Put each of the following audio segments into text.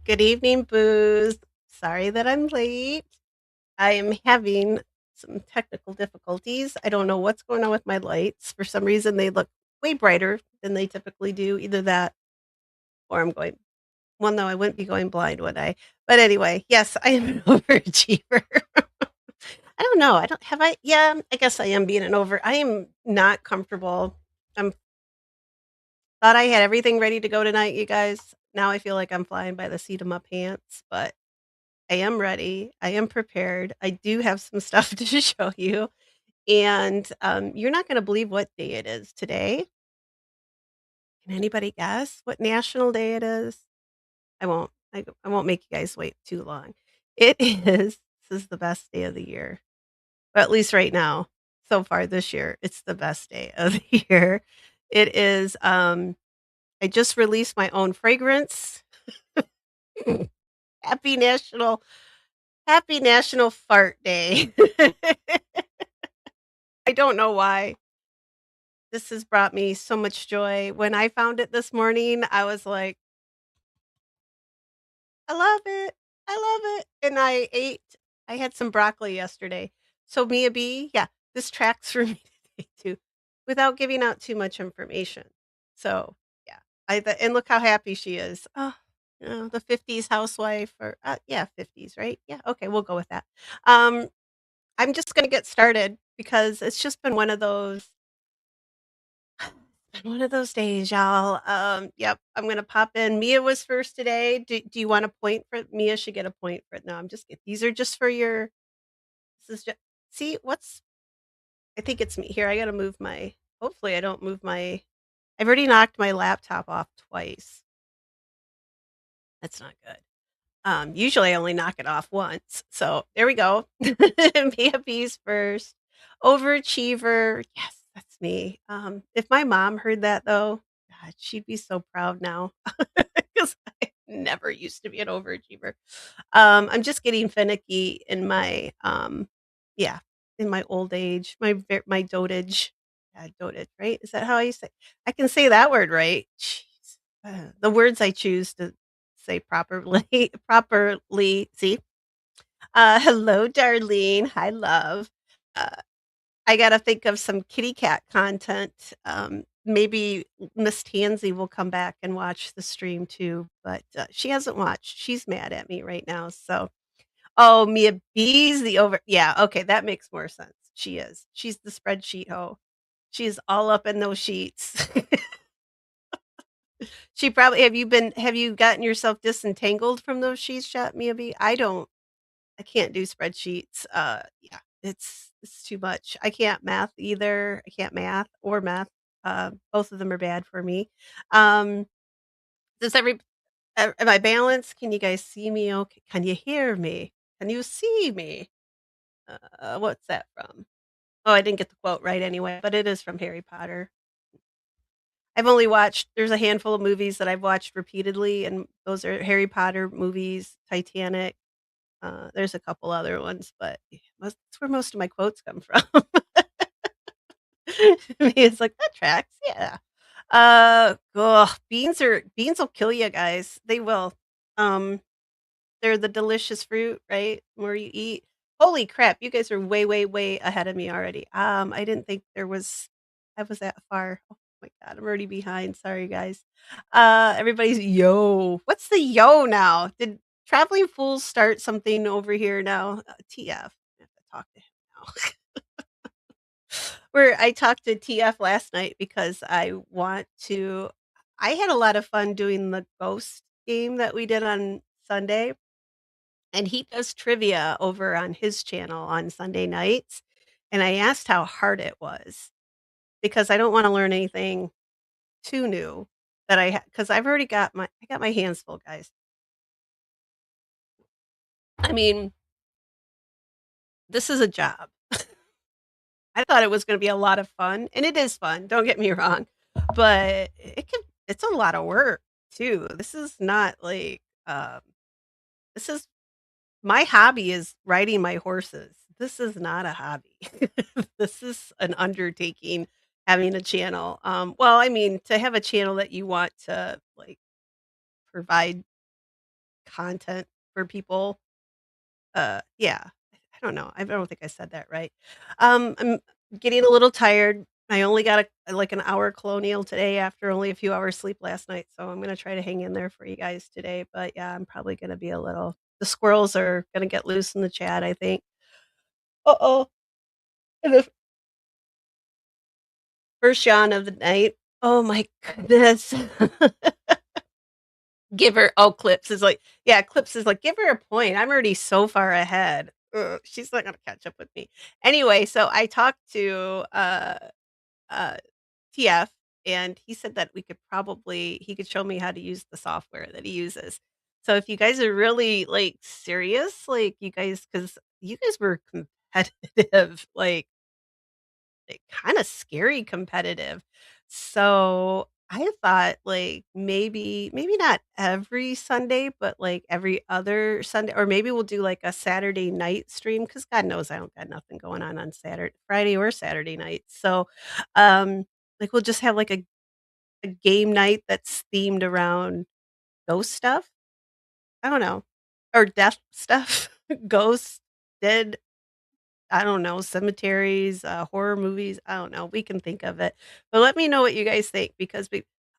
Good evening, Booze. Sorry that I'm late. I am having some technical difficulties. I don't know what's going on with my lights. For some reason, they look way brighter than they typically do. Either that or I'm going, well, no, I wouldn't be going blind, would I? But anyway, yes, I am an overachiever. I don't know. I don't have I yeah, I guess I am being an I am not comfortable. I'm thought I had everything ready to go tonight, you guys. Now I feel like I'm flying by the seat of my pants, but I am ready. I am prepared. I do have some stuff to show you, and, you're not gonna believe what day it is today. Can anybody guess what national day it is? I won't. I won't make you guys wait too long. It is this is the best day of the year, or at least right now. So far this year, it's the best day of the year. It is, I just released my own fragrance. Happy National Happy National Fart Day. I don't know why. This has brought me so much joy. When I found it this morning, I was like, "I love it. I love it." And I had some broccoli yesterday. So Mia B, yeah, this tracks for me today too, without giving out too much information. So, yeah. And look how happy she is. Oh, the 50s housewife or yeah, 50s, right? Yeah, okay, we'll go with that. Um, I'm just gonna get started because it's just been one of those days, y'all. Yep, I'm gonna pop in. Mia was first today. Do you want a point for Mia should get a point for it. No, I'm just kidding. These are just for your this is just see what's I think it's me. Here, I gotta move my hopefully I don't move my I've already knocked my laptop off twice. That's not good. Usually I only knock it off once. So there we go. Mia B's first. Overachiever. Yes, that's me. If my mom heard that though, God, she'd be so proud now. Because I never used to be an overachiever. I'm just getting finicky in my yeah, in my old age, my dotage. Yeah, dotage, right? Is that how I say I can say that word right. Jeez. The words I choose to say properly properly. See? Hello, Darlene. Hi, love. Uh, I gotta think of some kitty cat content. Maybe Miss Tansy will come back and watch the stream too, but she hasn't watched. She's mad at me right now. So, oh, Mia B's the over. Yeah, okay, that makes more sense. She is. She's the spreadsheet hoe. She's all up in those sheets. She probably have you gotten yourself disentangled from those sheets yet, Mia B? I can't do spreadsheets. Yeah, it's too much. I can't math either. I can't math or math. Both of them are bad for me. Um, does every am I balanced? Can you guys see me? Okay. Can you hear me? Can you see me? What's that from? Oh, I didn't get the quote right anyway, but it is from Harry Potter. I've only watched there's a handful of movies that I've watched repeatedly, and those are Harry Potter movies, Titanic. There's a couple other ones, but yeah, that's where most of my quotes come from. It's like, "That tracks, yeah." Ugh, beans will kill you guys. They will. Um, they're the delicious fruit, right? Where you eat. Holy crap, you guys are way, way, way ahead of me already. I didn't think I was that far. Oh my god, I'm already behind. Sorry, guys. Everybody's yo. What's the yo now? Did Traveling Fools start something over here now? TF. I have to talk to him now. Where I talked to TF last night because I had a lot of fun doing the ghost game that we did on Sunday, and he does trivia over on his channel on Sunday nights, and I asked how hard it was because I don't wanna learn anything too new that because I got my hands full, guys. I mean, this is a job. I thought it was gonna be a lot of fun, and it is fun, don't get me wrong, but it's a lot of work too. This is not like, this is my hobby is riding my horses. This is not a hobby. This is an undertaking having a channel. Well, I mean, to have a channel that you want to, like, provide content for people. Yeah. I don't know. I don't think I said that right. I'm getting a little tired. I only got like an hour colonial today after only a few hours sleep last night, so I'm gonna try to hang in there for you guys today. But yeah, I'm probably gonna be a little. The squirrels are gonna get loose in the chat, I think. Uh oh. And the first yawn of the night. Oh my goodness. Give her oh, Clips is like yeah, Clips is like, "Give her a point, I'm already so far ahead. Ugh, she's not gonna catch up with me." Anyway, so I talked to, uh, TF, and he said that we could probably he could show me how to use the software that he uses. So if you guys are really, like, serious, like, because you guys were competitive, like, kinda scary competitive. So, I thought, like, maybe not every Sunday, but, like, every other Sunday or maybe we'll do, like, a Saturday night stream because God knows I don't got nothing going on Saturday, Friday or Saturday night. So, like, we'll just have, like, a game night that's themed around ghost stuff? I don't know. Or death stuff? Ghosts, dead I don't know, cemeteries, horror movies, I don't know, we can think of it. But let me know what you guys think because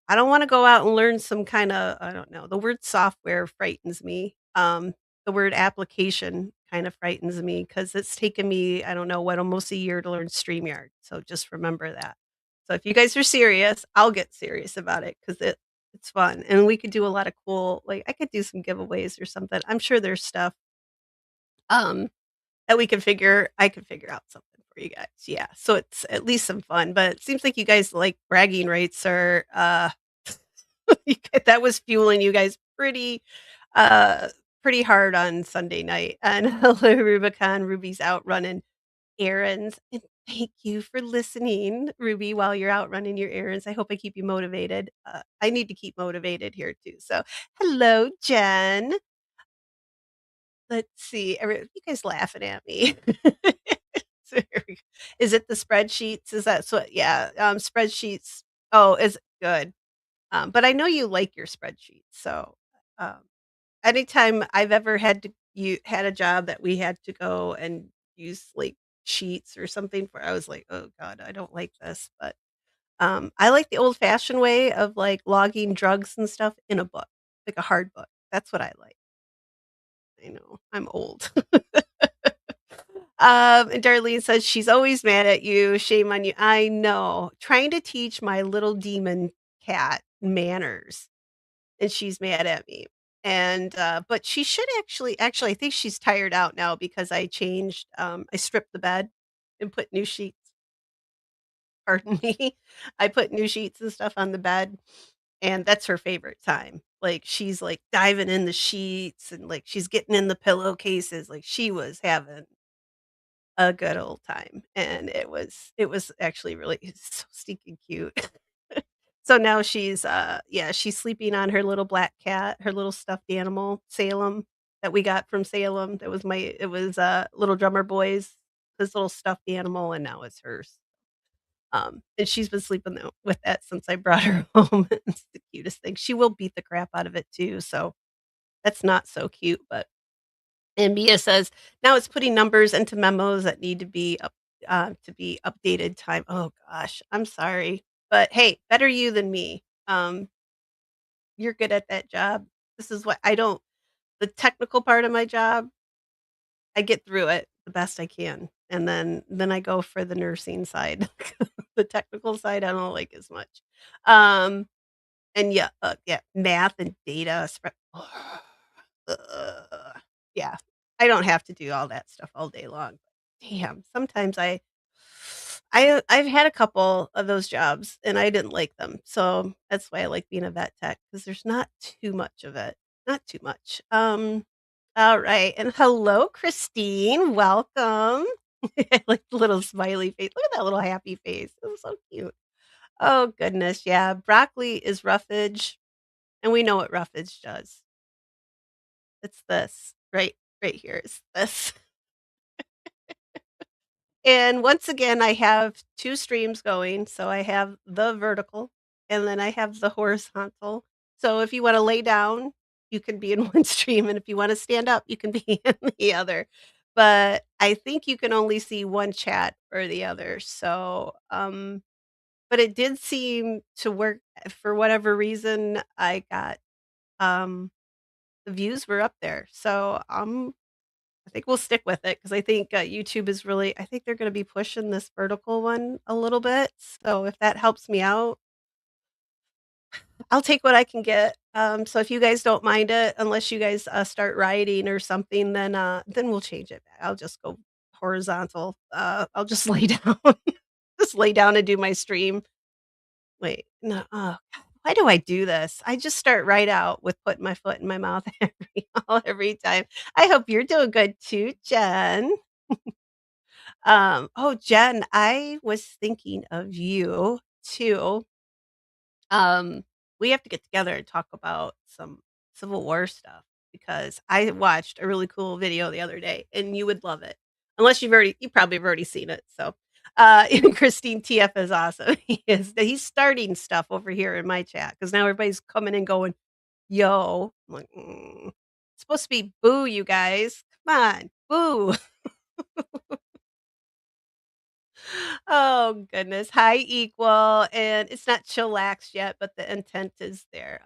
I don't wanna go out and learn some kinda I don't know, the word software frightens me. The word application kind of frightens me because it's taken me, I don't know, what, almost a year to learn StreamYard, so just remember that. So if you guys are serious, I'll get serious about it because it's fun, and we could do a lot of cool like, I could do some giveaways or something. I'm sure there's stuff, um that we can figure I can figure out something for you guys, yeah, so it's at least some fun, but it seems like you guys like bragging rights are, that was fueling you guys uh, pretty hard on Sunday night, and hello, Rubicon, Ruby's out running errands, and thank you for listening, Ruby, while you're out running your errands, I hope I keep you motivated, I need to keep motivated here too, so hello, Jen. Let's see, you guys laughing at me. So here we go. Is it the spreadsheets? Is that so yeah, spreadsheets oh, is good. But I know you like your spreadsheets, so, um, anytime I've ever had to you had a job that we had to go and use, like, sheets or something for I was like, "Oh god, I don't like this," but, I like the old-fashioned way of, like, logging drugs and stuff in a book, like a hard book. That's what I like. I know, I'm old. And Darlene says she's always mad at you. Shame on you. I know. Trying to teach my little demon cat manners, and she's mad at me. And but she should actually I think she's tired out now because I stripped the bed and put new sheets. Pardon me. I put new sheets and stuff on the bed, and that's her favorite time. Like she's like diving in the sheets and like she's getting in the pillowcases. Like she was having a good old time, and it was actually really it's so stinking cute. So now yeah, she's sleeping on her little black cat, her little stuffed animal, Salem, that we got from Salem. It was, Little Drummer Boy's his little stuffed animal, and now it's hers. And she's been sleeping though with that since I brought her home. It's the cutest thing. She will beat the crap out of it too, so that's not so cute, but and Mia says, "Now it's putting numbers into memos that need to be updated time." Oh gosh, I'm sorry. But hey, better you than me. You're good at that job. This is what I don't the technical part of my job, I get through it the best I can. And then I go for the nursing side. The technical side I don't like as much. Um and yeah, yeah, math and data Ugh. Yeah, I don't have to do all that stuff all day long. Damn, sometimes I've had a couple of those jobs and I didn't like them. So that's why I like being a vet tech because there's not too much of it. Not too much. All right. And hello, Christine. Welcome. I like the little smiley face. Look at that little happy face. It's so cute. Oh goodness. Yeah. Broccoli is roughage. And we know what roughage does. It's this right here is this. And once again, I have 2 streams going, so I have the vertical and then I have the horizontal. So if you wanna lay down you can be in one stream, and if you wanna stand up, you can be in the other. But I think you can only see one chat or the other, so, but it did seem to work for whatever reason, um the views were up there, so, I think we'll stick with it because I think, YouTube is really I think they're gonna be pushing this vertical one a little bit, so if that helps me out, I'll take what I can get. So if you guys don't mind it, unless you guys, start rioting or something, then we'll change it back. I'll just go horizontal. I'll just lay down. Just lay down and do my stream. Wait, no, oh, God, why do I do this? I just start right out with putting my foot in my mouth every time. I hope you're doing good too, Jen. Oh, Jen, I was thinking of you too. Um, we have to get together and talk about some Civil War stuff because I watched a really cool video the other day and you would love it. Unless you probably have already seen it. So, Christine TF is awesome. He's starting stuff over here in my chat because now everybody's coming and going, yo. I'm like, It's supposed to be boo, you guys. Come on, boo. Oh, goodness. Hi, equal, and it's not chillaxed yet, but the intent is there.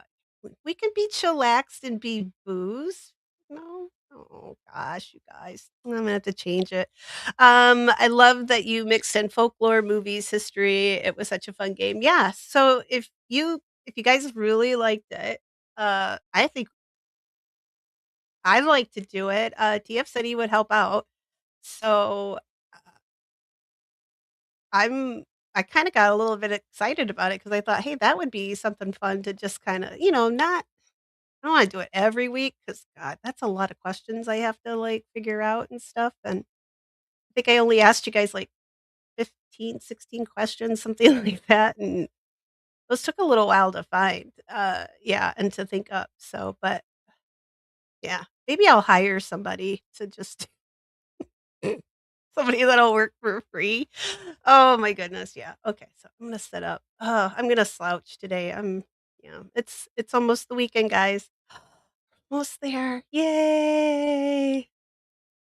We can be chillaxed and be booze? No? Oh gosh, you guys. I'm gonna have to change it. I love that you mixed in folklore, movies, history. It was such a fun game. Yeah, so if you guys really liked it, I think I'd like to do it. TF said he would help out. So I'm I kinda got a little bit excited about it because I thought, "Hey, that would be something fun to just kinda," not I don't wanna do it every week because God, that's a lot of questions I have to, like, figure out and stuff, and I think I only asked you guys, like, 15, 16 questions, something like that, and those took a little while to find, yeah, and to think up, so but, yeah, maybe I'll hire somebody to just somebody that'll work for free. Oh my goodness, yeah. Okay, so I'm gonna set up. I'm gonna slouch today. Yeah, it's almost the weekend, guys. Almost there. Yay!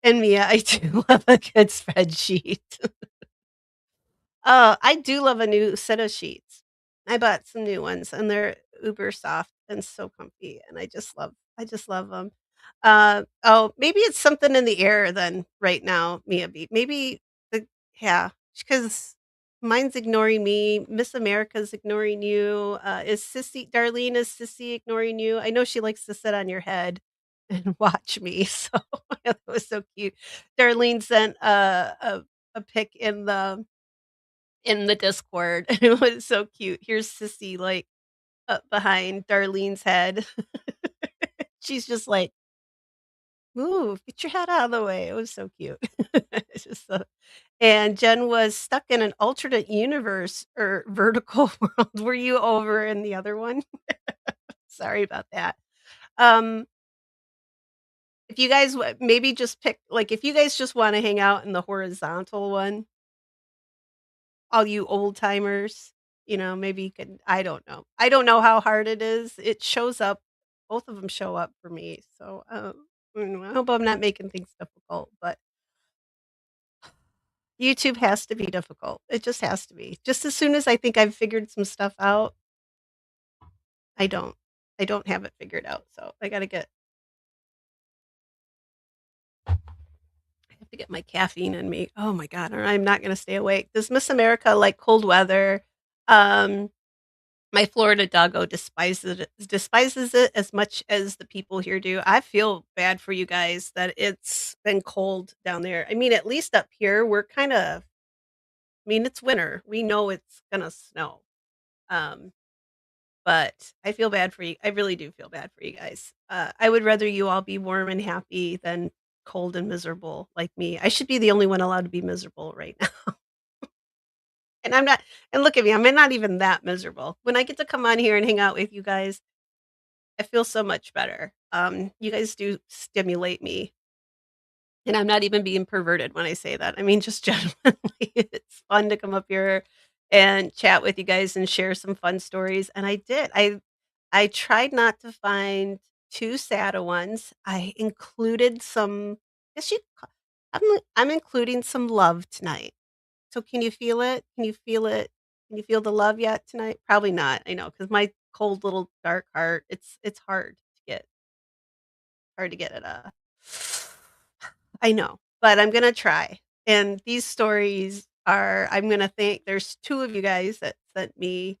And Mia, I do love a good spreadsheet. I do love a new set of sheets. I bought some new ones and they're uber soft and so comfy and I just love them. Oh, maybe it's something in the air then right now, Mia B. Maybe the yeah, because mine's ignoring me. Miss America's ignoring you. Is Sissy ignoring you? I know she likes to sit on your head and watch me. So that was so cute. Darlene sent a pic in the Discord. It was so cute. Here's Sissy, like, up behind Darlene's head. She's just like, "Move, get your head out of the way." It was so cute. It's just so and Jen was stuck in an alternate universe or vertical world. Were you over in the other one? Sorry about that. Um, if you guys maybe just pick like, if you guys just wanna hang out in the horizontal one, all you old timers, maybe you can I don't know. I don't know how hard it is. It shows up both of them show up for me, so, I hope I'm not making things difficult, but YouTube has to be difficult. It just has to be. Just as soon as I think I've figured some stuff out, I don't. I don't have it figured out, so I have to get my caffeine in me. Oh my god, or I'm not gonna stay awake. Does Miss America like cold weather? Um My Florida doggo despises it as much as the people here do. I feel bad for you guys that it's been cold down there. I mean, at least up here, we're kinda I mean, it's winter. We know it's gonna snow. Um, but I feel bad for you. I really do feel bad for you guys. I would rather you all be warm and happy than cold and miserable like me. I should be the only one allowed to be miserable right now. And I'm not and look at me, I'm not even that miserable. When I get to come on here and hang out with you guys, I feel so much better. You guys do stimulate me, and I'm not even being perverted when I say that. I mean, just genuinely, it's fun to come up here and chat with you guys and share some fun stories. And I did. I tried not to find. 2 sad ones. I included some guess you ca I'm including some love tonight. So can you feel it? Can you feel it? Can you feel the love yet tonight? Probably not, I know, because my cold little dark heart, it's hard to get it, I know, but I'm gonna try, and these stories are I'm gonna thank there's 2 of you guys that sent me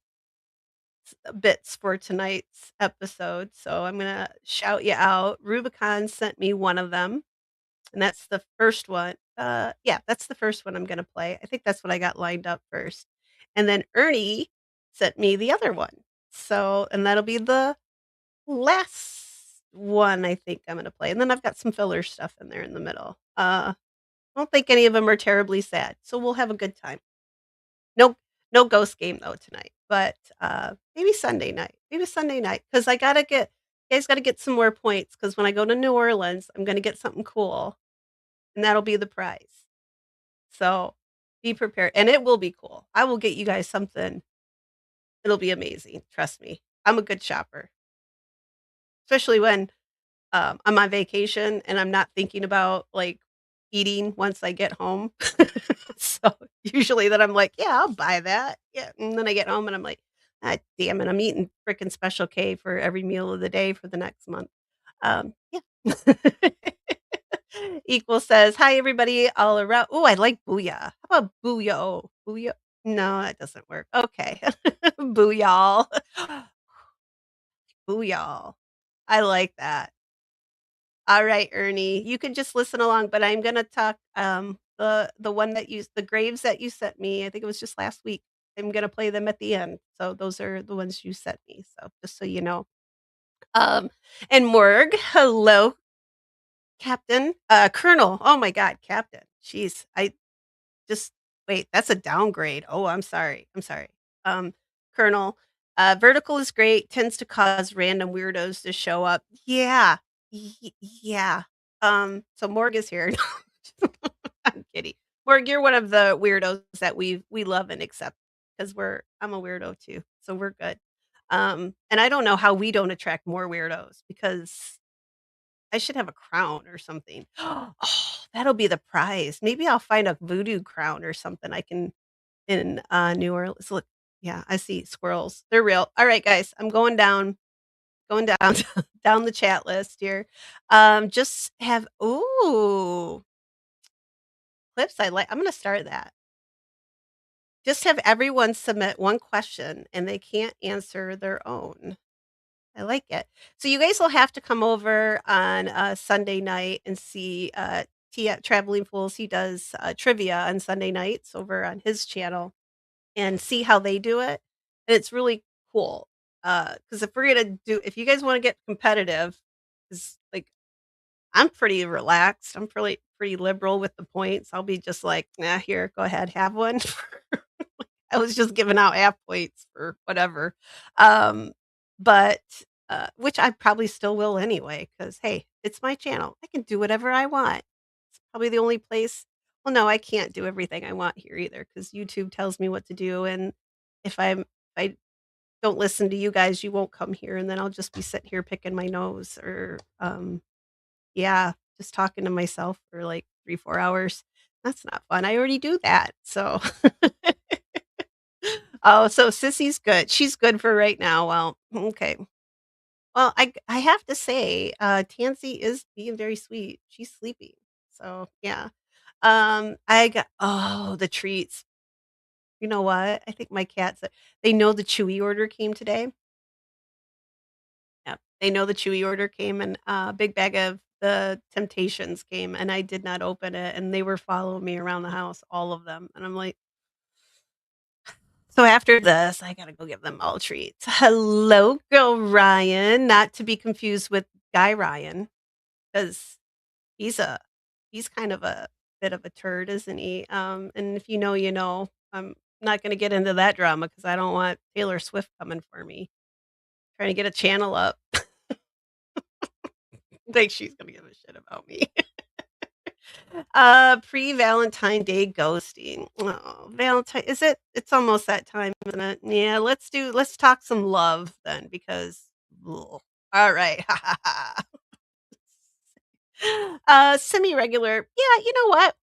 bits for tonight's episode, so I'm gonna shout you out. Rubicon sent me one of them, and that's the first one. Yeah, that's the first one I'm gonna play. I think that's what I got lined up first. And then Ernie sent me the other one. So and that'll be the last one I think I'm gonna play. And then I've got some filler stuff in there in the middle. I don't think any of them are terribly sad, so we'll have a good time. No no ghost game though tonight, but, maybe Sunday night. Maybe Sunday night because I gotta get you guys gotta get some more points because when I go to New Orleans, I'm gonna get something cool, and that'll be the prize. So, be prepared, and it will be cool. I will get you guys something. It'll be amazing, trust me. I'm a good shopper, especially when, I'm on vacation and I'm not thinking about, like, eating once I get home. So, usually then I'm like, "Yeah, I'll buy that." Yeah, and then I get home and I'm like, "Ah, damn it, I'm eating fricking Special K for every meal of the day for the next month." Yeah. Equal says, "Hi, everybody all around." Oh, I like booyah. How about booyah? Booyah? No, that doesn't work. Okay. Booyah. Booyah. I like that. All right, Ernie, you can just listen along, but I'm gonna talk, the one that you the graves that you sent me, I think it was just last week. I'm gonna play them at the end. So those are the ones you sent me, so just so you know. Um, and Morg, hello, Captain, Colonel. Oh my god, Captain. Jeez, I just wait, that's a downgrade. Oh, I'm sorry. I'm sorry. Um, Colonel, vertical is great, tends to cause random weirdos to show up. Yeah. Yeah. So Morg is here. I'm kidding. Morg, you're one of the weirdos that we love and accept because I'm a weirdo too. So we're good. And I don't know how we don't attract more weirdos because I should have a crown or something. Oh, that'll be the prize. Maybe I'll find a voodoo crown or something I can in, New Orleans. Look, yeah, I see squirrels. They're real. Alright, guys, I'm going down down the chat list here. Just have ooh, clips I like I'm gonna start that. Just have everyone submit 1 question, and they can't answer their own. I like it. So you guys will have to come over on, Sunday night and see, T at Traveling Fools. He does, trivia on Sunday nights over on his channel and see how they do it, and it's really cool. Because if you guys wanna get competitive, 'cause, like, I'm pretty relaxed, I'm pretty liberal with the points. I'll be just like, "Nah, here, go ahead, have one." I was just giving out half plates for whatever. Um, but, which I probably still will anyway, because hey, it's my channel. I can do whatever I want. It's probably the only place well, no, I can't do everything I want here either, because YouTube tells me what to do, and if I don't listen to you guys, you won't come here, and then I'll just be sitting here picking my nose or, yeah, just talking to myself for, like, 3, 4 hours. That's not fun. I already do that, so Oh, so Sissy's good. She's good for right now. Well, okay. Well, I have to say, Tansy is being very sweet. She's sleeping. So, yeah. I got the treats. You know what? I think my cats they know the Chewy order came today. Yep. They know the Chewy order came and a big bag of the Temptations came and I did not open it and they were following me around the house, all of them. And I'm like, so after this, I gotta go give them all treats. Hello, girl Ryan, not to be confused with Guy Ryan, because he's a he's kind of a bit of a turd, isn't he? And if you know, you know. I'm not gonna get into that drama because I don't want Taylor Swift coming for me, trying to get a channel up. Like she's gonna give a shit about me. Pre-Valentine Day ghosting. Oh, Valentine is it? It's almost that time, isn't it? Yeah, let's talk some love then because ugh. Alright. Semi-regular. Yeah, you know what?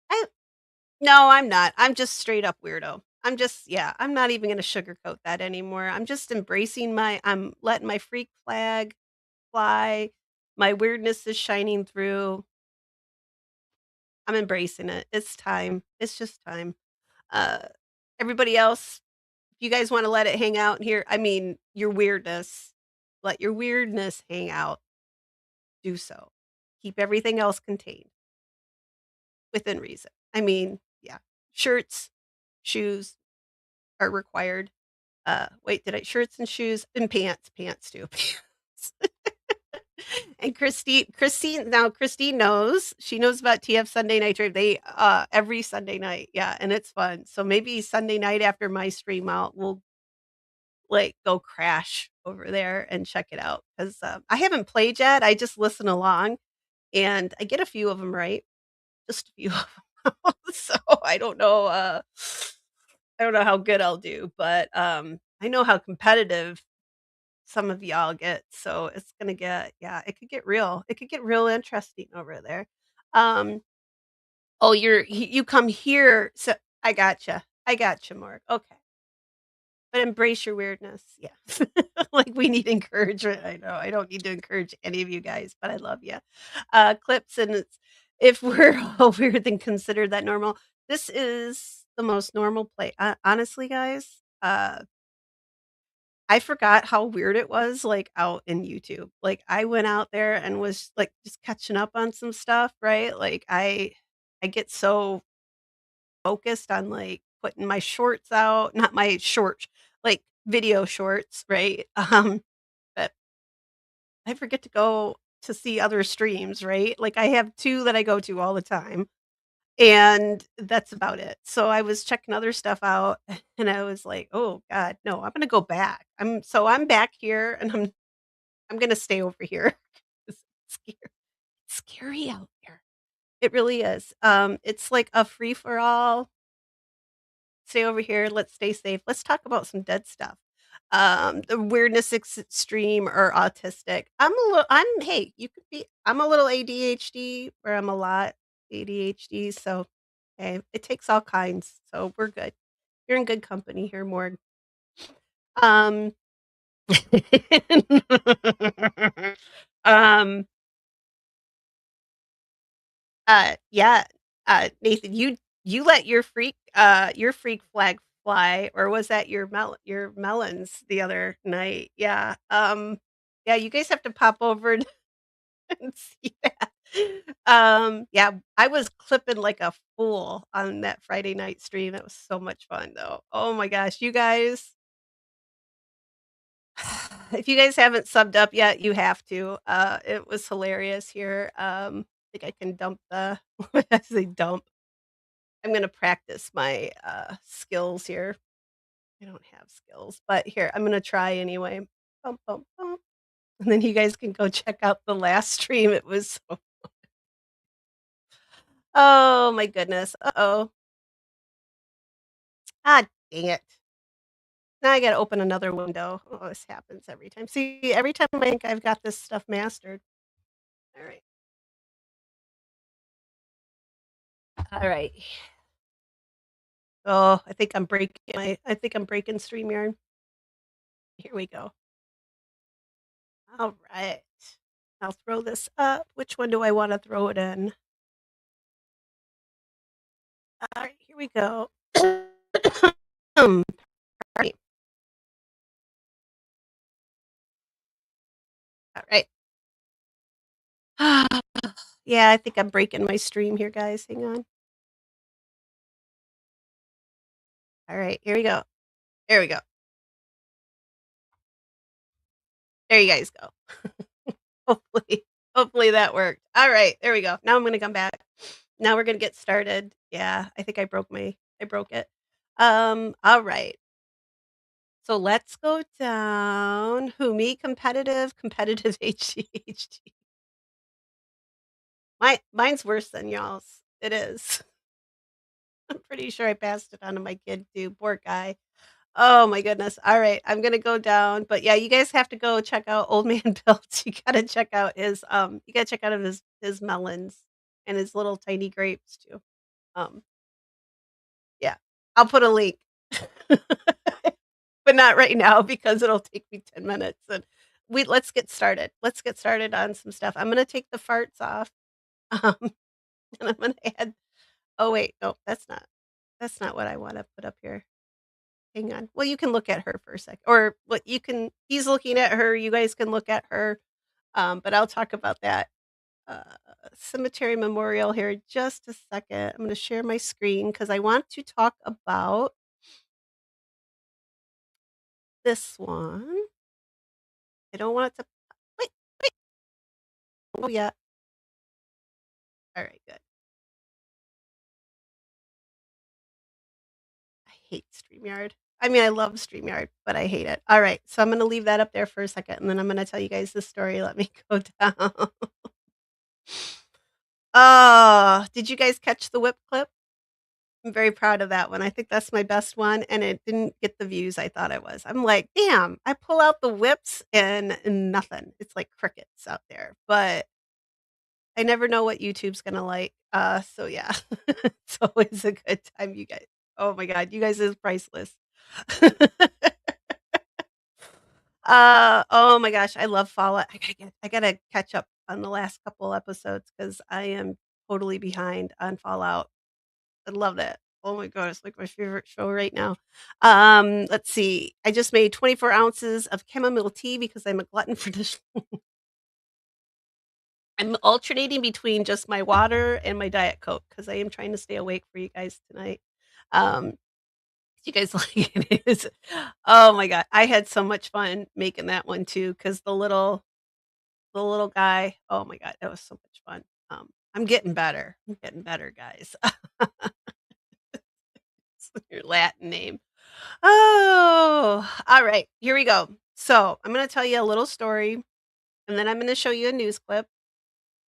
I No, I'm not. I'm just straight up weirdo. I'm not even gonna sugarcoat that anymore. I'm letting my freak flag fly. My weirdness is shining through. I'm embracing it. It's time. It's just time. Uh, Everybody else, if you guys wanna let it hang out here, I mean, your weirdness, let your weirdness hang out, do so. Keep everything else contained within reason. I mean, yeah, shirts, shoes are required. Wait, did I shirts and shoes and pants too, pants. And Christine knows. She knows about TF Sunday Night Drive. Every Sunday night, yeah, and it's fun. So maybe Sunday night after my stream out, we'll, like, go crash over there and check it out 'cause, I haven't played yet, I just listen along, and I get a few of them right, just a few of 'em. So, I don't know how good I'll do, but, I know how competitive some of y'all get, so it's gonna get yeah, it could get real. It could get real interesting over there. Um, oh, you come here, so I gotcha, Mark, okay. But embrace your weirdness, yeah. Like, we need encouragement, I know, I don't need to encourage any of you guys, but I love you. Clips and it's if we're all weird, then consider that normal. This is the most normal play honestly, guys, I forgot how weird it was, like, out in YouTube. Like, I went out there and was, like, just catching up on some stuff, right? Like, I get so focused on, like, putting my shorts out not my short like, video shorts, right? But I forget to go to see other streams, right? Like, I have 2 that I go to all the time, and that's about it. So, I was checking other stuff out, and I was like, "Oh god, no, I'm gonna go back." I'm back here, and I'm gonna stay over here. It's scary out there. It really is. It's like a free for all. Stay over here. Let's stay safe. Let's talk about some dead stuff. The weirdness extreme or autistic. Hey, you could be, I'm a little ADHD or I'm a lot ADHD. So, hey, it takes all kinds. So we're good. You're in good company here, Morg. Um, um, yeah, Nathan, you let your freak flag fly, or was that your melons the other night? Yeah, yeah, you guys have to pop over and and see that. Yeah, I was clipping like a fool on that Friday night stream, it was so much fun, though. Oh my gosh, you guys if you guys haven't subbed up yet, you have to. It was hilarious here. I think I can dump the when I say dump, I'm gonna practice my, skills here. I don't have skills, but here, I'm gonna try anyway. Bum, bum, bum, and then you guys can go check out the last stream, it was so oh my goodness, uh-oh. Ah, dang it. Now I gotta open another window. Oh, this happens every time. See, every time I think I've got this stuff mastered. Alright. Alright. Oh, I think I'm breaking StreamYard. Here we go. Alright. I'll throw this up. Which one do I wanna throw it in? Alright, here we go. Alright. Alright. Yeah, I think I'm breaking my stream here, guys. Hang on. Alright, here we go. There we go. There you guys go. Hopefully hopefully that worked. Alright, there we go. Now I'm gonna come back. Now we're gonna get started. Yeah, I think I broke it. Alright. So let's go down. Who, me? Competitive HDHD. Mine's worse than y'all's. It is. I'm pretty sure I passed it on to my kid too, poor guy. Oh my goodness. All right, I'm gonna go down, but yeah, you guys have to go check out Old Man Built. You gotta check out his melons and his little tiny grapes too. Um, yeah, I'll put a link, but not right now because it'll take me 10 minutes. And let's get started. Let's get started on some stuff. I'm gonna take the farts off, um, and I'm gonna add. Oh wait, no, that's not what I want to put up here. Hang on. Well, you can look at her for a sec, or what you can. He's looking at her. You guys can look at her. But I'll talk about that uh, cemetery memorial here in just a second. I'm going to share my screen because I want to talk about this one. I don't want it to. Wait. Oh yeah. All right. Good. I hate Streamyard. I mean, I love Streamyard, but I hate it. All right. So I'm going to leave that up there for a second, and then I'm going to tell you guys the story. Let me go down. Oh, did you guys catch the whip clip? I'm very proud of that one. I think that's my best one, and it didn't get the views I thought it was. I'm like, "Damn, I pull out the whips and nothing." It's like crickets out there, but I never know what YouTube's gonna like. So yeah, it's always a good time, you guys. Oh my god, you guys is priceless. Oh my gosh, I love Fallout. I gotta catch up on the last couple episodes because I am totally behind on Fallout. I love it. Oh my god, it's like my favorite show right now. Let's see. I just made 24 ounces of chamomile tea because I'm a glutton for this. I'm alternating between just my water and my Diet Coke because I am trying to stay awake for you guys tonight. Um, you guys like it is. Oh my god, I had so much fun making that one too because the little guy. Oh my god, that was so much fun. I'm getting better. I'm getting better, guys. Your Latin name. Oh, all right, here we go. So, I'm gonna tell you a little story, and then I'm gonna show you a news clip.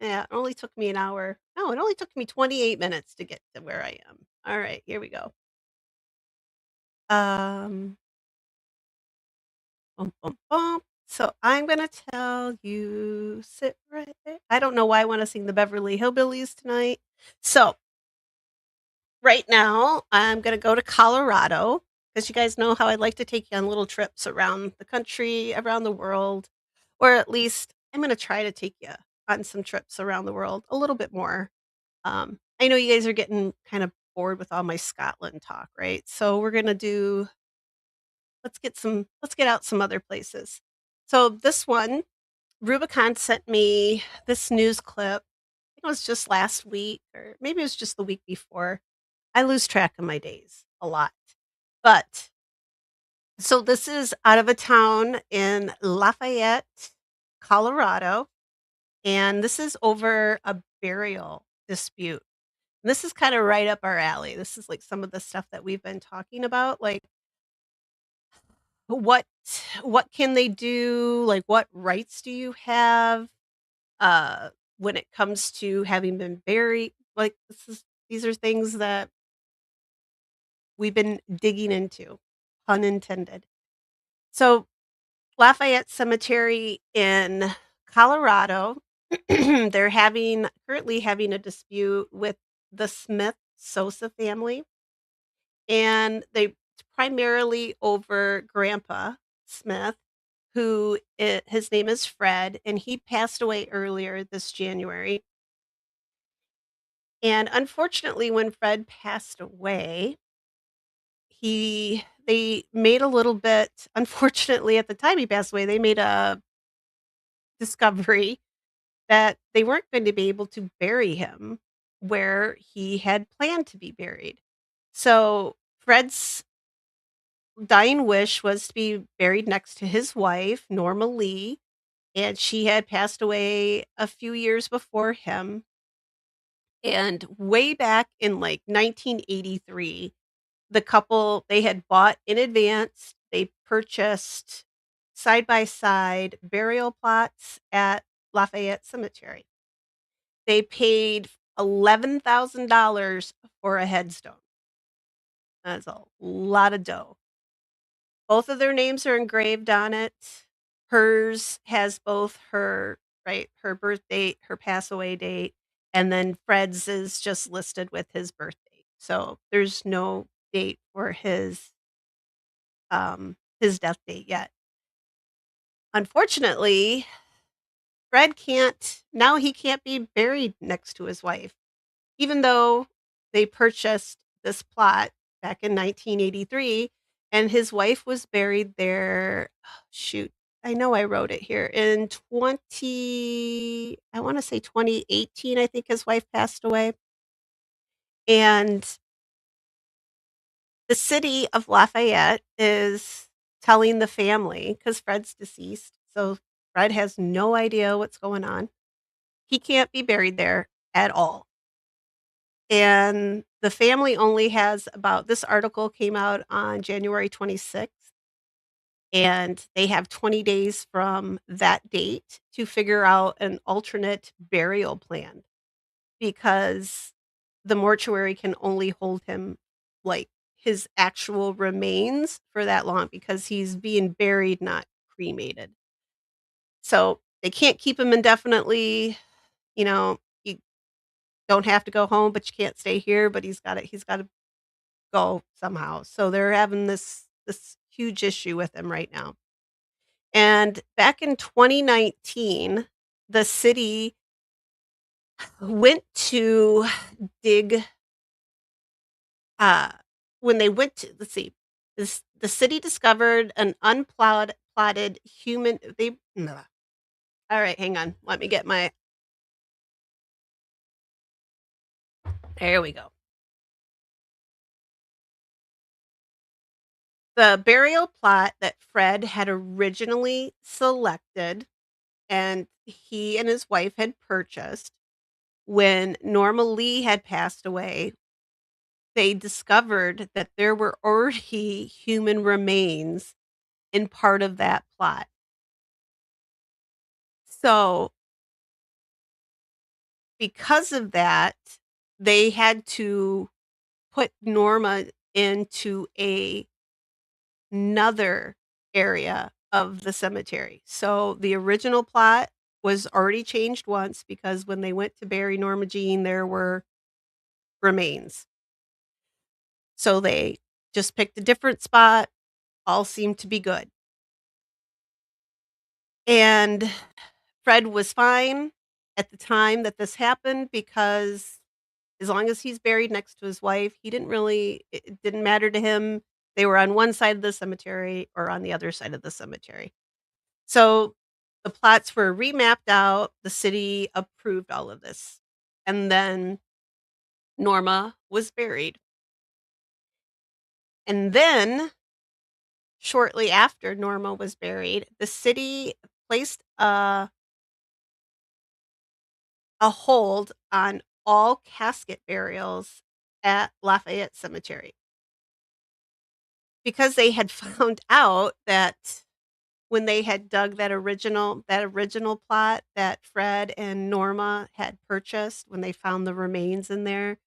Yeah, it only took me an hour. No, it only took me 28 minutes to get to where I am. All right, here we go. Um, bum, bum, bum. So, I'm gonna tell you sit right there. I don't know why I wanna sing the Beverly Hillbillies tonight. So, right now, I'm gonna go to Colorado because you guys know how I like to take you on little trips around the country, around the world, or at least I'm gonna try to take you on some trips around the world a little bit more. I know you guys are getting kind of bored with all my Scotland talk, right? So we're gonna do let's get out some other places. So this one, Rubicon sent me this news clip. I think it was just last week, or maybe it was just the week before. I lose track of my days a lot. But so this is out of a town in Lafayette, Colorado, and this is over a burial dispute. This is kind of right up our alley. This is like some of the stuff that we've been talking about, like what what can they do? Like what rights do you have uh when it comes to having been buried? Like these are things that we've been digging into, pun intended. So Lafayette Cemetery in Colorado, they're having currently having a dispute with the Smith Sosa family, and they primarily over Grandpa Smith, his name is Fred, and he passed away earlier this January. And unfortunately, when Fred passed away, they made a little bit. Unfortunately, at the time he passed away, they made a discovery that they weren't going to be able to bury him where he had planned to be buried. So Fred's dying wish was to be buried next to his wife, Norma Lee, and she had passed away a few years before him. And way back in like 1983, the couple they had bought in advance, they purchased side by side burial plots at Lafayette Cemetery. They paid $11,000 for a headstone. That's a lot of dough. both of their names are engraved on it. Hers has both her right, her birth date, her pass away date, and then Fred's is just listed with his birth date. So, there's no date for his death date yet. Unfortunately, Fred can't now he can't be buried next to his wife. Even though they purchased this plot back in 1983 and his wife was buried there, shoot, I know I wrote it here, in 2018, I think his wife passed away, and the city of Lafayette is telling the family because Fred's deceased, so Fred has no idea what's going on. He can't be buried there at all. And the family only has about this article came out on January 26th, and they have 20 days from that date to figure out an alternate burial plan because the mortuary can only hold him, like, his actual remains for that long because he's being buried, not cremated. So, they can't keep him indefinitely, you don't have to go home, but you can't stay here, but he's gotta go somehow. So they're having this huge issue with him right now. And back in 2019, the city went to dig uh when they went to let's see. The city discovered an unplowed plotted human they Ugh. All right, hang on. Let me get my there we go. The burial plot that Fred had originally selected and he and his wife had purchased when Norma Lee had passed away, they discovered that there were already human remains in part of that plot. So, because of that, they had to put Norma into another area of the cemetery. So, the original plot was already changed once because when they went to bury Norma Jean, there were remains. So they just picked a different spot, all seemed to be good. And Fred was fine at the time that this happened because as long as he's buried next to his wife, he didn't really it didn't matter to him. They were on one side of the cemetery or on the other side of the cemetery. So the plots were remapped out, the city approved all of this. And then Norma was buried. And then shortly after Norma was buried, the city placed a hold on all casket burials at Lafayette Cemetery because they had found out that when they had dug that original plot that Fred and Norma had purchased when they found the remains in there,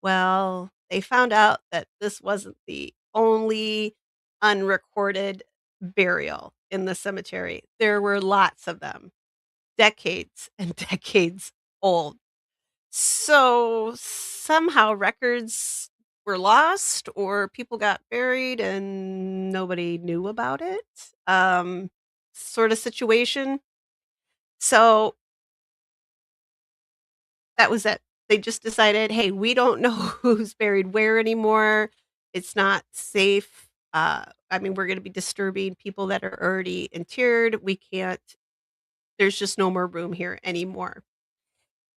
well, they found out that this wasn't the only unrecorded burial in the cemetery. There were lots of them, decades and decades old. So, somehow records were lost or people got buried and nobody knew about it, sort of situation. So, that was it. They just decided, "Hey, we don't know who's buried where anymore. It's not safe. I mean, we're gonna be disturbing people that are already interred. We can't there's just no more room here anymore."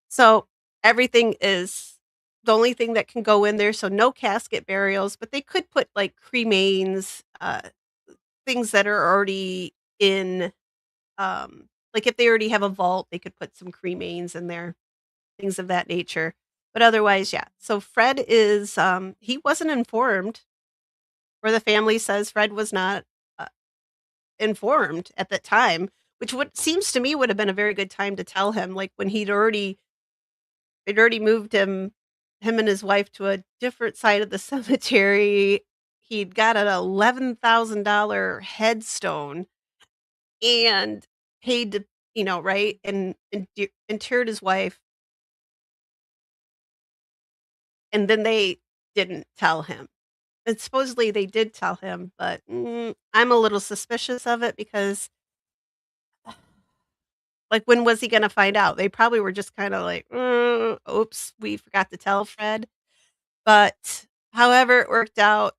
So, everything is the only thing that can go in there, so no casket burials, but they could put, like, cremains, things that are already in, like, if they already have a vault, they could put some cremains in there, things of that nature. But otherwise, yeah. So Fred is, he wasn't informed, or the family says Fred was not, uh, informed at that time, which would seems to me would have been a very good time to tell him, like, when they'd already moved him and his wife to a different side of the cemetery. he'd got an $11,000 headstone and paid to, right? And interred his wife, and then they didn't tell him. And supposedly they did tell him, but, I'm a little suspicious of it because, like, when was he gonna find out? They probably were just kinda like, oops, we forgot to tell Fred." But however it worked out,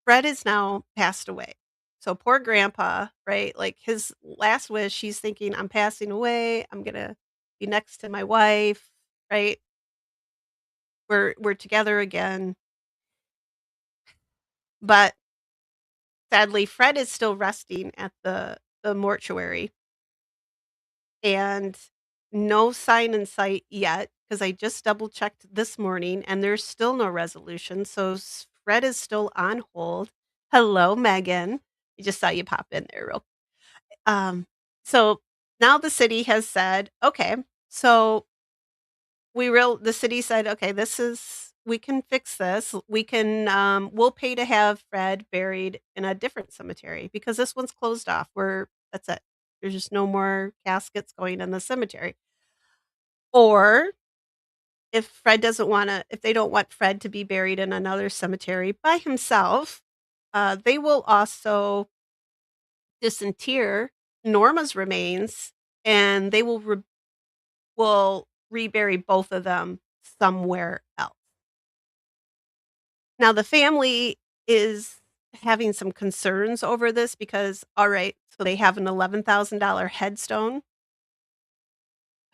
Fred is now passed away. So poor grandpa, right? Like, his last wish, he's thinking, "I'm passing away, I'm gonna be next to my wife," right? We're together again. But sadly, Fred is still resting at the mortuary, and no sign in sight yet, because I just double checked this morning, and there's still no resolution, so Fred is still on hold. Hello, Megan. I just saw you pop in there real um, so now the city has said, "Okay, so the city said, "Okay, this is we can fix this. We can, we'll pay to have Fred buried in a different cemetery because this one's closed off. That's it. There's just no more caskets going in the cemetery." Or if they don't want Fred to be buried in another cemetery by himself, they will also disinter Norma's remains, and they will rebury both of them somewhere else. Now the family is having some concerns over this because, all right, so they have an $11,000 headstone.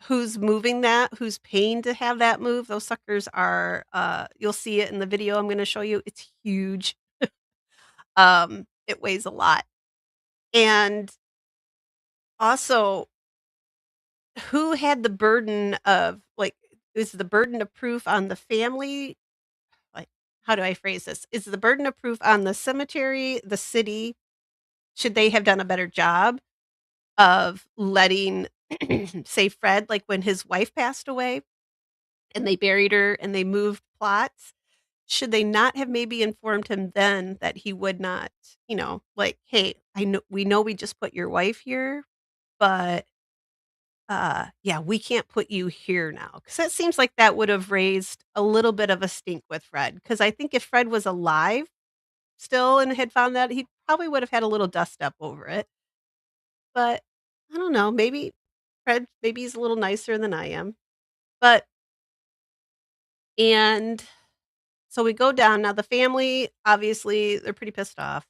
Who's moving that? Who's paying to have that move? Those suckers are, you'll see it in the video I'm gonna show you. It's huge. It weighs a lot. And also, who had the burden of, like, is the burden of proof on the family? Like, how do I phrase this? Is the burden of proof on the cemetery, the city? Should they have done a better job of letting, say, Fred, like, when his wife passed away and they buried her and they moved plots, should they not have maybe informed him then that he would not, like, "Hey, we know we just put your wife here, but, yeah, we can't put you here now," because that seems like that would have raised a little bit of a stink with Fred. Because I think if Fred was alive still and had found that, he probably would have had a little dust up over it. But I don't know, maybe he's a little nicer than I am. But and so we go down. Now the family, obviously, they're pretty pissed off,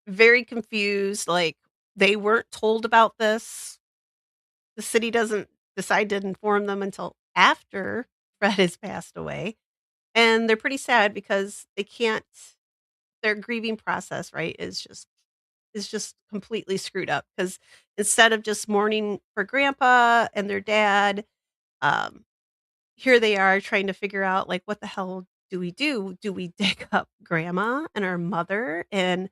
very confused, like, they weren't told about this. The city doesn't decide to inform them until after Fred has passed away, and they're pretty sad because they can't their grieving process, right, is just completely screwed up. Because instead of just mourning for grandpa and their dad, um, here they are trying to figure out, like, what the hell do we do? Do we dig up grandma and our mother and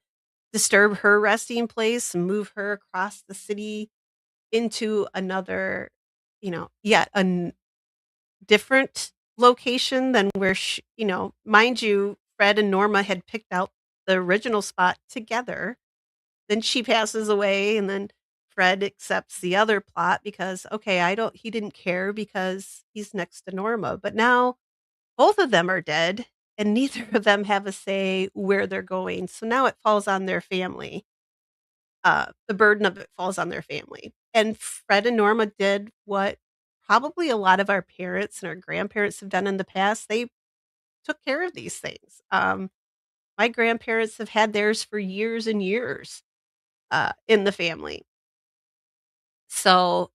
disturb her resting place and move her across the city into another, yet different location than where mind you, Fred and Norma had picked out the original spot together. Then she passes away, and then Fred accepts the other plot because, okay, I don't he didn't care because he's next to Norma, but now both of them are dead, and neither of them have a say where they're going, so now it falls on their family. The burden of it falls on their family, and Fred and Norma did what probably a lot of our parents and our grandparents have done in the past. They took care of these things. My grandparents have had theirs for years and years, in the family. So,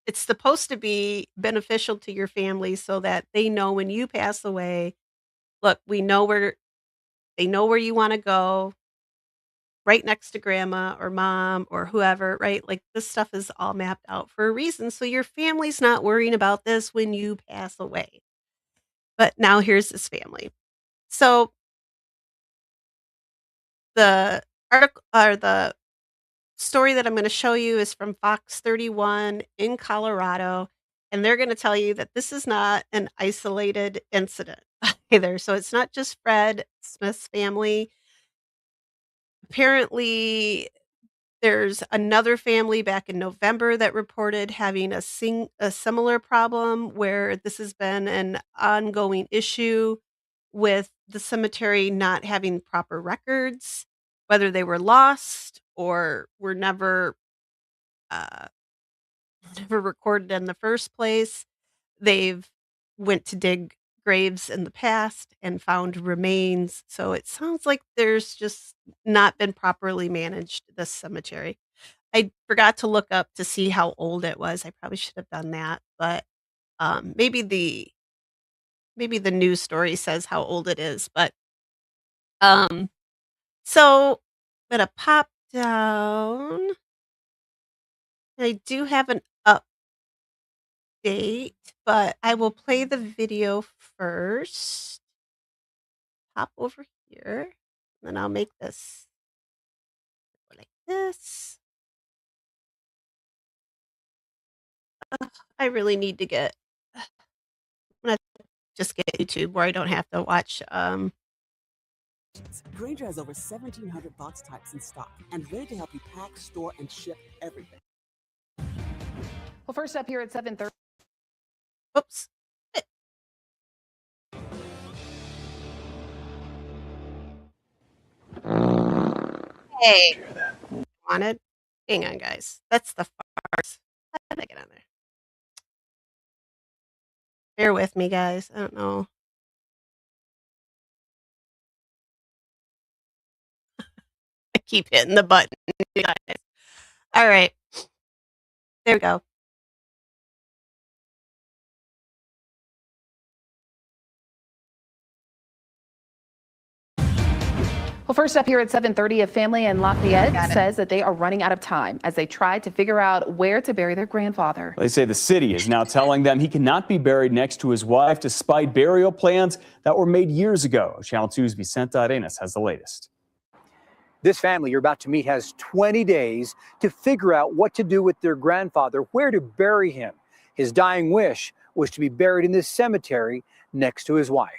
it's supposed to be beneficial to your family so that they know when you pass away, "Look, we know where they know where you wanna go, right next to grandma or mom or whoever," right? Like, this stuff is all mapped out for a reason, so your family's not worrying about this when you pass away. But now here's this family. So, the the story that I'm gonna show you is from Fox 31 in Colorado, and they're gonna tell you that this is not an isolated incident. either. So it's not just Fred Smith's family. Apparently, there's another family back in November that reported having a similar problem where this has been an ongoing issue with the cemetery not having proper records, whether they were lost or were uh, never recorded in the first place. They've went to dig graves in the past and found remains, so it sounds like there's just not been properly managed, this cemetery. I forgot to look up to see how old it was. I probably should have done that, but, maybe the news story says how old it is, but, um, so I'm gonna pop down. I do have an update, but I will play the video first. Hop over here, then I'll make this go like this. I really need to get I'm gonna just get YouTube where I don't have to watch, Granger has over 1,700 box types in stock and ready to help you pack, store, and ship everything. Well, first up here at 7:30. oops. Hey, wanted? Hang on, guys. That's the farce. How did I get on there? Bear with me, guys. I don't know. I keep hitting the button, you guys. All right. There we go. Well, first up here at 7:30, a family in Lafayette says that they are running out of time as they try to figure out where to bury their grandfather. They say the city is now telling them he cannot be buried next to his wife despite burial plans that were made years ago. Channel 2's Vicente Arenas has the latest. This family you're about to meet has 20 days to figure out what to do with their grandfather, where to bury him. His dying wish was to be buried in this cemetery next to his wife.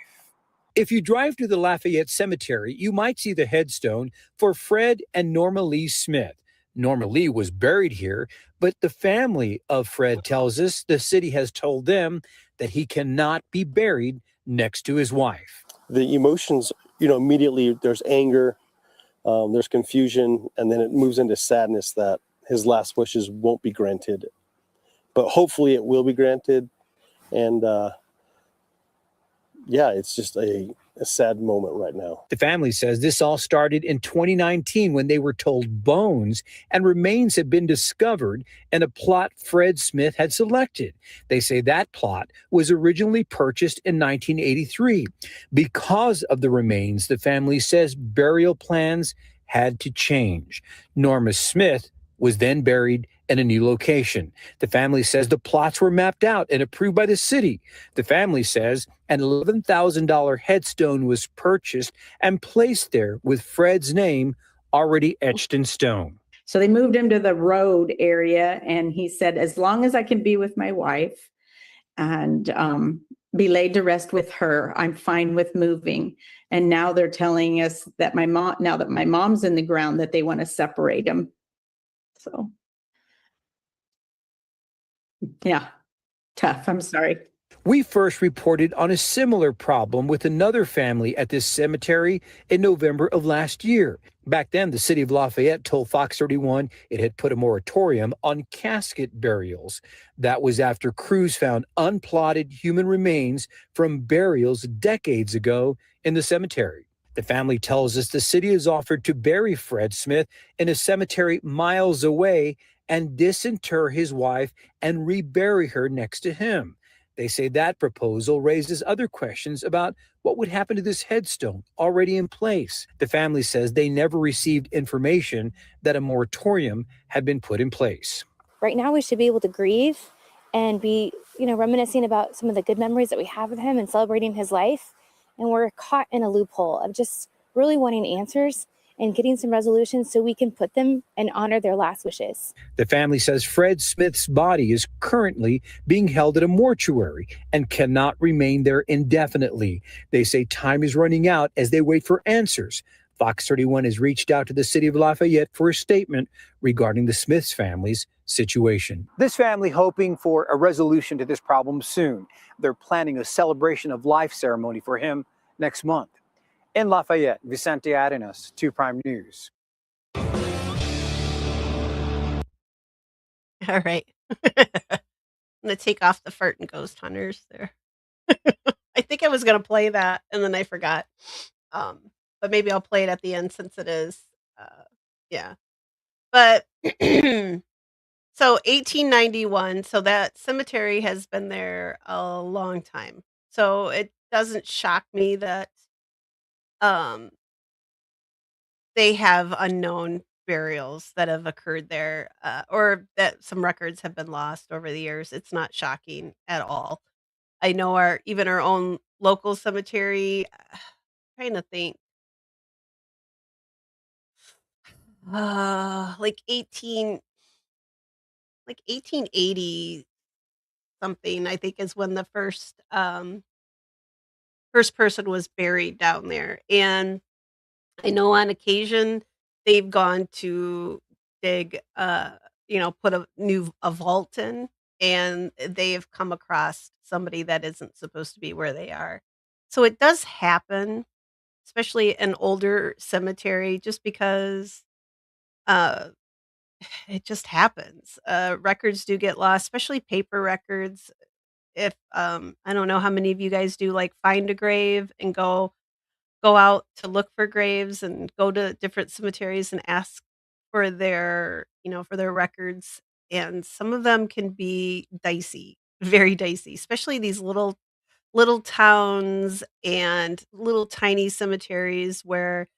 If you drive to the Lafayette Cemetery, you might see the headstone for Fred and Norma Lee Smith. Norma Lee was buried here, but the family of Fred tells us the city has told them that he cannot be buried next to his wife. The emotions, immediately there's anger, there's confusion, and then it moves into sadness that his last wishes won't be granted. But hopefully it will be granted. And it's just a sad moment right now. The family says this all started in 2019 when they were told bones and remains had been discovered in a plot Fred Smith had selected. They say that plot was originally purchased in 1983. Because of the remains, the family says burial plans had to change. Norma Smith was then buried in a new location. The family says the plots were mapped out and approved by the city. The family says an $11,000 headstone was purchased and placed there with Fred's name already etched in stone. So they moved him to the road area, and he said, as long as I can be with my wife and be laid to rest with her, I'm fine with moving. And now they're telling us that now that my mom's in the ground, that they want to separate him. So, yeah, tough. I'm sorry. We first reported on a similar problem with another family at this cemetery in November of last year. Back then, the city of Lafayette told Fox 31 it had put a moratorium on casket burials. That was after crews found unplotted human remains from burials decades ago in the cemetery. The family tells us the city has offered to bury Fred Smith in a cemetery miles away and disinter his wife and rebury her next to him. They say that proposal raises other questions about what would happen to this headstone already in place. The family says they never received information that a moratorium had been put in place. Right now, we should be able to grieve and be, reminiscing about some of the good memories that we have with him and celebrating his life. And we're caught in a loophole of just really wanting answers and getting some resolutions so we can put them and honor their last wishes. The family says Fred Smith's body is currently being held at a mortuary and cannot remain there indefinitely. They say time is running out as they wait for answers. Fox 31 has reached out to the city of Lafayette for a statement regarding the Smiths family's situation. This family hoping for a resolution to this problem soon. They're planning a celebration of life ceremony for him next month. In Lafayette, Vicente Arenas, 2 Prime News. All right. I'm gonna take off the fart and ghost hunters there. I think I was gonna play that and then I forgot. Um, but maybe I'll play it at the end since it is. Uh, yeah. But so 1891. So that cemetery has been there a long time. So it doesn't shock me that um they have unknown burials that have occurred there, or that some records have been lost over the years. It's not shocking at all. I know our own local cemetery, trying to think, like 1880 something, I think is when the first person was buried down there, and I know on occasion they've gone to dig, put a vault in, and they have come across somebody that isn't supposed to be where they are. So it does happen, especially an older cemetery, just because uh, it just happens. Records do get lost, especially paper records. If I don't know how many of you guys do like find a grave and go out to look for graves and go to different cemeteries and ask for their records, and some of them can be dicey, very dicey, especially these little towns and little tiny cemeteries where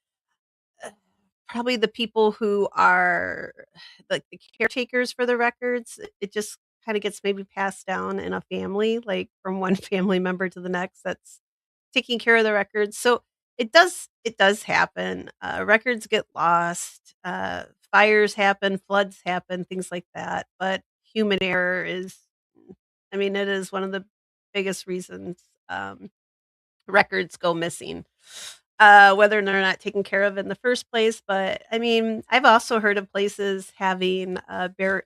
probably the people who are like the caretakers for the records, it just kind of gets maybe passed down in a family, like from one family member to the next that's taking care of the records. So it does happen. Records get lost, fires happen, floods happen, things like that. But human error is, I mean, it is one of the biggest reasons records go missing, whether they're not taken care of in the first place. But I mean, I've also heard of places having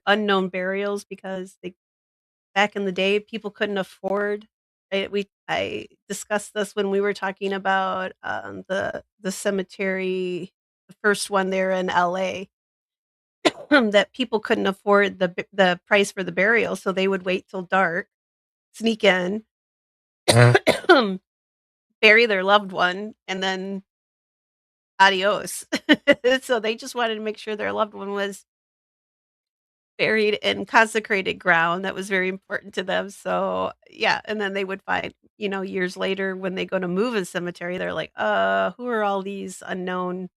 unknown burials because back in the day people couldn't afford. I discussed this when we were talking about the cemetery, the first one there in LA, that people couldn't afford the price for the burial, so they would wait till dark, sneak in, bury their loved one, and then adios. So they just wanted to make sure their loved one was buried in consecrated ground. That was very important to them. So, yeah, and then they would find, years later when they go to move a cemetery, they're like, who are all these unknown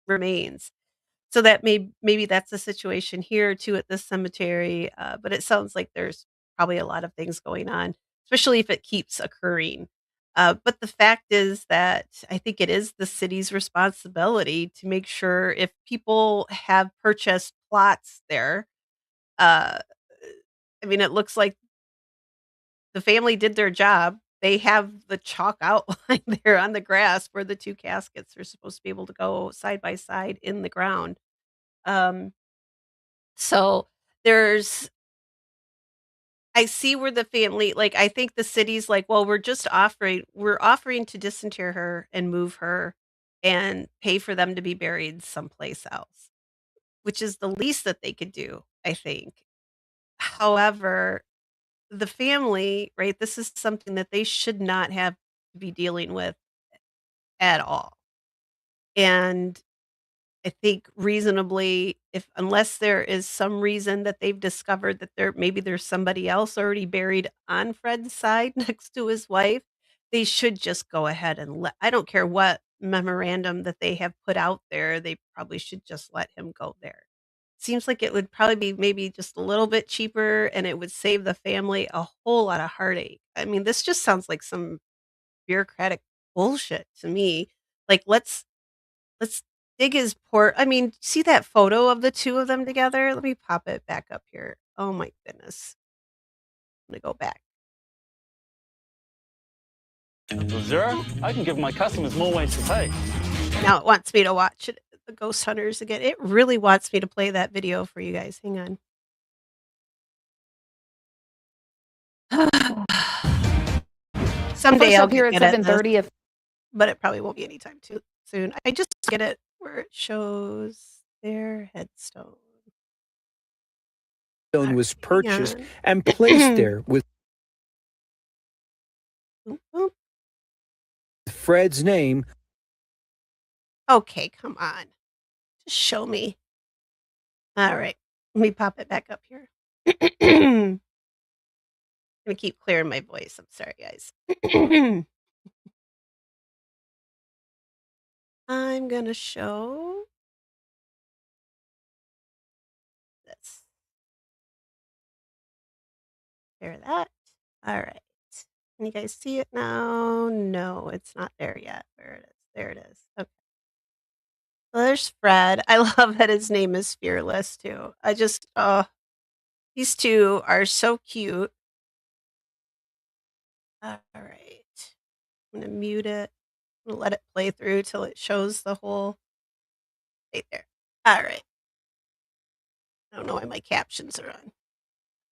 remains?" So that maybe that's the situation here too at this cemetery, but it sounds like there's probably a lot of things going on, especially if it keeps occurring. But the fact is that I think it is the city's responsibility to make sure if people have purchased plots there, uh, I mean, it looks like the family did their job. They have the chalk outline there on the grass where the 2 caskets are supposed to be able to go side by side in the ground. Um, so there's I see where the family, like, I think the city's like, "Well, we're offering to disinter her and move her and pay for them to be buried someplace else," which is the least that they could do, I think. However, the family, right, this is something that they should not have to be dealing with at all. And I think reasonably, if unless there is some reason that they've discovered that there's somebody else already buried on Fred's side next to his wife, they should just go ahead and I don't care what memorandum that they have put out there, they probably should just let him go there. Seems like it would probably be maybe just a little bit cheaper and it would save the family a whole lot of heartache. I mean, this just sounds like some bureaucratic bullshit to me. Like let's dig his poor I mean, see that photo of the 2 of them together? Let me pop it back up here. Oh my goodness. I'm gonna go back. For zero, I can give my customers more ways to pay. Now it wants me to watch it the Ghost Hunters again. It really wants me to play that video for you guys. Hang on. Someday First I'll up here get at good at this, 7:30, but it probably won't be anytime too soon. I just get it where it shows their headstone. Stone was Hang purchased on. and placed there with Boop, boop. Fred's name. Okay, come on. Just show me. All right. Let me pop it back up here. I'm gonna keep clearing my voice. I'm sorry, guys. I'm gonna show this. Share that. All right. Can you guys see it now? No, it's not there yet. Where it is. There it is. Okay. Well, there's Fred. I love that his name is Fearless too. I just these two are so cute. All right. I'm gonna mute it. I'm gonna let it play through till it shows the whole right there. All right. I don't know why my captions are on.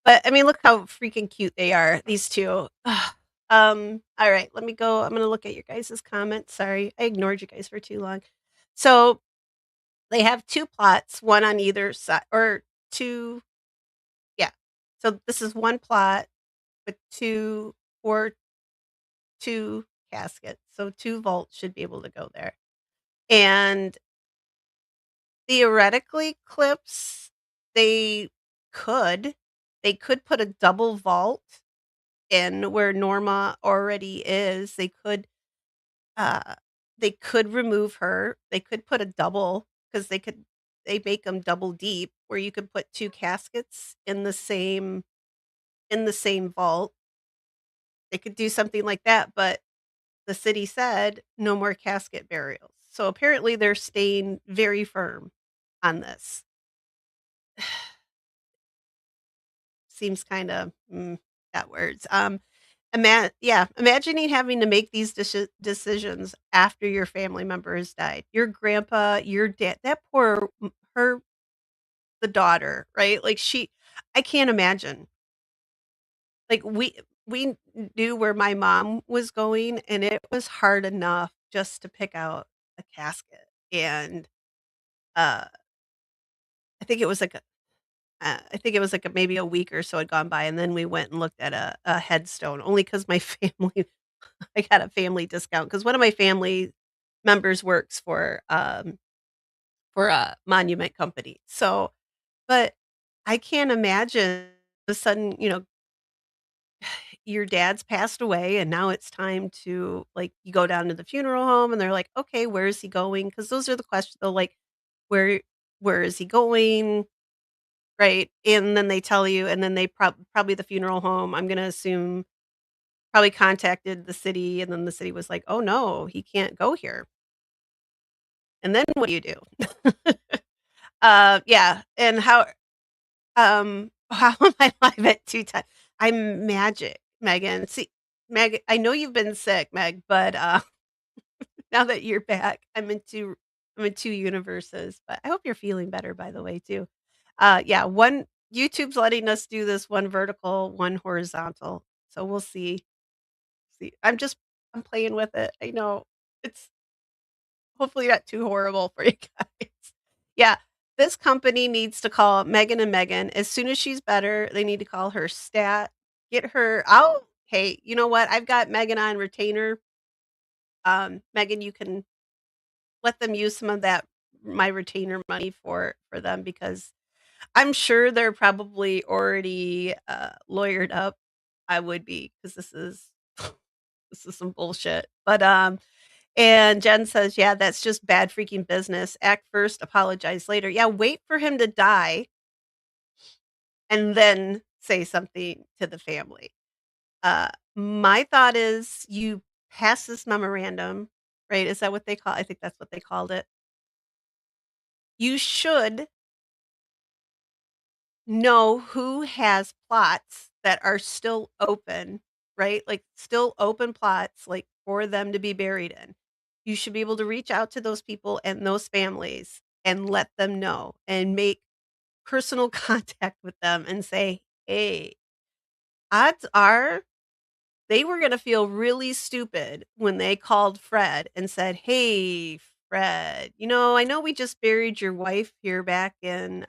But I mean, look how freaking cute they are, these two. All right, let me go. I'm gonna look at your guys' comments. Sorry, I ignored you guys for too long. So they have 2 plots, one on either side, or 2, yeah. So this is 1 plot with 2 or 2 caskets. So 2 vaults should be able to go there. And theoretically, clips, they could they could put a double vault in where Norma already is. Uh, they could remove her. They could put a double because they make them double deep where you could put 2 caskets in the same vault. They could do something like that, but the city said no more casket burials. So apparently they're staying very firm on this. Seems kind of at words. Imagining having to make these decisions after your family member has died. Your grandpa, your dad, that poor her the daughter, right? Like I can't imagine. Like we knew where my mom was going and it was hard enough just to pick out a casket. And uh I think it was like maybe a week or so had gone by, and then we went and looked at a headstone only because my family I got a family discount because one of my family members works for a monument company. So, but I can't imagine the sudden, your dad's passed away and now it's time to like you go down to the funeral home and they're like, "Okay, where is he going?" Because those are the questions. They're like, "Where where is he going?" Right? And then they tell you, and then they probably the funeral home, I'm gonna assume, probably contacted the city, and then the city was like, "Oh, no, he can't go here." And then what do you do? Yeah, and how am I live at 2 times? I'm magic, Megan. See, Meg, I know you've been sick, Meg, but, now that you're back, I'm in 2 universes, but I hope you're feeling better, by the way, too. Yeah, one YouTube's letting us do this, one vertical, one horizontal, so we'll see. I'm playing with it. I know. It's hopefully not too horrible for you guys. Yeah, this company needs to call Megan and Megan as soon as she's better. They need to call her stat, get her. Hey, you know what? I've got Megan on retainer. Megan, you can let them use some of that my retainer money for them because I'm sure they're probably already lawyered up. I would be because this is some bullshit. But and Jen says, "Yeah, that's just bad freaking business. Act first, apologize later." Yeah, wait for him to die and then say something to the family. My thought is you pass this memorandum, right? Is that what they call I think that's what they called it. you should know who has plots that are still open, right? Like, still open plots, like, for them to be buried in. You should be able to reach out to those people and those families and let them know and make personal contact with them and say, "Hey, odds are they were gonna feel really stupid when they called Fred and said, 'Hey, Fred, I know we just buried your wife here back in,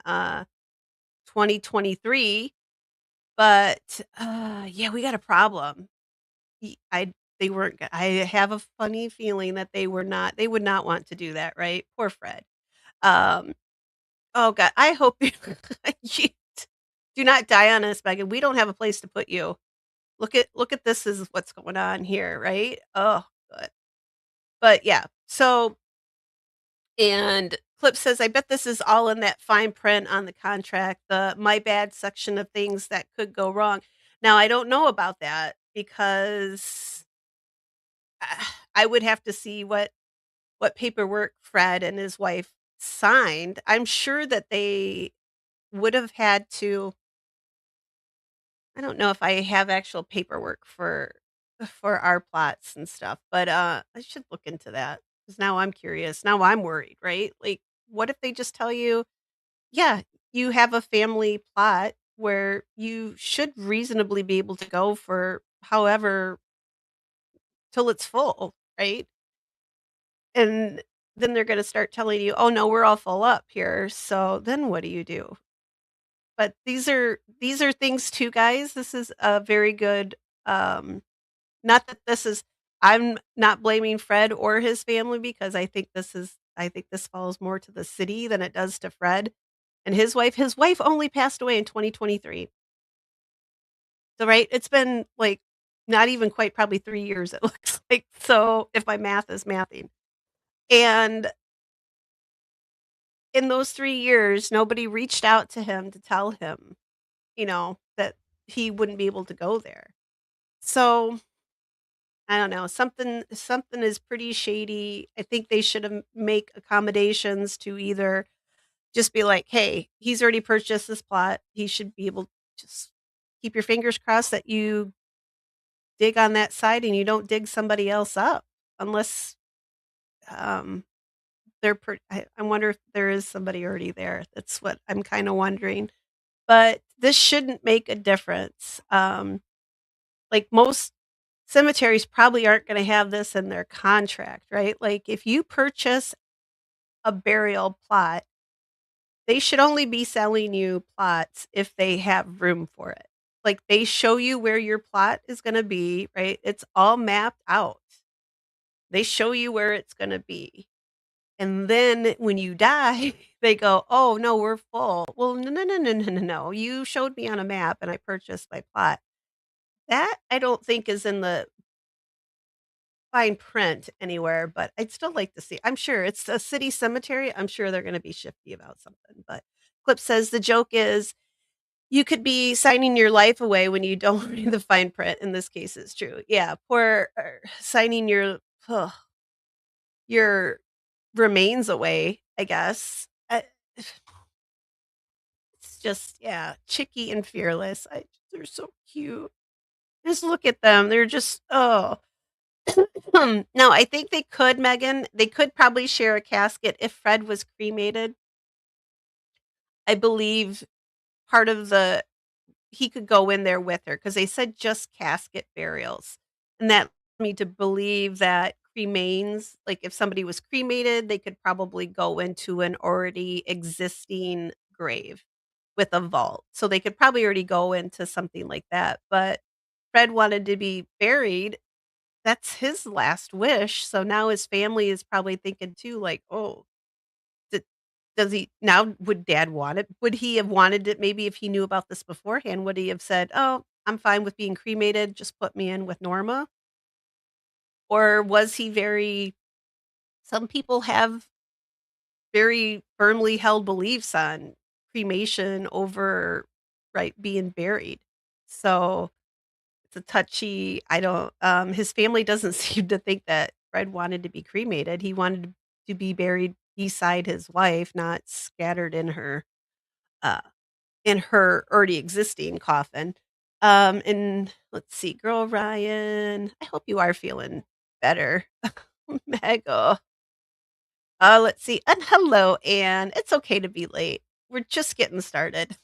2023, but, yeah, we got a problem.'" Y I They weren't go I have a funny feeling that they would not want to do that, right? Poor Fred. Um, oh god, I hope you do not die on us, Megan. We don't have a place to put you. Look at this is what's going on here, right? Oh, good. But yeah, so and Clip says, "I bet this is all in that fine print on the contract, the my bad section of things that could go wrong." Now, I don't know about that because I would have to see what paperwork Fred and his wife signed. I'm sure that they would have had to. I don't know if I have actual paperwork for our plots and stuff, but, I should look into that because now I'm curious. Now I'm worried, right? Like, what if they just tell you, "Yeah, you have a family plot where you should reasonably be able to go for however till it's full," right? And then they're gonna start telling you, "Oh, no, we're all full up here." So then what do you do? But these are things too, guys. This is a very good, not that this is I'm not blaming Fred or his family because I think this falls more to the city than it does to Fred and his wife. His wife only passed away in 2023. So, right, it's been, like, not even quite probably 3 years, it looks like, so if my math is mathing. And in those 3 years, nobody reached out to him to tell him, that he wouldn't be able to go there. So, I don't know, something is pretty shady. I think they should make accommodations to either just be like, "Hey, he's already purchased this plot. He should be able just keep your fingers crossed that you dig on that side and you don't dig somebody else up unless, um, I wonder if there is somebody already there. That's what I'm kinda wondering. But this shouldn't make a difference. Like, most cemeteries probably aren't gonna have this in their contract, right? Like, if you purchase a burial plot, they should only be selling you plots if they have room for it. Like, they show you where your plot is gonna be, right? It's all mapped out. They show you where it's gonna be. And then when you die, they go, "Oh, no, we're full." Well, no, no, no, no, no, no, no. You showed me on a map and I purchased my plot. That I don't think is in the fine print anywhere, but I'd still like to see. I'm sure it's a city cemetery. I'm sure they're gonna be shifty about something. But Clip says the joke is you could be signing your life away when you don't read the fine print. In this case, it's true. Yeah, poor signing ugh, your remains away, I guess. It's just, yeah, chicky and fearless. They're so cute. Just look at them. They're just, oh. No, I think they could, Megan. They could probably share a casket if Fred was cremated. I believe part of he could go in there with her because they said just casket burials. And that led me to believe that cremains, like if somebody was cremated, they could probably go into an already existing grave with a vault. So they could probably already go into something like that. But Fred wanted to be buried. That's his last wish. So now his family is probably thinking too, like, oh, d- does he now would dad want it? Would he have wanted it maybe if he knew about this beforehand? Would he have said, "Oh, I'm fine with being cremated, just put me in with Norma?" Or was he very some people have very firmly held beliefs on cremation over right being buried. So it's a touchy I don't his family doesn't seem to think that Fred wanted to be cremated. He wanted to be buried beside his wife, not scattered uh, in her already existing coffin. And let's see, girl Ryan, I hope you are feeling better. Meg, oh, let's see, and hello, Anne. It's okay to be late. We're just getting started.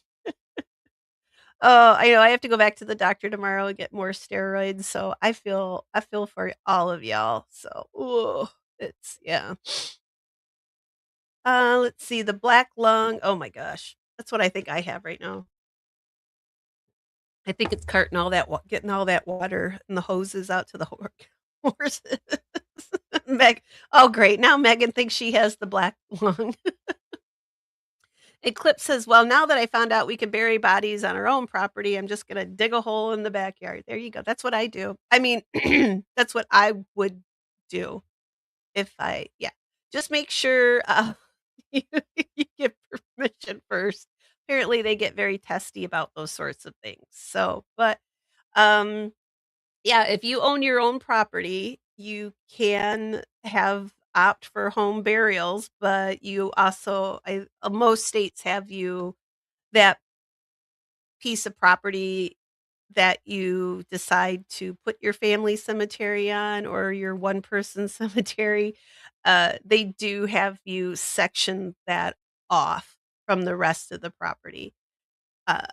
Oh, I know I have to go back to the doctor tomorrow and get more steroids, so I feel for all of y'all. So, ooh, it's yeah. Let's see, the black lung. Oh my gosh, that's what I think I have right now. I think it's carting all that getting all that water and the hoses out to the horses. Meg, oh great, now Megan thinks she has the black lung. Eclipse says, "Well, now that I found out we can bury bodies on our own property, I'm just gonna dig a hole in the backyard." There you go. That's what I do. I mean, that's what I would do if I yeah. Just make sure, you you get permission first. Apparently, they get very testy about those sorts of things. So, but, um yeah, if you own your own property, you can have opt for home burials, but you also most states have you that piece of property that you decide to put your family cemetery on or your one person cemetery, they do have you section that off from the rest of the property. Uh,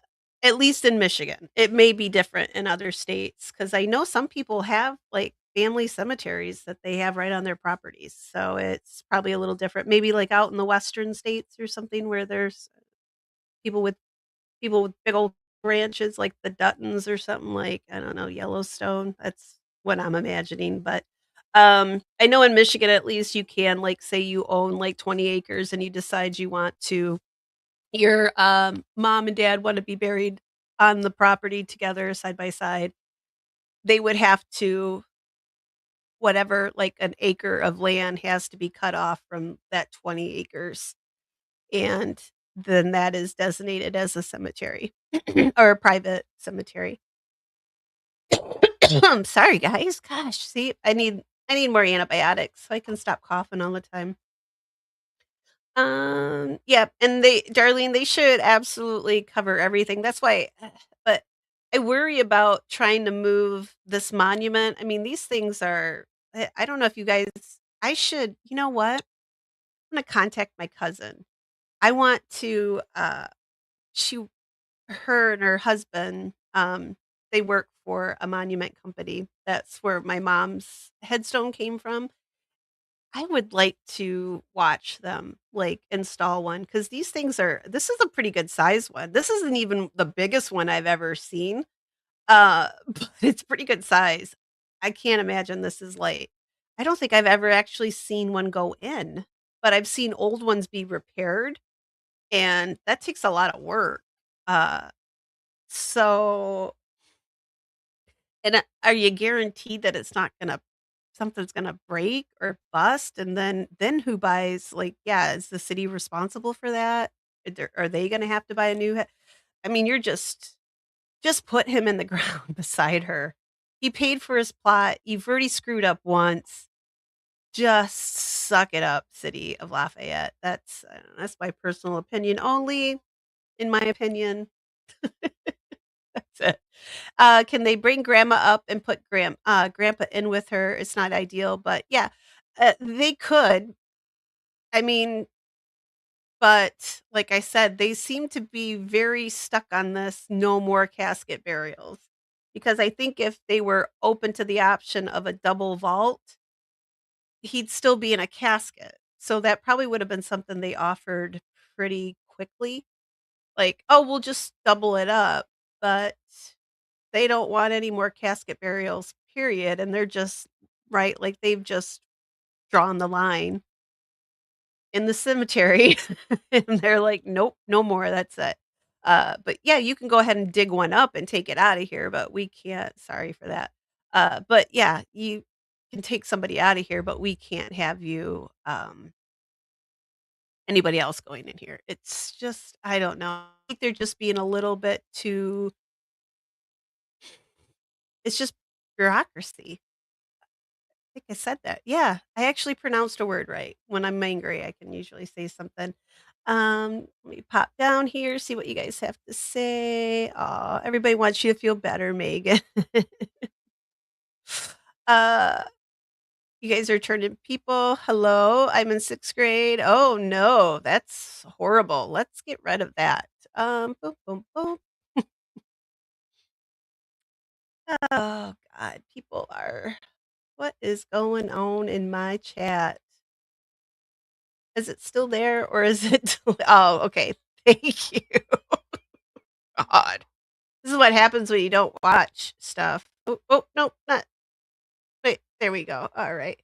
at least in Michigan. It may be different in other states because I know some people have, like, family cemeteries that they have right on their properties, so it's probably a little different. Maybe, like, out in the western states or something where there's people with big old ranches like the Duttons or something like, I don't know, Yellowstone. That's what I'm imagining, but, I know in Michigan, at least, you can, like, say you own, like, 20 acres and you decide you want to your, mom and dad wanna be buried on the property together side by side, they would have to whatever, like, an acre of land has to be cut off from that 20 acres, and then that is designated as a cemetery or a private cemetery. I'm sorry, guys. Gosh, see, I need more antibiotics so I can stop coughing all the time. Yeah, and Darlene, they should absolutely cover everything. That's why but I worry about trying to move this monument. I mean, these things are I don't know if you guys I should, you know what? I'm gonna contact my cousin. I want to she her and her husband, they work for a monument company. That's where my mom's headstone came from. I would like to watch them, like, install one because these things are this is a pretty good size one. This isn't even the biggest one I've ever seen, but it's pretty good size. I can't imagine this is like I don't think I've ever actually seen one go in, but I've seen old ones be repaired, and that takes a lot of work. Uh, so and, are you guaranteed that it's not gonna something's gonna break or bust? And then who buys like, yeah, is the city responsible for that? Are they gonna have to buy a new I mean, you're just put him in the ground beside her. He paid for his plot. You've already screwed up once. Just suck it up, City of Lafayette. That's I don't know, that's my personal opinion only, in my opinion. That's it. Can they bring grandma up and put grandpa in with her? It's not ideal, but yeah, they could. I mean, but like I said, they seem to be very stuck on this no more casket burials. Because I think if they were open to the option of a double vault, he'd still be in a casket. So that probably would have been something they offered pretty quickly. Like, oh, we'll just double it up. But they don't want any more casket burials, period, and they're just right, like, they've just drawn the line in the cemetery, and they're like, "Nope, no more, that's it." But yeah, you can go ahead and dig one up and take it out of here, but we can't, sorry for that. But yeah, you can take somebody out of here, but we can't have you, anybody else going in here. It's just I don't know. I think they're just being a little bit too it's just bureaucracy. think I said that. Yeah, I actually pronounced a word right. When I'm angry, I can usually say something. Let me pop down here, see what you guys have to say. Aw, everybody wants you to feel better, Megan. Uh, you guys are turning people. Hello, I'm in 6th grade. Oh, no, that's horrible. Let's get rid of that. Boom, boom, boom. Oh, God, people are what is going on in my chat? Is it still there or is it oh, okay. Thank you. God. This is what happens when you don't watch stuff. Oh, oh, no, not wait, there we go. Alright.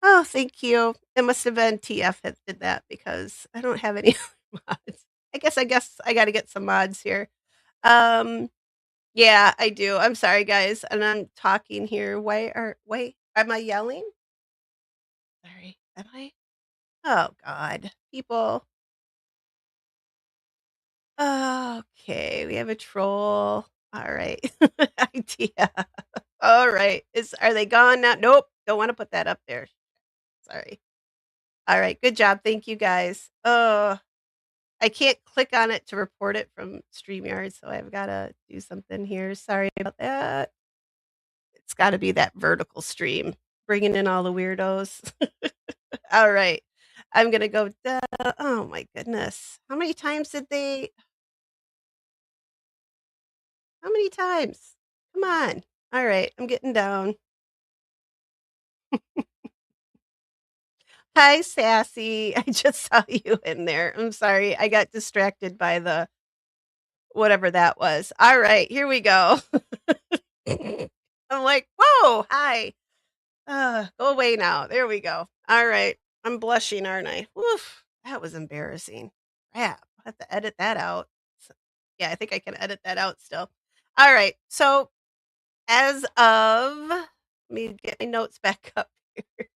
Oh, thank you. It must have been TF that did that because I don't have any mods. I guess I gotta get some mods here. Um, yeah, I do. I'm sorry, guys, and I'm talking here. Wait, am I yelling? Sorry, am I? Oh god. People. Okay, we have a troll. Alright. Idea. Alright. Are they gone now? Nope, don't wanna put that up there. Sorry. Alright, good job. Thank you, guys. I can't click on it to report it from StreamYard, so I've gotta do something here. Sorry about that. It's gotta be that vertical stream, bringing in all the weirdos. Alright. I'm gonna go oh my goodness. How many times? Come on. Alright, I'm getting down. Hi, Sassy. I just saw you in there. I'm sorry. I got distracted by the whatever that was. Alright, here we go. I'm like, "Whoa, hi." Go away now. There we go. Alright. I'm blushing, aren't I? Woof. That was embarrassing. Crap. I have to edit that out. Yeah, I think I can edit that out still. Alright. So, as of let me get my notes back up here.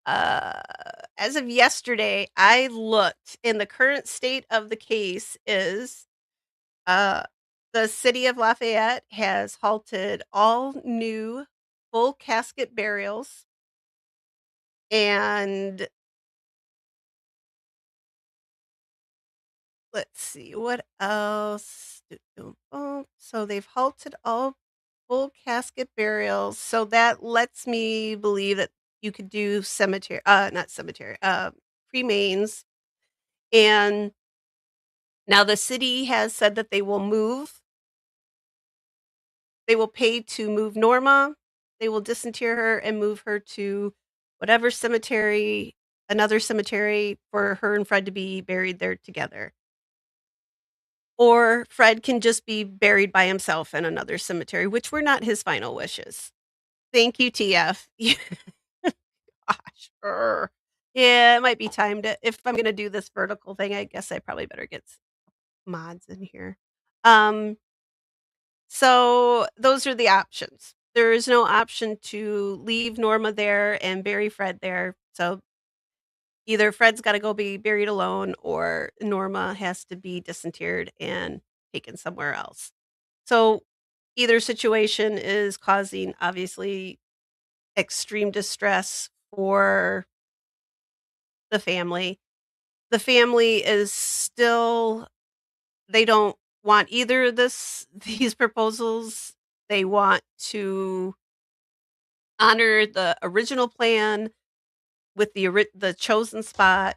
Uh, as of yesterday, I looked, and the current state of the case is uh, the city of Lafayette has halted all new full casket burials. And let's see what else. So they've halted all full casket burials. So that lets me believe that you could do cemetery, not cemetery, cremains. And now the city has said that they will pay to move Norma. They will disinter her and move her to whatever cemetery, another cemetery for her and Fred to be buried there together. Or Fred can just be buried by himself in another cemetery, which were not his final wishes. Thank you, TF. Gosh. Yeah, it might be time to if I'm gonna do this vertical thing, I guess I probably better get mods in here. Um, so those are the options. There is no option to leave Norma there and bury Fred there. So either Fred's got to go be buried alone or Norma has to be disinterred and taken somewhere else. So either situation is causing obviously extreme distress for the family. The family is still they don't want either of these proposals. They want to honor the original plan with the chosen spot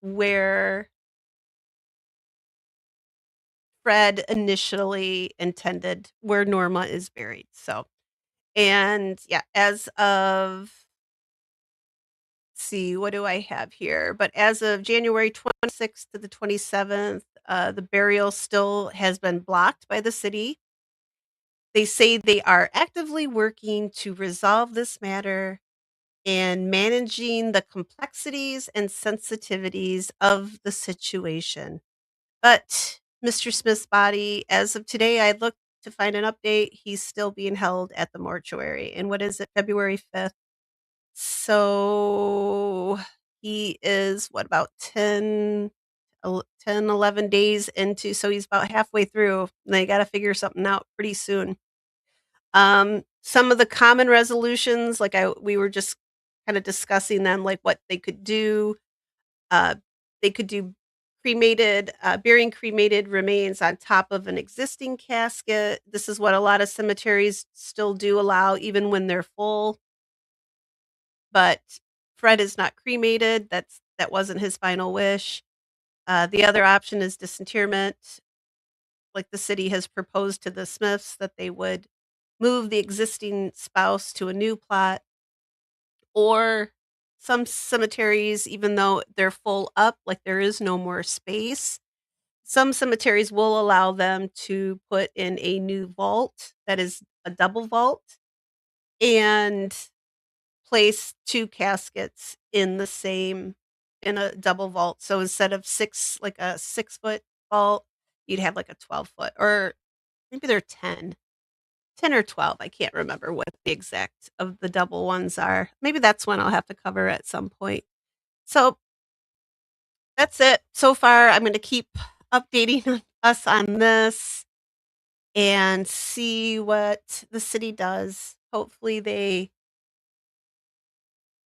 where Fred initially intended where Norma is buried. So, and yeah, as of see, what do I have here? But as of January 26th to the 27th, the burial still has been blocked by the city. They say they are actively working to resolve this matter and managing the complexities and sensitivities of the situation. But Mr. Smith's body, as of today, I looked to find an update. He's still being held at the mortuary. And what is it, February 5th? So he is what about 10, 11 days so he's about halfway through. They got to figure something out pretty soon. some of the common resolutions, like we were just kind of discussing them, like what they could do. Uh, they could do burying cremated remains on top of an existing casket. This is what a lot of cemeteries still do allow, even when they're full. But Fred is not cremated. That wasn't his final wish. The other option is disinterment. Like the city has proposed to the Smiths that they would move the existing spouse to a new plot, or some cemeteries, even though they're full up, like there is no more space, some cemeteries will allow them to put in a new vault that is a double vault and place two caskets in a double vault. So instead of like a 6-foot vault, you'd have like a 12-foot, or maybe they're 10 or 12. I can't remember what the exact of the double ones are. Maybe that's one I'll have to cover at some point. So that's it so far. I'm going to keep updating us on this and see what the city does. Hopefully they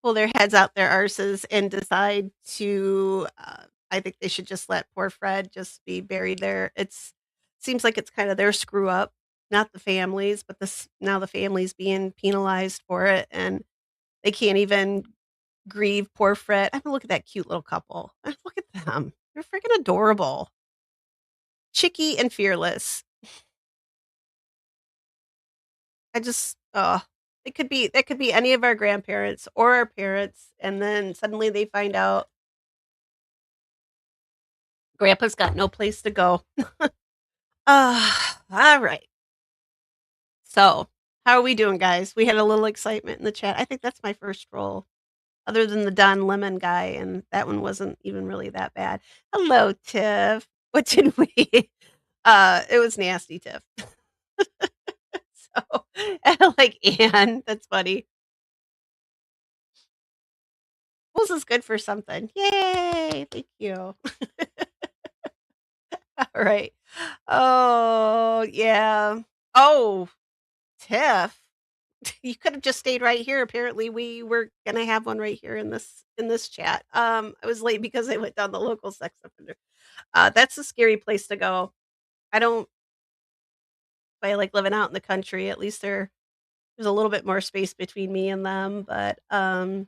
pull their heads out their arses and decide to I think they should just let poor Fred just be buried there. It's seems like it's kind of their screw up, not the families, but this now the family's being penalized for it, and they can't even grieve poor Fred. I mean, look at that cute little couple. Look at them. They're freaking adorable. Chicky and fearless. I just oh, it could be that could be any of our grandparents or our parents, and then suddenly they find out grandpa's got no place to go. All right. So, how are we doing, guys? We had a little excitement in the chat. I think that's my first roll, other than the Don Lemon guy, and that one wasn't even really that bad. Hello, Tiff. What did we? It was nasty, Tiff. So, like Anne, that's funny. This is good for something. Yay! Thank you. All right. Oh yeah. Oh, Tiff. You could have just stayed right here. Apparently, we were gonna have one right here in this chat. I was late because I went down the local sex offender. That's a scary place to go. I don't I like living out in the country. At least there's a little bit more space between me and them, but oh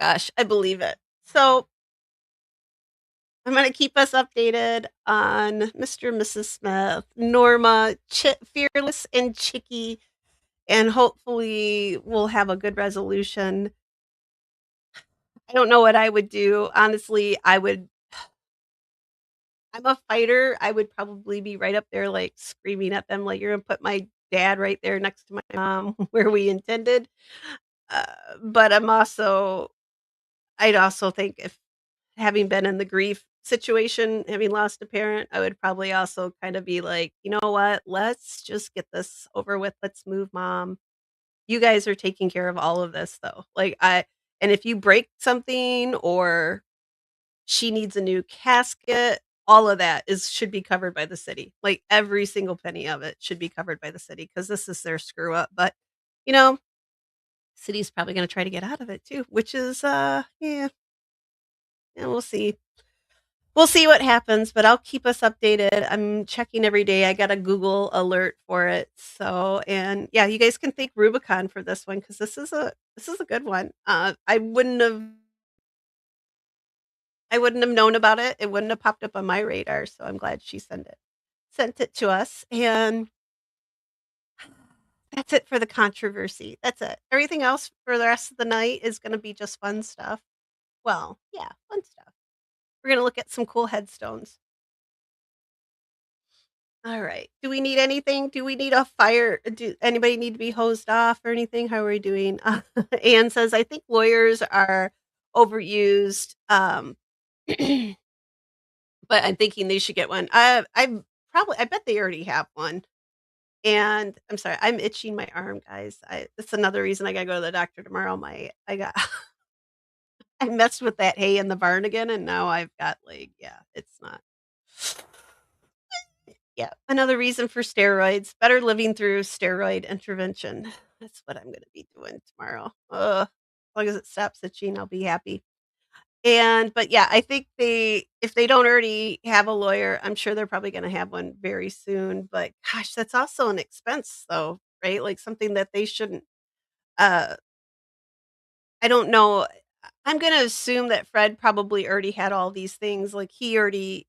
gosh, I believe it. So I'm gonna keep us updated on Mr. and Mrs. Smith, Norma, Fearless, and Chicky, and hopefully we'll have a good resolution. I don't know what I would do. Honestly, I'm a fighter. I would probably be right up there, like, screaming at them, like, "You're gonna put my dad right there next to my mom where we intended." Uh, but I'd also think, if having been in the grief situation, having lost a parent, I would probably also kind of be like, "You know what? Let's just get this over with. Let's move, mom. You guys are taking care of all of this, though." And if you break something or she needs a new casket, all of that should be covered by the city. Like, every single penny of it should be covered by the city, because this is their screw up. But, you know, city's probably gonna try to get out of it too, which is, yeah, we'll see. We'll see what happens, but I'll keep us updated. I'm checking every day. I got a Google alert for it. So, and yeah, you guys can thank Rubicon for this one, because this is a good one. I wouldn't have known about it. It wouldn't have popped up on my radar. So I'm glad she sent it to us. And that's it for the controversy. That's it. Everything else for the rest of the night is going to be just fun stuff. Well, yeah, fun stuff. We're going to look at some cool headstones. All right. Do we need anything? Do we need a fire? Do anybody need to be hosed off or anything? How are we doing? Anne says, I think lawyers are overused. But I'm thinking they should get one. I bet they already have one. And I'm sorry, I'm itching my arm, guys. That's another reason I gotta go to the doctor tomorrow. I got I messed with that hay in the barn again, and now I've got, like, yeah, it's not Yeah, another reason for steroids, better living through steroid intervention. That's what I'm gonna be doing tomorrow. As long as it stops itching, I'll be happy. But yeah, I think if they don't already have a lawyer, I'm sure they're probably gonna have one very soon, but gosh, that's also an expense though, right? Like something that they shouldn't, uh, I don't know. I'm gonna assume that Fred probably already had all these things, like he already,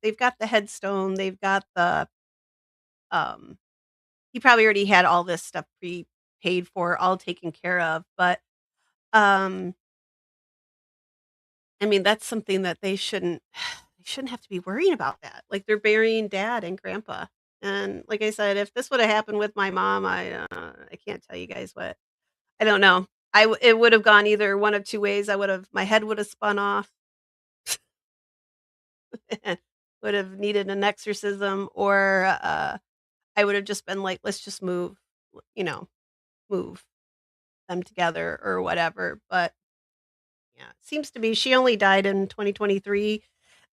they've got the headstone, they've got um he probably already had all this stuff paid for, all taken care of, but, um, I mean, that's something that they shouldn't have to be worrying about that, like, they're burying dad and grandpa, and like I said, if this woulda happened with my mom, I can't tell you guys what I don't know. It would've gone either one of 2 ways, my head would've spun off, and would've needed an exorcism, or, I would've just been like, "Let's just move," you know, move them together or whatever, but yeah, seems to be she only died in 2023.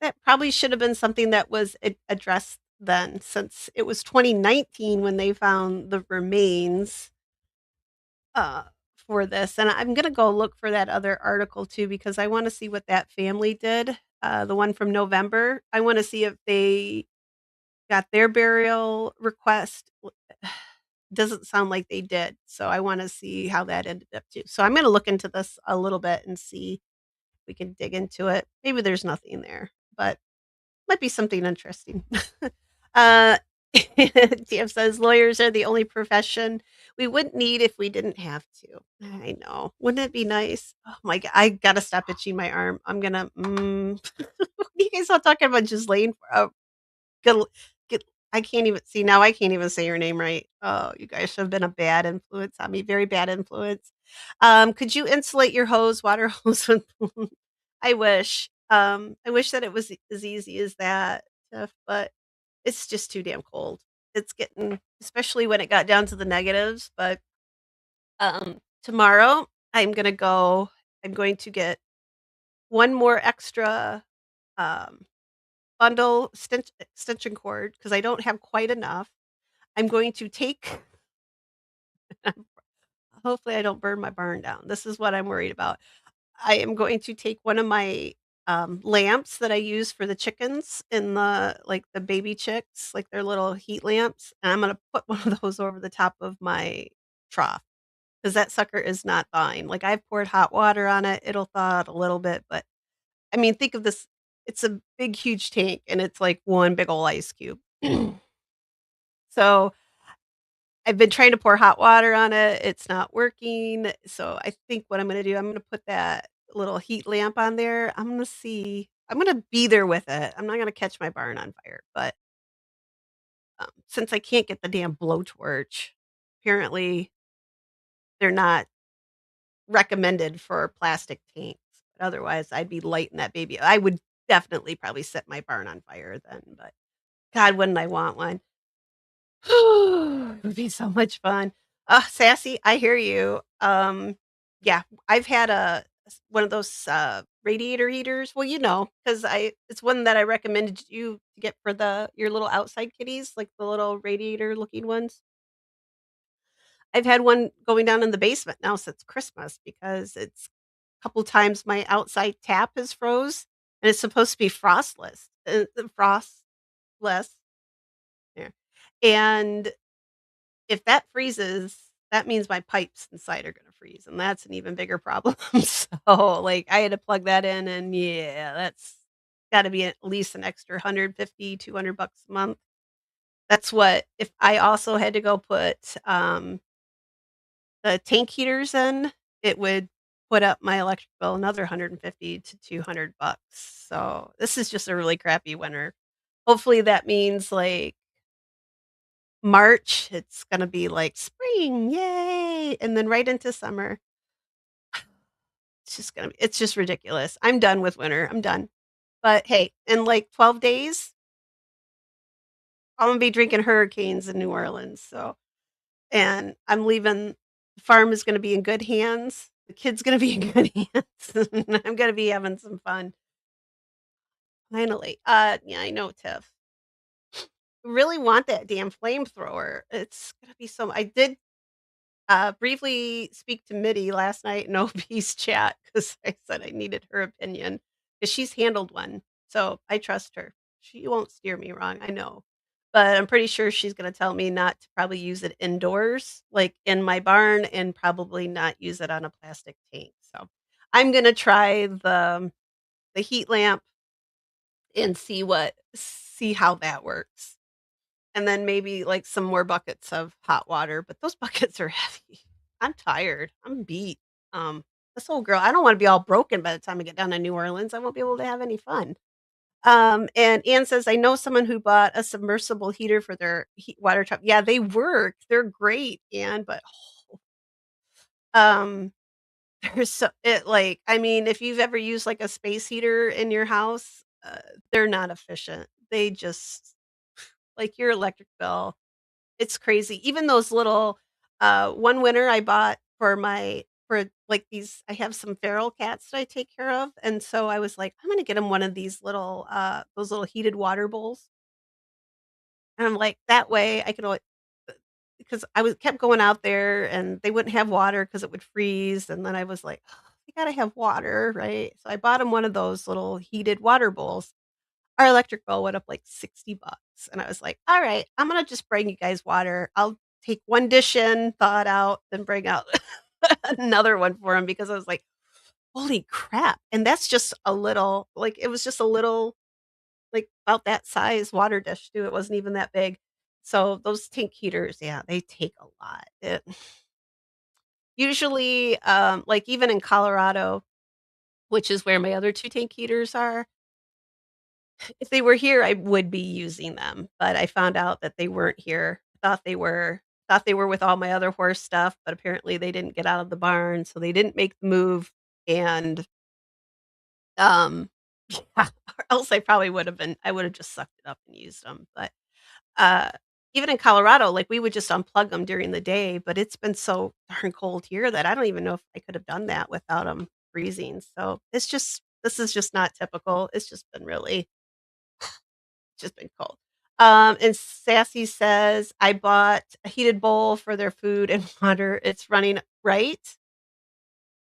That probably should have been something that was addressed then, since it was 2019 when they found the remains, uh, for this, and I'm gonna go look for that other article too because I wanna see what that family did, the one from November. I wanna see if they got their burial request. Doesn't sound like they did, so I wanna see how that ended up too. So I'm gonna look into this a little bit and see we can dig into it. Maybe there's nothing there, but might be something interesting. uh, TF says lawyers are the only profession we wouldn't need if we didn't have to. I know. Wouldn't it be nice? Oh my god, I gotta stop itching my arm. I'm gonna. You guys all talking about just laying for Gal- I can't even see now. I can't even say your name right. Oh, you guys have been a bad influence on me. Very bad influence. Could you insulate your water hose with I wish that it was as easy as that, Tiff, but it's just too damn cold. It's getting especially when it got down to the negatives, but, tomorrow, I'm going to get 1 more extra, um, bundle extension cord because I don't have quite enough. I'm going to take hopefully, I don't burn my barn down. This is what I'm worried about. I am going to take one of my, lamps that I use for the chickens in the baby chicks, like their little heat lamps, and I'm gonna put one of those over the top of my trough because that sucker is not thawing. Like, I've poured hot water on it, it'll thaw out a little bit, but, I mean, think of this, it's a big, huge tank, and it's like one big ol' ice cube. So I've been trying to pour hot water on it, it's not working, so I think what I'm gonna do, I'm gonna put that little heat lamp on there, I'm gonna be there with it, I'm not gonna catch my barn on fire, but, since I can't get the damn blowtorch, apparently they're not recommended for plastic tanks, but otherwise, I'd be lighting that baby I would definitely probably set my barn on fire then, but god, wouldn't I want one. It would be so much fun. Sassy, I hear you. Yeah, I've had one of those, radiator heaters. Well, because it's one that I recommended you to get for your little outside kitties, like the little radiator looking ones. I've had one going down in the basement now since Christmas because it's a couple times my outside tap has froze, and it's supposed to be frostless. Yeah, and if that freezes, that means my pipes inside are gonna freeze, and that's an even bigger problem. So, like, I had to plug that in, and yeah, that's gotta be at least an extra 150, $200 a month. That's what if I also had to go put, the tank heaters in, it would put up my electric bill another 150 to $200. So, this is just a really crappy winter. Hopefully, that means, like March, it's gonna be like spring, yay, and then right into summer. It's just ridiculous. I'm done with winter, I'm done. But hey, in like 12 days, I'm gonna be drinking hurricanes in New Orleans, so and I'm leaving the farm is gonna be in good hands, the kid's gonna be in good hands, and I'm gonna be having some fun, finally. Yeah, I know, Tiff. really want that damn flamethrower. It's gonna be so I did, briefly speak to Mitty last night in OP's chat because I said I needed her opinion because she's handled one, so I trust her. She won't steer me wrong, I know. But I'm pretty sure she's gonna tell me not to probably use it indoors, like in my barn, and probably not use it on a plastic tank, so I'm gonna try the heat lamp and see how that works. And then maybe, like, some more buckets of hot water, but those buckets are heavy. I'm tired. I'm beat. Um, this old girl I don't wanna be all broken by the time I get down to New Orleans. I won't be able to have any fun. And Ann says, "I know someone who bought a submersible heater for their water tub." Yeah, they work. They're great, Ann, but, um, there's like, I mean, if you've ever used, like, a space heater in your house, they're not efficient. They just like, your electric bill, it's crazy. Even those little one winter I bought for, like, these I have some feral cats that I take care of, and so I was like, "I'm gonna get them one of those little heated water bowls." And I'm like, that way I can because I was kept going out there and they wouldn't have water because it would freeze, and then I was like, "Oh, "They gotta have water, right?" So I bought them one of those little heated water bowls. Our electric bill went up like 60 bucks, and I was like, "Alright, I'm gonna just bring you guys water. I'll take one dish in, thaw it out, then bring out another one for him," because I was like, "Holy crap," and that's just a little like, it was just a little, like, about that size water dish too, it wasn't even that big. So, those tank heaters, yeah, they take a lot. Usually, like, even in Colorado, which is where my other 2 tank heaters are, if they were here, I would be using them, but I found out that they weren't here. Thought they were with all my other horse stuff, but apparently they didn't get out of the barn, so they didn't make the move, and, um, yeah, or else I would've just sucked it up and used them, but, uh, even in Colorado, like, we would just unplug them during the day, but it's been so darn cold here that I don't even know if I could have done that without them freezing, so this is just not typical. It's just been cold. And Sassy says, "I bought a heated bowl for their food and water. It's running" right?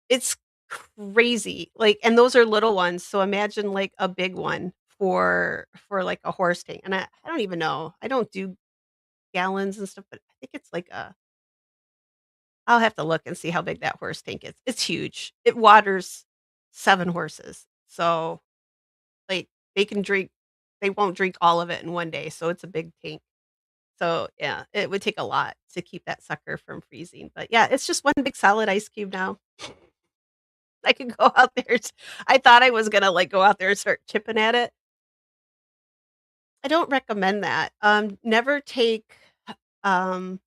It's crazy. Like, and those are little ones, so imagine, like, a big one like, a horse tank, and I don't even know. I don't do gallons and stuff, but I think it's like a I'll have to look and see how big that horse tank is. It's huge. It waters 7 horses. So, like, they won't drink all of it in one day, so it's a big tank. So, yeah, it would take a lot to keep that sucker from freezing, but, yeah, it's just one big solid ice cube now. I can go out there I thought I was gonna, like, go out there and start chipping at it. I don't recommend that. Never take, um,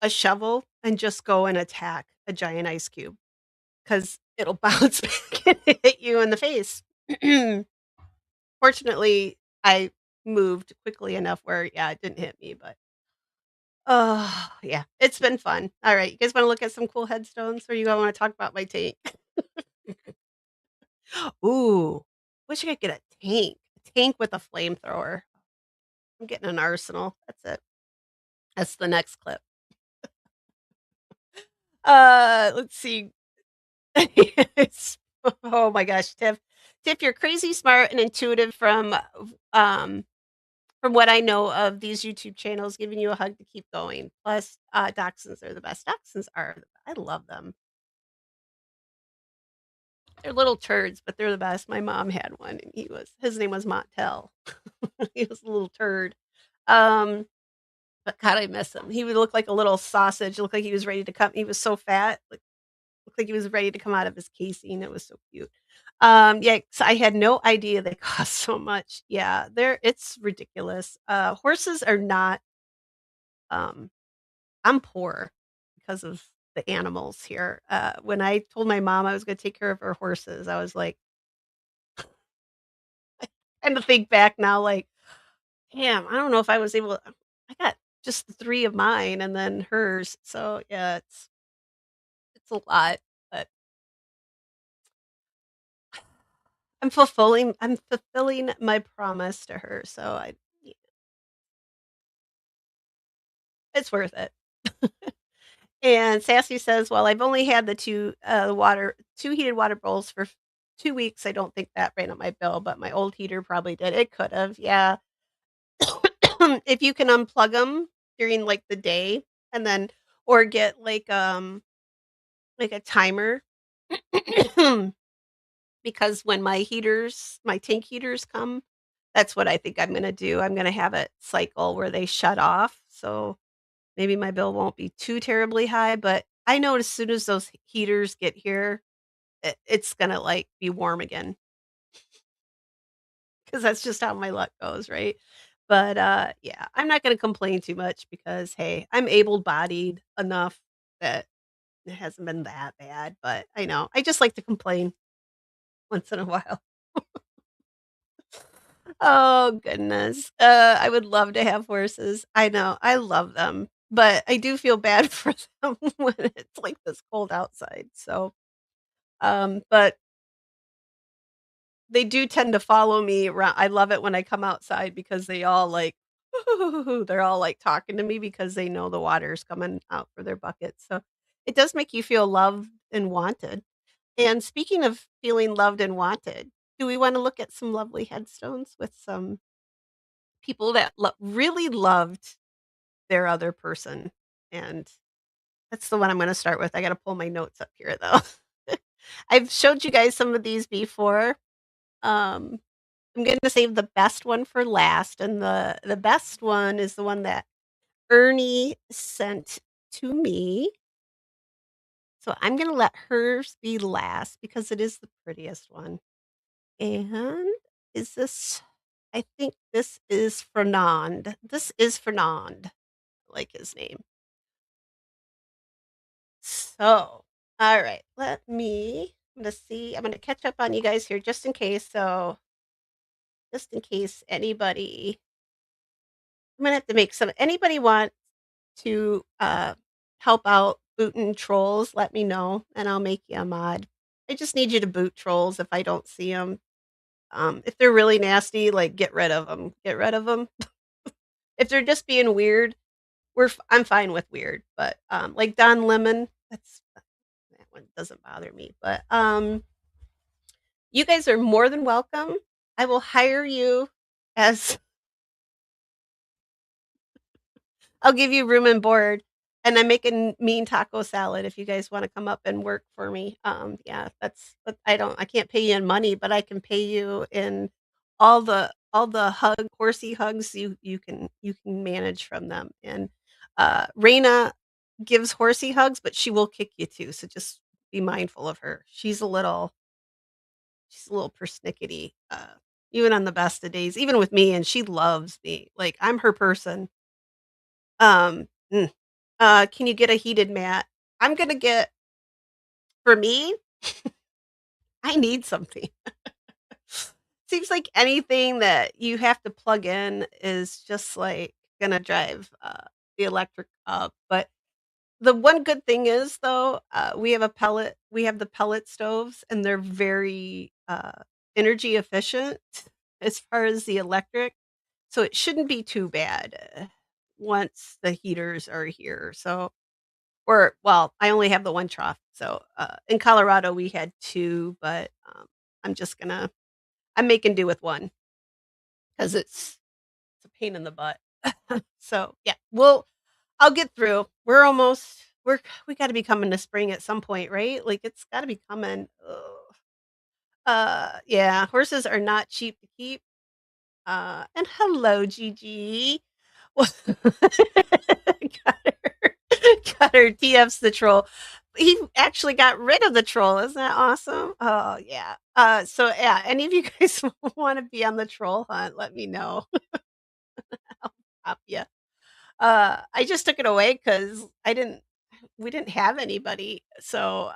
a shovel and just go and attack a giant ice cube because 'cause it'll bounce back and hit you in the face. Fortunately, I moved quickly enough where, yeah, it didn't hit me, but oh, yeah, it's been fun. Alright, you guys wanna look at some cool headstones, or you wanna talk about my tank? Ooh, wish I could get a tank with a flamethrower. I'm getting an arsenal, that's it. That's the next clip. Let's see. It's oh my gosh, Tiff. Tiff, you're crazy smart and intuitive from what I know of these YouTube channels, giving you a hug to keep going. Plus, dachshunds are the best. Dachshunds are I love them. They're little turds, but they're the best. My mom had one, and his name was Montel. He was a little turd. Um, but God, I miss him. He would look like a little sausage, look like he was ready to come he was so fat, looked like he was ready to come out of his casing. It was so cute. Yeah, so I had no idea they cost so much. Yeah, it's ridiculous. Horses are not, um I'm poor because of the animals here. When I told my mom I was gonna take care of her horses, I was like and to think back now, like, damn, I don't know if I was able to I got just 3 of mine and then hers. So, yeah, it's a lot, but I'm fulfilling my promise to her, so I It's worth it. And Sassy says, "Well, I've only had the 2 heated water bowls for 2 weeks. I don't think that ran up my bill, but my old heater probably did." It could have, yeah. If you can unplug them during, like, the day and then or get, like a timer. Because when my tank heaters come, that's what I think I'm gonna do. I'm gonna have it cycle where they shut off, so maybe my bill won't be too terribly high, but I know as soon as those heaters get here, it's gonna, like, be warm again because that's just how my luck goes, right? But, yeah, I'm not gonna complain too much because, hey, I'm able-bodied enough that it hasn't been that bad, but I know, I just like to complain once in a while. Oh, goodness. I would love to have horses. I know, I love them, but I do feel bad for them when it's, like, this cold outside, so, but they do tend to follow me around. I love it when I come outside because they all, like, they're all, like, talking to me because they know the water's coming out for their buckets, so it does make you feel loved and wanted. And speaking of feeling loved and wanted, do we wanna look at some lovely headstones with some people that really loved their other person, and that's the one I'm gonna start with. I gotta pull my notes up here, though. I've showed you guys some of these before. Um, I'm gonna save the best one for last, and the best one is the one that Ernie sent to me, so I'm gonna let hers be last because it is the prettiest one. And is this I think this is Fernand. This is Fernand, I like his name. So, all right, I'm gonna see. I'm gonna catch up on you guys here just in case. So, just in case I'm gonna have to make some. Anybody want to help out booting trolls? Let me know, and I'll make you a mod. I just need you to boot trolls if I don't see them. If they're really nasty, like get rid of them. Get rid of them. If they're just being weird, I'm fine with weird. But like Don Lemon, that one doesn't bother me. But you guys are more than welcome. I will hire you as I'll give you room and board, and I'm making mean taco salad if you guys wanna come up and work for me. Yeah, that's but I can't pay you in money, but I can pay you in all the horsey hugs you can manage from them, and, Raina gives horsey hugs, but she will kick you too, so just be mindful of her. She's a little persnickety, even on the best of days, even with me, and she loves me, like, I'm her person. Um, mm, can you get a heated mat? I'm gonna get for me, I need something. Seems like anything that you have to plug in is just, like, gonna drive, the electric up, but the one good thing is, though, we have the pellet stoves, and they're very, energy efficient as far as the electric, so it shouldn't be too bad, once the heaters are here, so or well, I only have the 1 trough, so, in Colorado, we had 2, but, I'm just gonna I'm making do with 1 because it's a pain in the butt. So, yeah, I'll get through. We gotta be coming to spring at some point, right? Like, it's gotta be coming. Ugh. Yeah, horses are not cheap to keep. And hello, Gigi. Well got her got her TF's the troll. He actually got rid of the troll, isn't that awesome? Oh, yeah. So, yeah, any of you guys wanna be on the troll hunt, let me know. I'll pop ya. I just took it away because we didn't have anybody, so,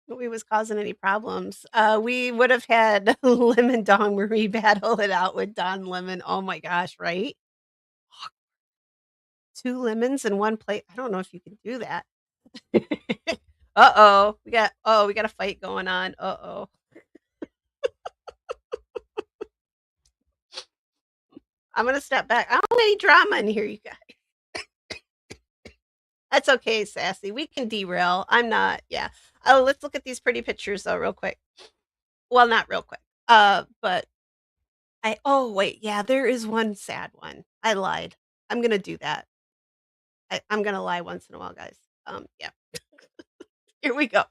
nobody was causing any problems. We would have had Lemon Dawn where we battle it out with Don Lemon. Oh my gosh, right? 2 lemons in 1 plate. I don't know if you can do that. Uh-oh, we got a fight going on. Uh-oh. I'm gonna step back. I don't want any drama in here, you guys. That's okay, Sassy. We can derail. I'm not yeah. Oh, let's look at these pretty pictures though real quick. Well, not real quick. But I oh, wait, yeah, there is one sad one. I lied. I'm gonna do that. I'm gonna lie once in a while, guys. Yeah. Here we go.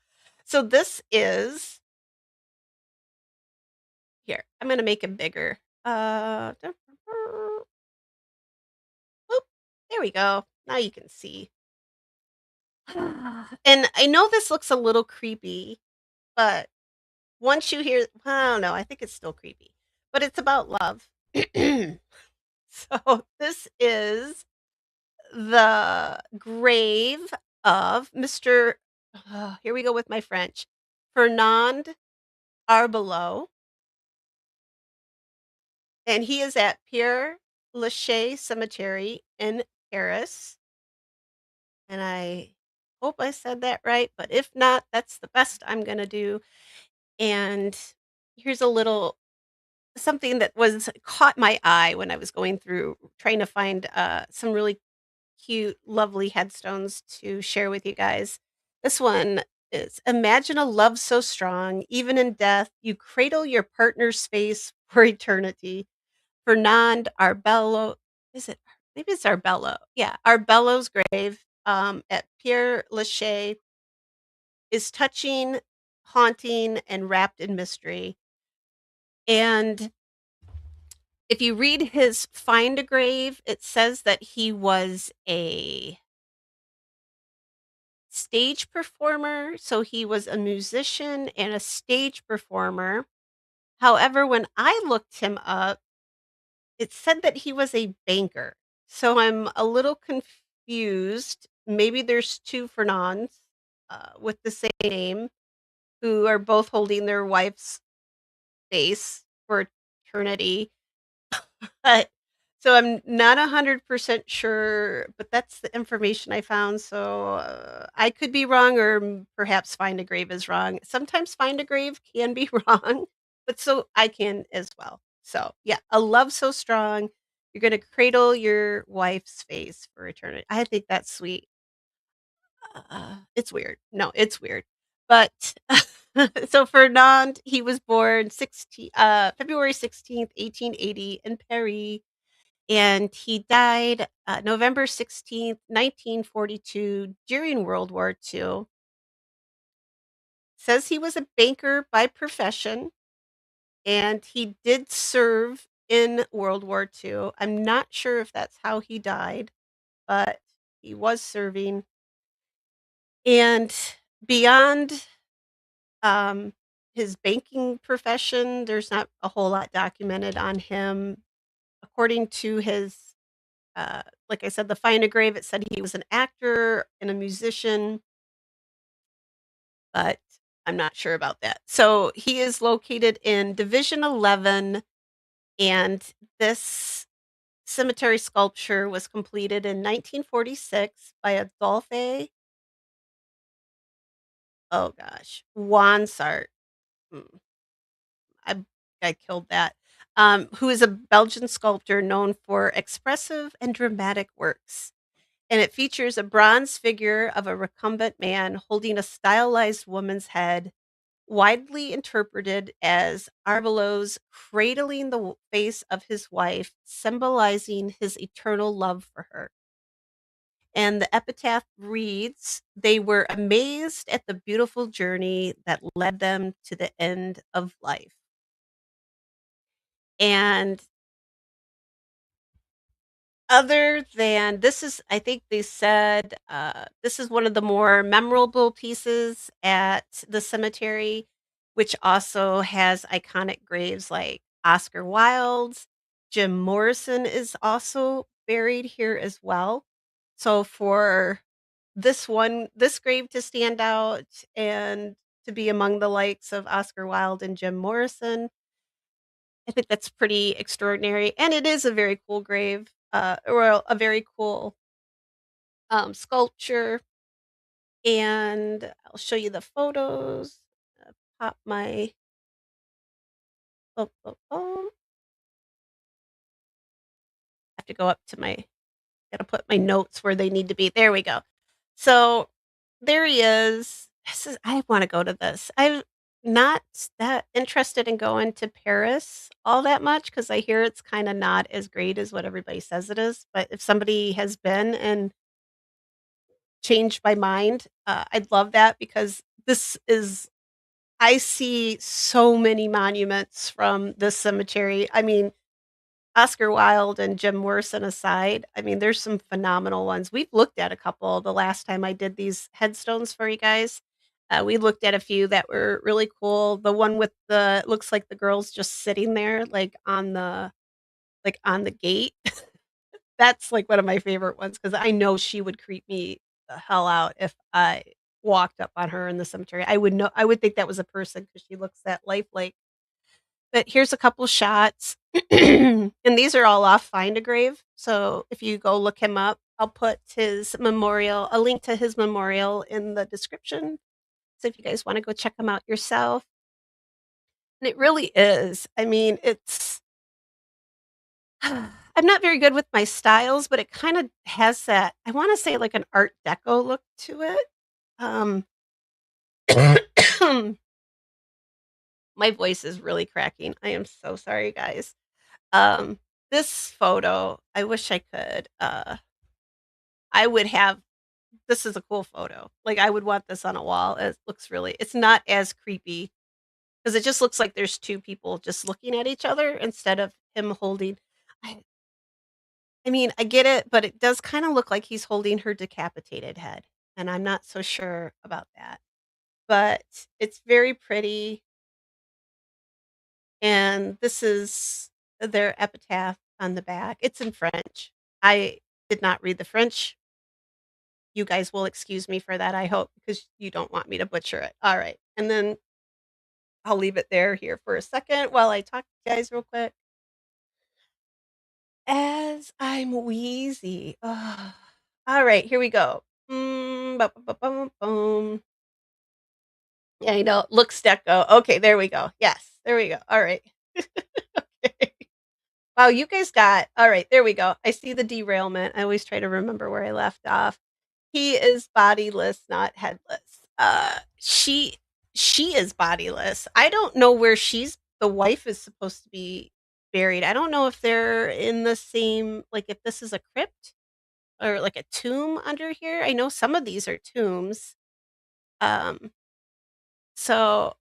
So this is here, I'm gonna make him bigger. Oop, there we go. Now you can see. And I know this looks a little creepy, but once you hear I don't know, I think it's still creepy, but it's about love. So this is the grave of Mr. Here we go with my French. Fernand Arbelot, and he is at Père Lachaise Cemetery in Paris. And I hope I said that right, but if not, that's the best I'm gonna do. And here's a little something that was caught my eye when I was going through trying to find some really cute, lovely headstones to share with you guys. This one is imagine a love so strong, even in death, you cradle your partner's face for eternity. Fernand Arbello, is it? Maybe it's Arbello. Yeah, Arbello's grave at Père Lachaise is touching, haunting, and wrapped in mystery. And if you read his Find a Grave, it says that he was a stage performer, so he was a musician and a stage performer. However, when I looked him up, it said that he was a banker. So I'm a little confused. Maybe there's two Fernands with the same name who are both holding their wife's face for eternity. But so I'm not 100% sure, but that's the information I found. So I could be wrong, or perhaps Find a Grave is wrong. Sometimes Find a Grave can be wrong, but so I can as well. So yeah, a love so strong, you're gonna cradle your wife's face for eternity. I think that's sweet. It's weird. No, it's weird. But so Fernand, he was born February 16th, 1880 in Paris, and he died November 16th, 1942 during World War II. Says he was a banker by profession, and he did serve in World War II. I'm not sure if that's how he died, but he was serving. And beyond his banking profession, there's not a whole lot documented on him. According to his, like I said, the Find a Grave, it said he was an actor and a musician, but I'm not sure about that. So he is located in Division 11, and this cemetery sculpture was completed in 1946 by Adolphe, oh gosh, Wansart. Hmm. I I killed that. Who is a Belgian sculptor known for expressive and dramatic works. And it features a bronze figure of a recumbent man holding a stylized woman's head, widely interpreted as Arbelot's cradling the face of his wife, symbolizing his eternal love for her. And the epitaph reads, they were amazed at the beautiful journey that led them to the end of life. And other than this is I think they said, this is one of the more memorable pieces at the cemetery, which also has iconic graves like Oscar Wilde's. Jim Morrison is also buried here as well. So for this grave to stand out and to be among the likes of Oscar Wilde and Jim Morrison, I think that's pretty extraordinary, and it is a very cool grave, or a very cool, sculpture, and I'll show you the photos. Pop my have to go up to my gotta put my notes where they need to be. There we go. So there he is. I want to go to this. I'm not that interested in going to Paris all that much because I hear it's kind of not as great as what everybody says it is. But if somebody has been and changed my mind, I'd love that because this is, I see so many monuments from this cemetery. I mean, Oscar Wilde and Jim Morrison aside, I mean, there's some phenomenal ones. We've looked at a couple the last time I did these headstones for you guys. We looked at a few that were really cool. The one with the looks like the girl's just sitting there, like on the gate. That's like one of my favorite ones because I know she would creep me the hell out if I walked up on her in the cemetery. I would think that was a person because she looks that lifelike. But here's a couple shots, and these are all off Find a Grave, so if you go look him up, I'll put his memorial a link to his memorial in the description, so if you guys wanna go check him out yourself. And it really is, I mean, it's I'm not very good with my styles, but it kinda has that, I wanna say, like, an art deco look to it. Um, my voice is really cracking, I am so sorry, guys. Um, this photo, I wish I could, I would have, this is a cool photo. Like, I would want this on a wall. It looks really, it's not as creepy because it just looks like there's 2 people just looking at each other instead of him holding, I I mean, I get it, but it does kinda look like he's holding her decapitated head, and I'm not so sure about that. But it's very pretty, and this is their epitaph on the back. It's in French. I did not read the French. You guys will excuse me for that, I hope, because you don't want me to butcher it. Alright, and then I'll leave it there here for a second while I talk to you guys real quick. As I'm wheezy. Alright, here we go. Ba ba ba bum bum. Yeah, I know, looks deco. Okay, there we go. Yes, there we go. Alright. Okay. Wow, you guys got, alright, there we go. I see the derailment. I always try to remember where I left off. He is bodiless, not headless. She is bodiless. I don't know where she's, the wife is supposed to be buried. I don't know if they're in the same, like, if this is a crypt or like a tomb under here. I know some of these are tombs. Um, so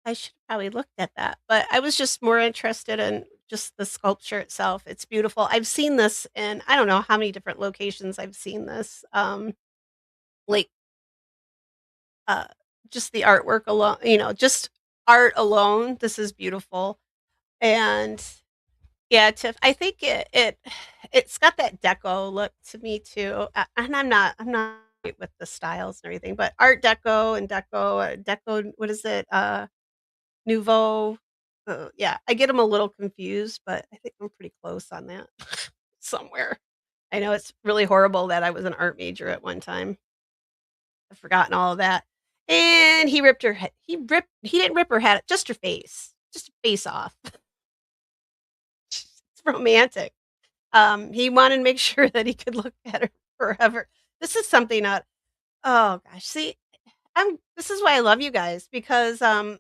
I should have probably looked at that, but I was just more interested in just the sculpture itself. It's beautiful. I've seen this in, I don't know how many different locations I've seen this. Like uh, just the artwork alone, just art alone, this is beautiful. And yeah, I think it's got that deco look to me too. And I'm not great with the styles and everything, but art deco and deco, what is it? Nouveau. Yeah, I get them a little confused, but I think I'm pretty close on that somewhere. I know it's really horrible that I was an art major at one time. I've forgotten all of that. And he ripped her head. He didn't rip her head, just her face. Just her face off. It's romantic. He wanted to make sure that he could look at her forever. This is something that, oh gosh, see, this is why I love you guys because I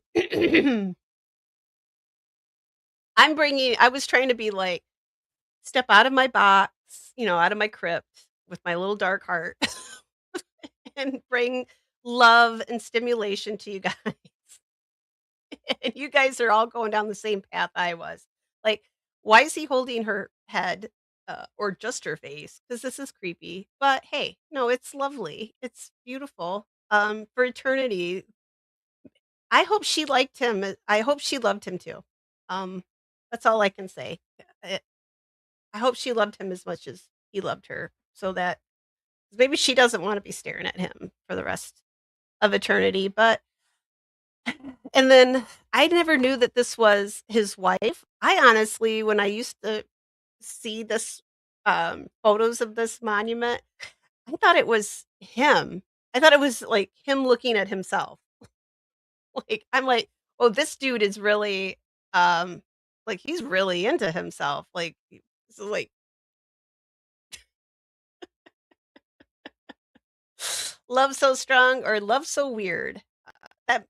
was trying to be like, step out of my box, out of my crypt with my little dark heart and bring love and stimulation to you guys. And you guys are all going down the same path I was. Like, why is he holding her head, or just her face? Because this is creepy. But hey, no, it's lovely. It's beautiful. For eternity. I hope she liked him. I hope she loved him too. Um, that's all I can say. I, I hope she loved him as much as he loved her, so that maybe she doesn't want to be staring at him for the rest of eternity. But and then I never knew that this was his wife. I honestly, when I used to see this, photos of this monument, I thought it was him. I thought it was, like, him looking at himself. Like, I'm like, "Oh, this dude is really, um, like, he's really into himself." Like, so, like Love So Strong or Love So Weird. That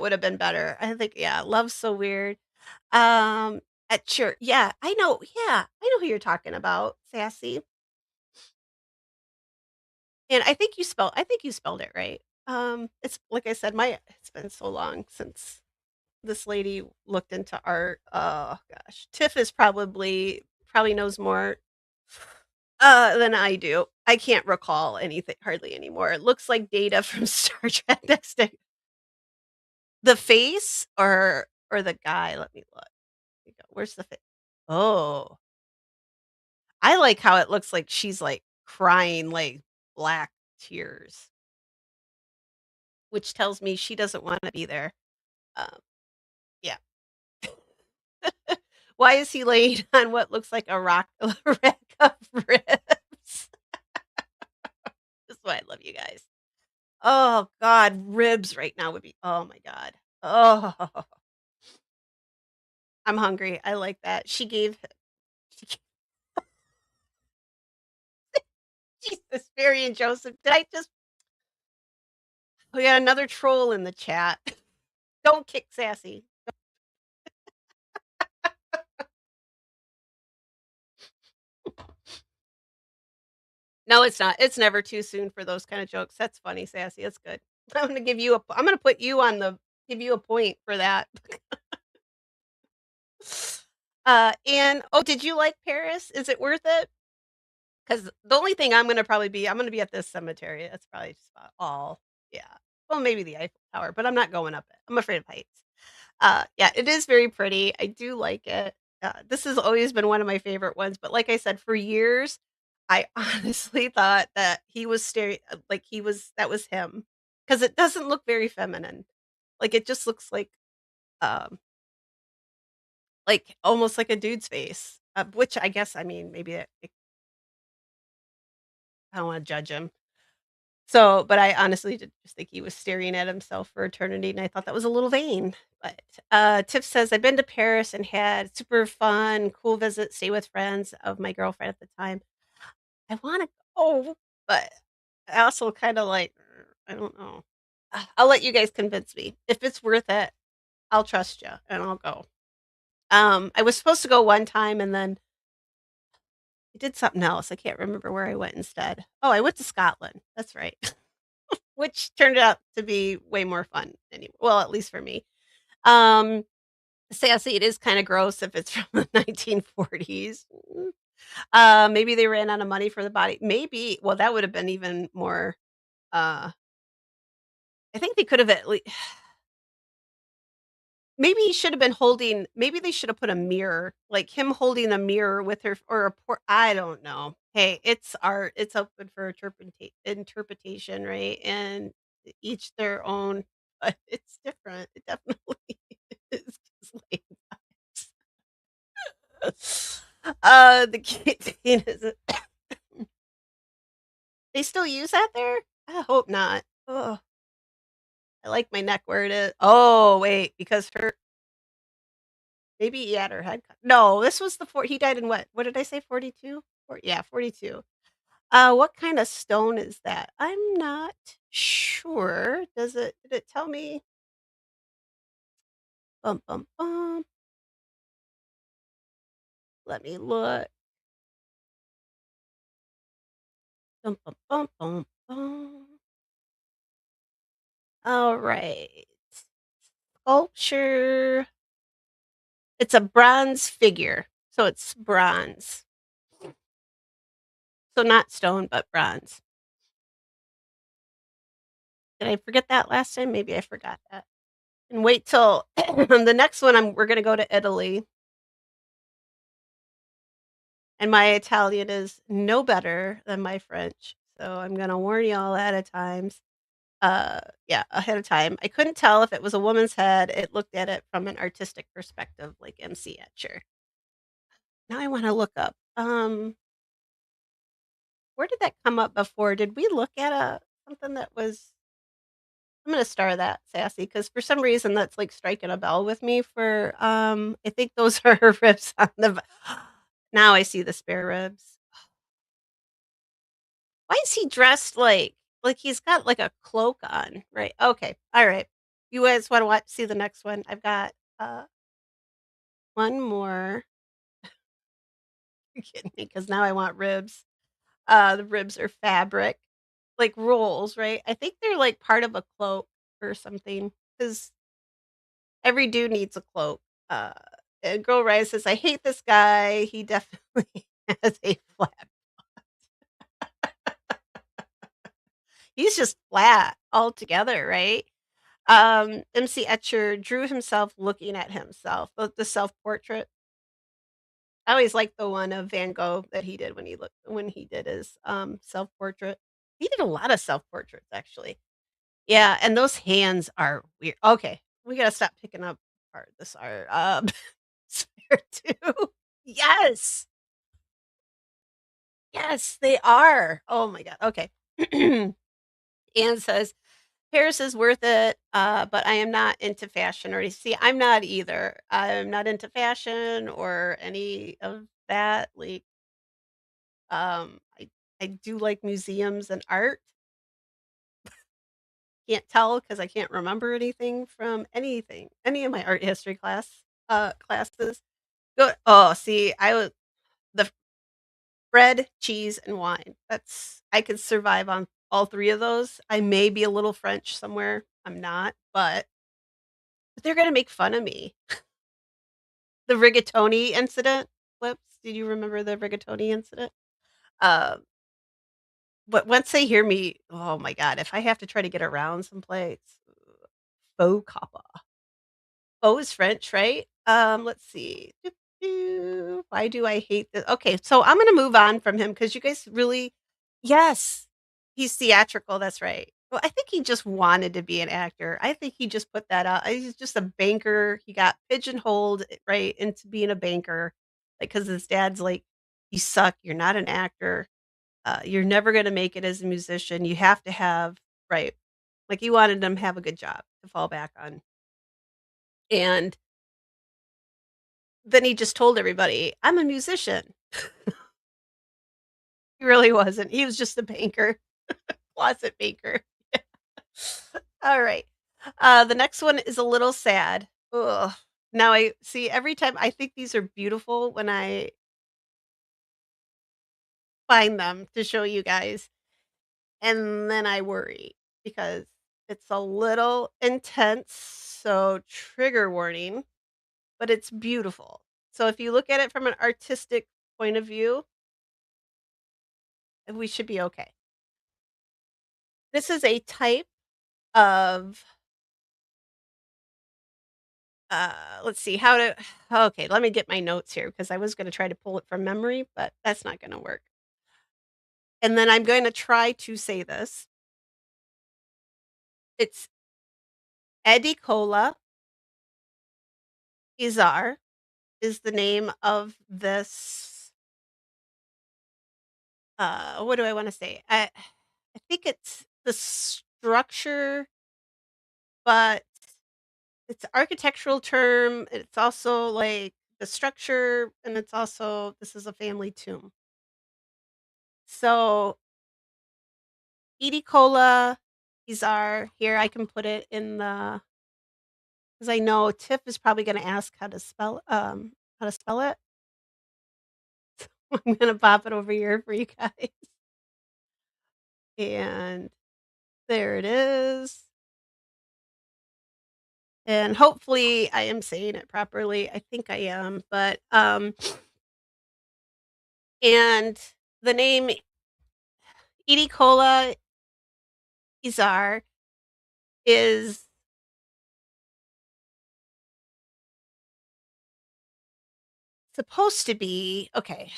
would have been better. I think, yeah, Love So Weird. At church. Yeah, I know. Yeah, I know who you're talking about, Sassy. And I think you spelled it right. It's like I said, it's been so long since this lady looked into art. Oh gosh. Tiff is probably knows more than I do. I can't recall anything hardly anymore. It looks like Data from Star Trek Next Day. The face or the guy? Let me look. Here we go. Where's the face? Oh, I like how it looks like she's like crying like black tears, which tells me she doesn't want to be there. Um, yeah. Why is he laying on what looks like a rack of ribs? This is why I love you guys. Oh God, ribs right now would be. Oh my God. Oh, I'm hungry. I like that. She gave Jesus, Mary and Joseph. Did I just? We got another troll in the chat. Don't kick Sassy. No, it's not. It's never too soon for those kind of jokes. That's funny, Sassy. That's good. I'm gonna put you on the give you a point for that. And oh, did you like Paris? Is it worth it? Because the only thing I'm gonna be at this cemetery. That's probably just about all. Yeah. Well, maybe the Eiffel Tower, but I'm not going up it. I'm afraid of heights. Yeah, it is very pretty. I do like it. This has always been one of my favorite ones, but like I said, for years, I honestly thought that he was staring like that was him because it doesn't look very feminine. Like it just looks um like almost like a dude's face. Which I guess I mean maybe I don't want to judge him. So, but I honestly did just think he was staring at himself for eternity, and I thought that was a little vain. But Tiff says, I've been to Paris and had super fun, cool visit, stay with friends of my girlfriend at the time. I want to go, but I also kind of like, I don't know. I'll let you guys convince me. If it's worth it, I'll trust you and I'll go. I was supposed to go one time and then I did something else. I can't remember where I went instead. Oh, I went to Scotland. That's right. Which turned out to be way more fun anyway. Well, at least for me. Um, Sassy, it is kind of gross if it's from the 1940s. Maybe they ran out of money for the body. Maybe. Well, that would have been even more. Uh, I think they could have at least. Maybe he should have been holding. Maybe they should have put a mirror, like him holding a mirror with her, or a por I don't know. Hey, it's art. It's open for interpretation, right? And each their own, but it's different. It definitely is. Just like the guillotine is. They still use that there? I hope not. Oh, I like my neck where it is. Oh, wait, because maybe he had her head cut. No, this was he died in what did I say, 42? Yeah, 42. What kind of stone is that? I'm not sure. Did it tell me? Bum, bum, bum. Let me look. Bum, bum, bum, bum, bum. All right. Sculpture. It's a bronze figure. So it's bronze. So not stone, but bronze. Did I forget that last time? Maybe I forgot that. And wait till the next one we're gonna go to Italy. And my Italian is no better than my French. So I'm gonna warn y'all ahead of times. Yeah, ahead of time. I couldn't tell if it was a woman's head. It looked at it from an artistic perspective, like MC Etcher. Now I want to look up. Where did that come up before? Did we look at something that was I'm gonna star that, Sassy, because for some reason that's like striking a bell with me for I think those are her ribs on the now I see the spare ribs. Why is he dressed like like he's got like a cloak on, right? Okay. All right. You guys want to see the next one? I've got one more. You're kidding me because now I want ribs. The ribs are fabric, like rolls, right? I think they're like part of a cloak or something because every dude needs a cloak. Uh, and Girl Rise says, I hate this guy. He definitely has a flat. He's just flat altogether, right? MC Etcher drew himself looking at himself, the self portrait. I always liked the one of Van Gogh that he did when he did his self portrait. He did a lot of self portraits actually. Yeah, and those hands are weird. Okay, we gotta stop picking up this art. Spare too. Yes, yes, they are. Oh my god. Okay. Anne says Paris is worth it, but I am not into fashion or see, I'm not either. I'm not into fashion or any of that. Like, I do like museums and art. Can't tell because I can't remember anything from any of my art history classes. Go oh, see, I was the bread, cheese, and wine. I could survive on all 3 of those. I may be a little French somewhere. I'm not, but they're gonna make fun of me. The rigatoni incident flips. Did you remember the rigatoni incident? Um, but once they hear me, oh my god, if I have to try to get around some plates, faux capa. Faux is French, right? Let's see. Doo, doo. Why do I hate this? Okay, so I'm gonna move on from him because you guys really, yes, he's theatrical. That's right. Well, I think he just wanted to be an actor. I think he just put that out. He's just a banker. He got pigeonholed right into being a banker, like because his dad's like, "You suck. You're not an actor. You're never gonna make it as a musician. You have to have right." Like he wanted him to have a good job to fall back on, and then he just told everybody, "I'm a musician." He really wasn't. He was just a banker, closet banker. All right. The next one is a little sad. Ugh. Now I see every time I think these are beautiful when I find them to show you guys, and then I worry because it's a little intense, so trigger warning, but it's beautiful. So if you look at it from an artistic point of view, we should be okay. This is a type of let's see how to okay, let me get my notes here because I was going to try to pull it from memory, but that's not going to work. And then I'm going to try to say this. It's Edicola Izar is the name of this what do I want to say? I think it's the structure, but it's an architectural term. It's also like the structure, and it's also this is a family tomb. So Edie Cola, these are here, I can put it in the because I know Tiff is probably gonna ask how to spell it. I'm gonna pop it over here for you guys. And there it is. And hopefully I am saying it properly. I think I am, but, and the name Edie Cola Izar is supposed to be okay,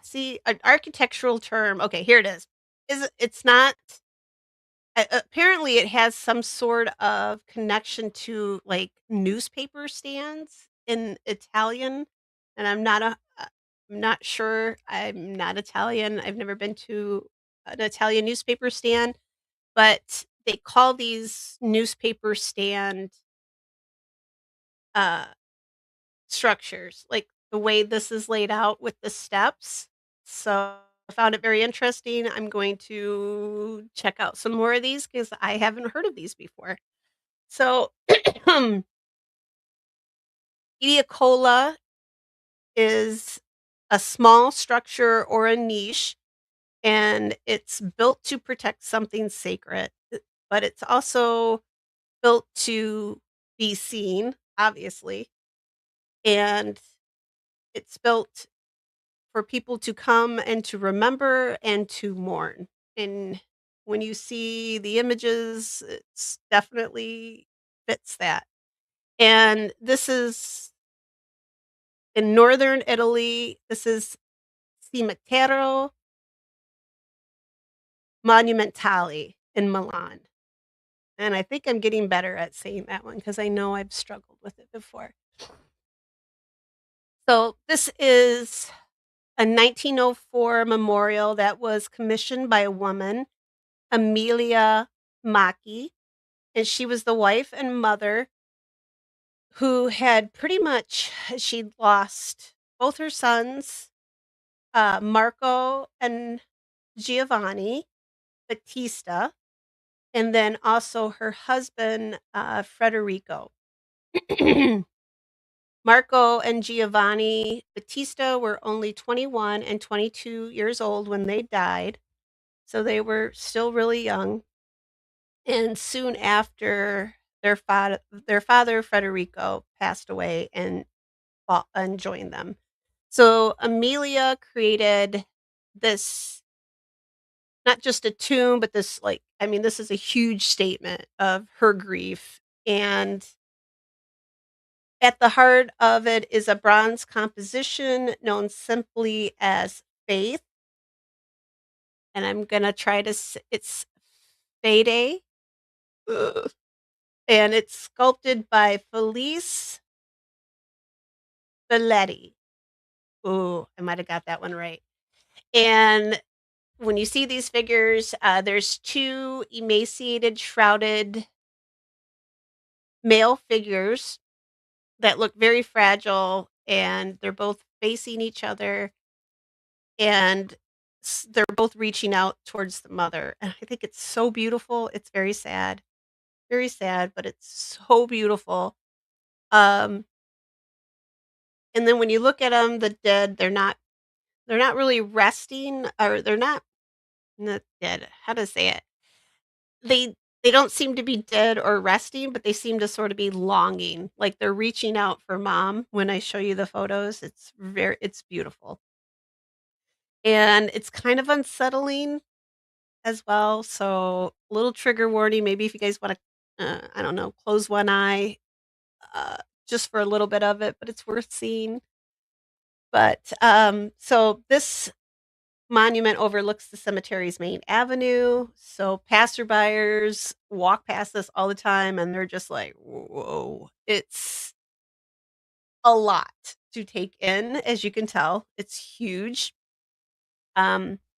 see, an architectural term okay, here it is. It's not apparently it has some sort of connection to, like, newspaper stands in Italian, and I'm not sure, I'm not Italian, I've never been to an Italian newspaper stand, but they call these newspaper stand, uh structures, like, the way this is laid out with the steps. So, I found it very interesting. I'm going to check out some more of these because I haven't heard of these before. So, Ediacola is a small structure or a niche, and it's built to protect something sacred, but it's also built to be seen, obviously, and it's built for people to come and to remember and to mourn. And when you see the images, it's definitely fits that. And this is in northern Italy. This is Cimitero Monumentale in Milan. And I think I'm getting better at saying that one because I know I've struggled with it before. So this is a 1904 memorial that was commissioned by a woman, Amelia Macchi, and she was the wife and mother who had pretty much she'd lost both her sons, Marco and Giovanni Battista, and then also her husband, Federico. Marco and Giovanni Battista were only 21 and 22 years old when they died, so they were still really young. And soon after, their father Federico passed away and joined them. So Amelia created this not just a tomb, but this like I mean, this is a huge statement of her grief. And at the heart of it is a bronze composition known simply as Faith. And I'm gonna try to it's Fede. Ugh. And it's sculpted by Felice Belletti. Ooh, I might have got that one right. And when you see these figures, there's two emaciated, shrouded male figures that look very fragile, and they're both facing each other, and they're both reaching out towards the mother. And I think it's so beautiful. It's very sad, but it's so beautiful. Um, and then when you look at them, the dead, they're not really resting, or they're not dead. How to say it? They they don't seem to be dead or resting, but they seem to sort of be longing, like they're reaching out for mom. When I show you the photos, it's beautiful. And it's kind of unsettling as well, so little trigger warning, maybe if you guys wanna, I don't know, close one eye, uh, just for a little bit of it, but it's worth seeing. But, so this monument overlooks the cemetery's main avenue, so passerbyers walk past this all the time, and they're just like, "Whoa." It's a lot to take in, as you can tell. It's huge.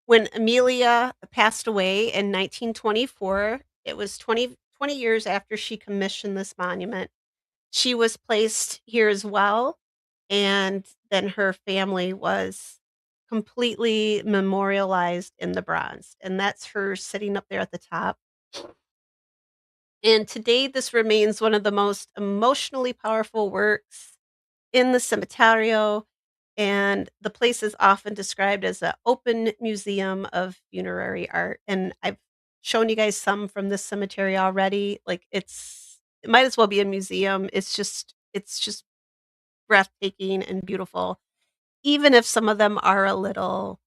When Amelia passed away in 1924, it was 20 years after she commissioned this monument. She was placed here as well, and then her family was completely memorialized in the bronze, and that's her sitting up there at the top. And today, this remains one of the most emotionally powerful works in the cementerio, and the place is often described as an open museum of funerary art. And I've shown you guys some from this cemetery already. Like it might as well be a museum. It's just breathtaking and beautiful, even if some of them are uh,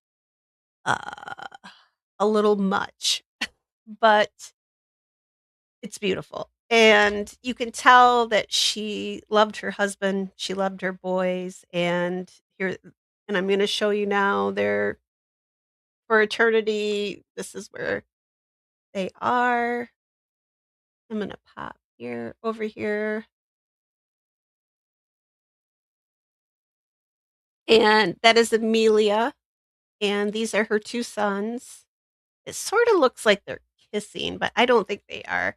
a little much, but it's beautiful. And you can tell that she loved her husband, she loved her boys, and I'm gonna show you now their for eternity. This is where they are. I'm gonna pop here over here. And that is Amelia, and these are her 2 sons. It sorta looks like they're kissing, but I don't think they are.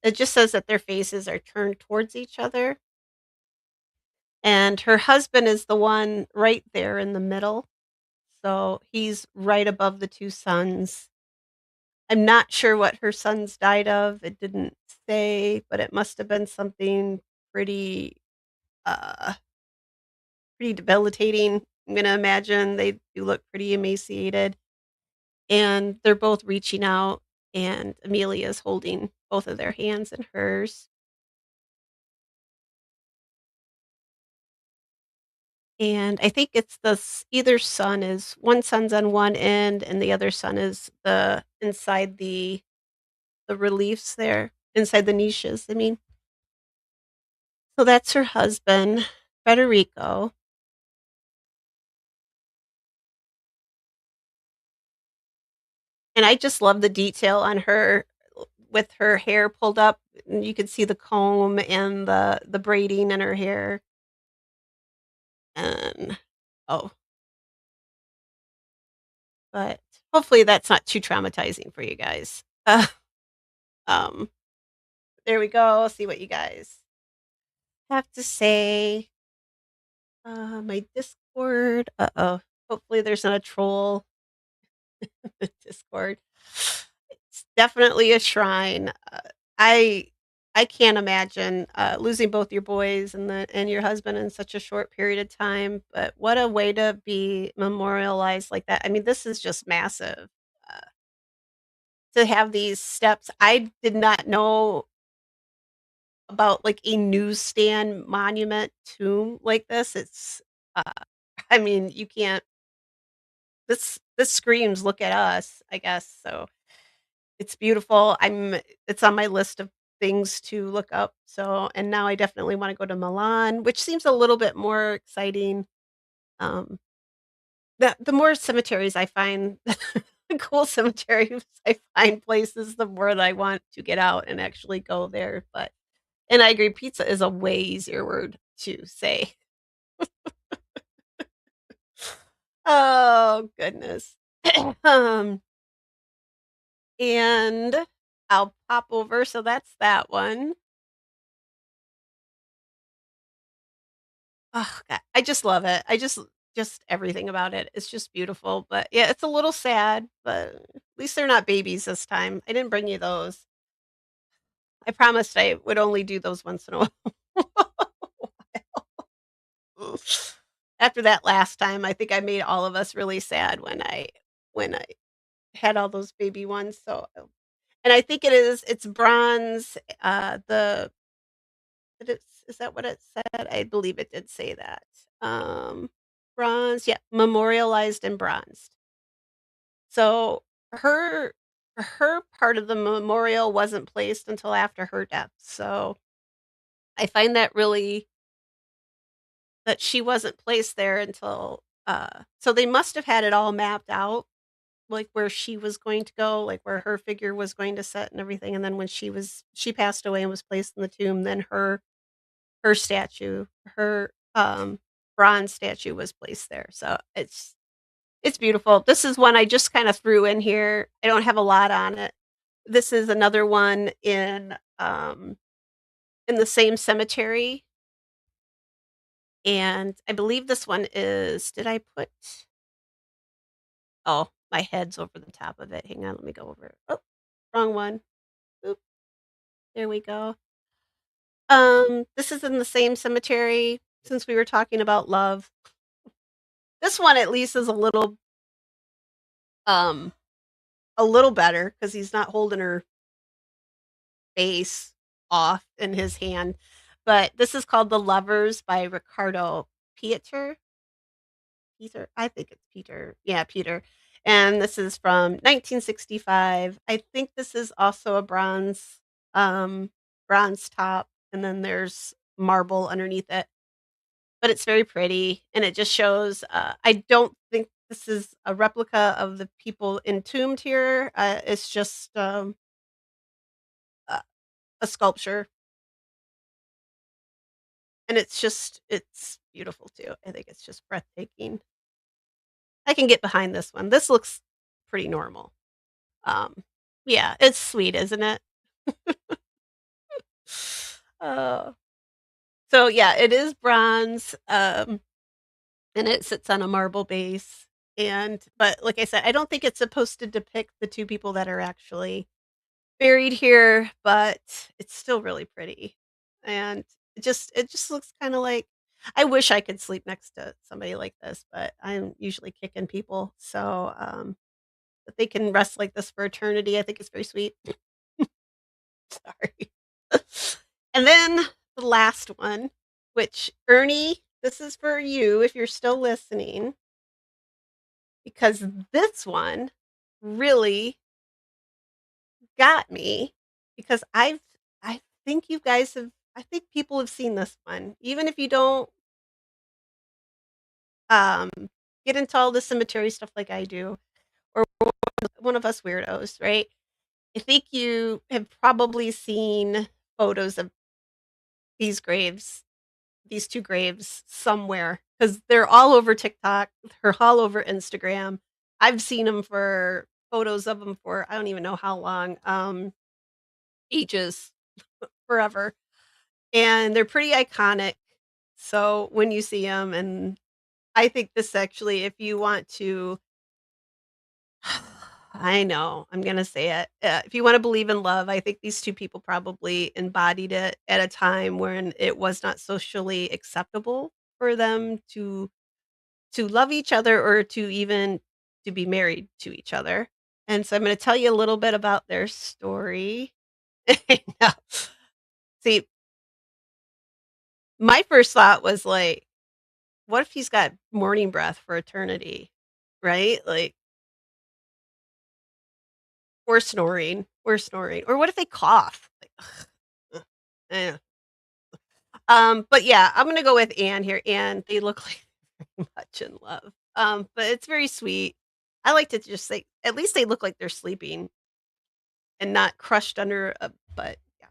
It just says that their faces are turned towards each other, and her husband is the one right there in the middle. So he's right above the 2 sons. I'm not sure what her sons died of. It didn't say, but it must have been something pretty, uh, pretty debilitating. I'm gonna imagine they do look pretty emaciated, and they're both reaching out, and Amelia's holding both of their hands in hers. And I think it's either son is one son's on one end, and the other son is inside the reliefs there, inside the niches, I mean. So that's her husband, Federico. And I just love the detail on her with her hair pulled up, and you could see the comb and the braiding in her hair. And oh, but hopefully that's not too traumatizing for you guys. Um, there we go. See what you guys have to say. My Discord. Uh-oh. Hopefully there's not a troll in the Discord. It's definitely a shrine. I I can't imagine losing both your boys and your husband in such a short period of time. But what a way to be memorialized like that. I mean, this is just massive. Uh, to have these steps, I did not know about like a newsstand monument tomb like this. It's uh, I mean, you can't. This screams, "Look at us," I guess. So it's beautiful. It's on my list of things to look up, so and now I definitely wanna go to Milan, which seems a little bit more exciting. Um, the more cemeteries I find cool cemeteries I find places, the more that I want to get out and actually go there, but and I agree, pizza is a way easier word to say. Oh, goodness. Um, and I'll pop over, so that's that one. Oh, God, I just love it. Just everything about it. It's just beautiful, but yeah, it's a little sad, but at least they're not babies this time. I didn't bring you those. I promised I would only do those once in a while. After that last time, I think I made all of us really sad when I had all those baby ones, so and I think it's bronze, the is that what it said? I believe it did say that. Um, bronze, yeah, memorialized and bronzed. So her her part of the memorial wasn't placed until after her death. So I find that really that she wasn't placed there until so they must have had it all mapped out like where she was going to go, like where her figure was going to sit and everything, and then when she passed away and was placed in the tomb, then her statue, her, bronze statue was placed there, so it's beautiful. This is one I just kinda threw in here. I don't have a lot on it. This is another one in the same cemetery, and I believe this one is did I put oh, my head's over the top of it. Hang on, let me go over it. Oh, wrong one. Oop, there we go. This is in the same cemetery since we were talking about love. This one at least is um, a little better because he's not holding her face off in his hand. But this is called The Lovers by Ricardo Pieter. Peter, I think it's Peter. Yeah, Peter. And this is from 1965. I think this is also a um, bronze top, and then there's marble underneath it. But it's very pretty, and it just shows, I don't think this is a replica of the people entombed here, it's just, a a sculpture, and it's beautiful too. I think it's just breathtaking. I can get behind this one. This looks pretty normal. Um, yeah, it's sweet, isn't it? Oh. So, yeah, it is bronze, and it sits on a marble base. But like I said, I don't think it's supposed to depict the 2 people that are actually buried here, but it's still really pretty. And it just looks kinda like I wish I could sleep next to somebody like this, but I'm usually kicking people, so, that they can rest like this for eternity, I think it's very sweet. Sorry. And then the last one, which Ernie, this is for you if you're still listening, because this one really got me because I think you guys have I think people have seen this one. Even if you don't, um, get into all the cemetery stuff like I do, or one of us weirdos, right? I think you have probably seen photos of these graves, these 2 graves somewhere because 'cause they're all over TikTok, they're all over Instagram. I've seen them for photos of them for I don't even know how long, ages, forever. And they're pretty iconic. So when you see them, and I think this actually, if you want to I know, I'm gonna say it. If you wanna believe in love, I think these 2 people probably embodied it at a time when it was not socially acceptable for them to love each other or to even to be married to each other. And so I'm gonna tell you a little bit about their story. No. See, my first thought was like, what if he's got morning breath for eternity, right? Like, or snoring, or what if they cough? Like, ugh, eh. But yeah, I'm gonna go with Anne here. Anne, they look like very much in love. But it's very sweet. I like to just say, at least they look like they're sleeping and not crushed under a but yeah,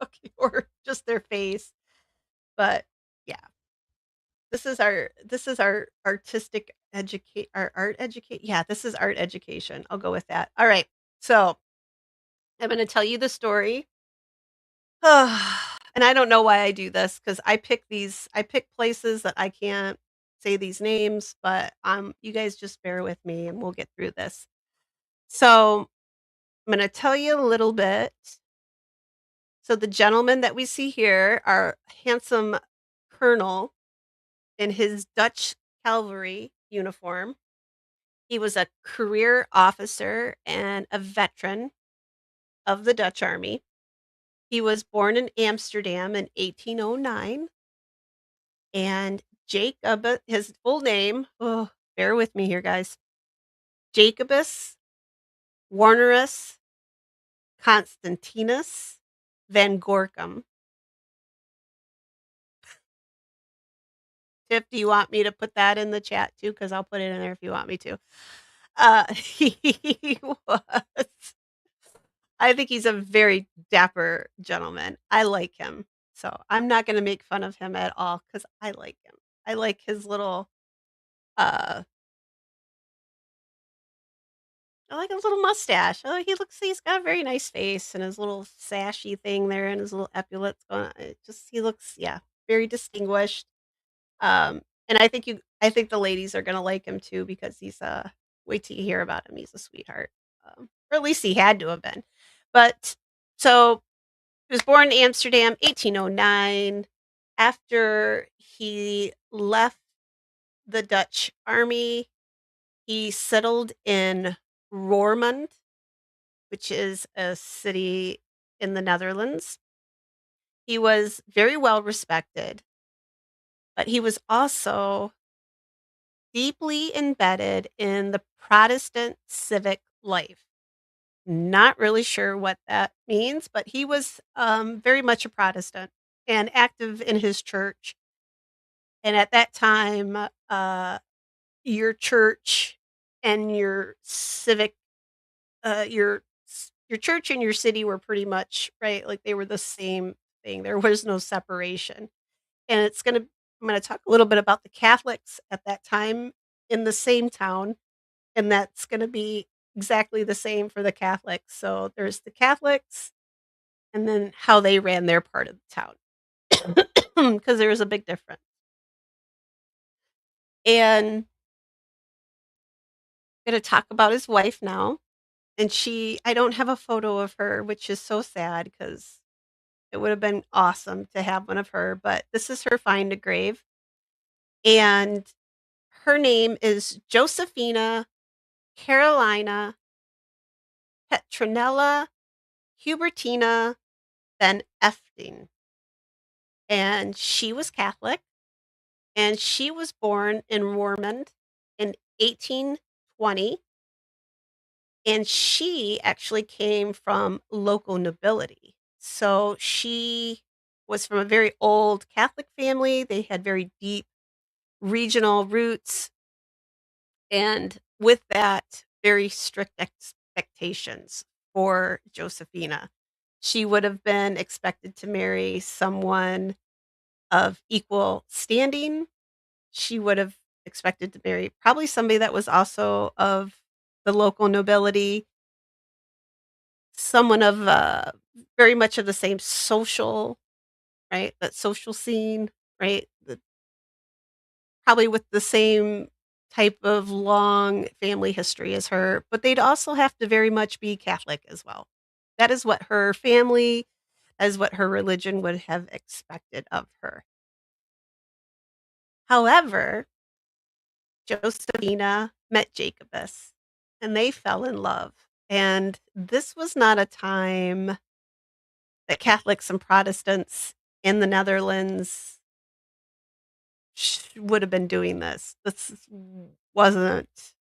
okay, or just their face. But yeah, this is our artistic educate our art educate yeah, this is art education. I'll go with that. All right. So, I'm gonna tell you the story. And I don't know why I do this because I pick places that I can't say these names, but, you guys just bear with me and we'll get through this. So, I'm gonna tell you a little bit. So, the gentleman that we see here, our handsome colonel in his Dutch cavalry uniform. He was a career officer and a veteran of the Dutch Army. He was born in Amsterdam in 1809, and his full name, oh, bear with me here, guys. Jacobus Warnerus Constantinus van Gorkum. Tiff, do you want me to put that in the chat too? Because I'll put it in there if you want me to. He was I think he's a very dapper gentleman. I like him. So, I'm not gonna make fun of him at all because I like him. I like his little, uh I like his little mustache. He's got a very nice face and his little sashy thing there and his little epaulets going on. He looks, yeah, very distinguished. And I think the ladies are gonna like him too because wait till you hear about him. He's a sweetheart. Or at least he had to have been. But so he was born in Amsterdam, 1809. After he left the Dutch army, he settled in Roermond, which is a city in the Netherlands. He was very well respected, but he was also deeply embedded in the Protestant civic life. Not really sure what that means, but he was very much a Protestant and active in his church. And at that time, your church and your civic, your church and your city were pretty much right. Like they were the same thing. There was no separation. And I'm gonna talk a little bit about the Catholics at that time in the same town, and that's gonna be exactly the same for the Catholics. So there's the Catholics and then how they ran their part of the town, because there was a big difference. And Gonna talk about his wife now, and I don't have a photo of her, which is so sad because it would have been awesome to have one of her, but this is her find a grave, and her name is Josephina Carolina Petronella Hubertina Van Efting, and she was Catholic, and she was born in Roermond in 1820, and she actually came from local nobility. So she was from a very old Catholic family. They had very deep regional roots, and with that, very strict expectations for Josephina. She would have been expected to marry someone of equal standing. She would have expected to marry probably somebody that was also of the local nobility, someone of very much of the same social, right? That social scene, right? Probably with the same type of long family history as her, but they'd also have to very much be Catholic as well. That is what her family, as what her religion would have expected of her. However, Josephina met Jacobus and they fell in love. And this was not a time that Catholics and Protestants in the Netherlands would have been doing this. Wasn't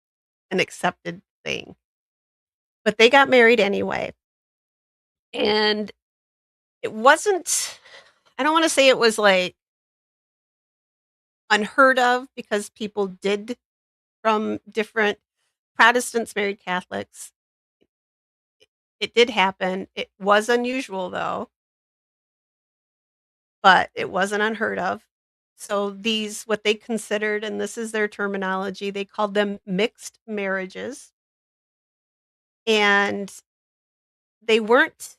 an accepted thing. But they got married anyway. And it wasn't, I don't want to say it was like unheard of because people did from different Protestants married Catholics. It did happen. It was unusual though, but it wasn't unheard of. So these, what they considered, and this is their terminology, they called them mixed marriages. And they weren't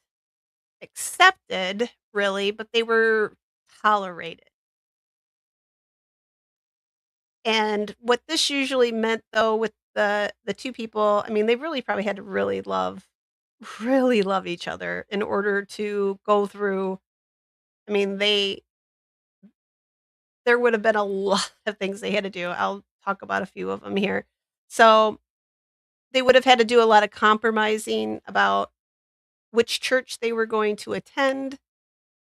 accepted really, but they were tolerated. And what this usually meant though with the two people, I mean, they really probably had to really love each other in order to go through. I mean, there would have been a lot of things they had to do. I'll talk about a few of them here. So, they would have had to do a lot of compromising about which church they were going to attend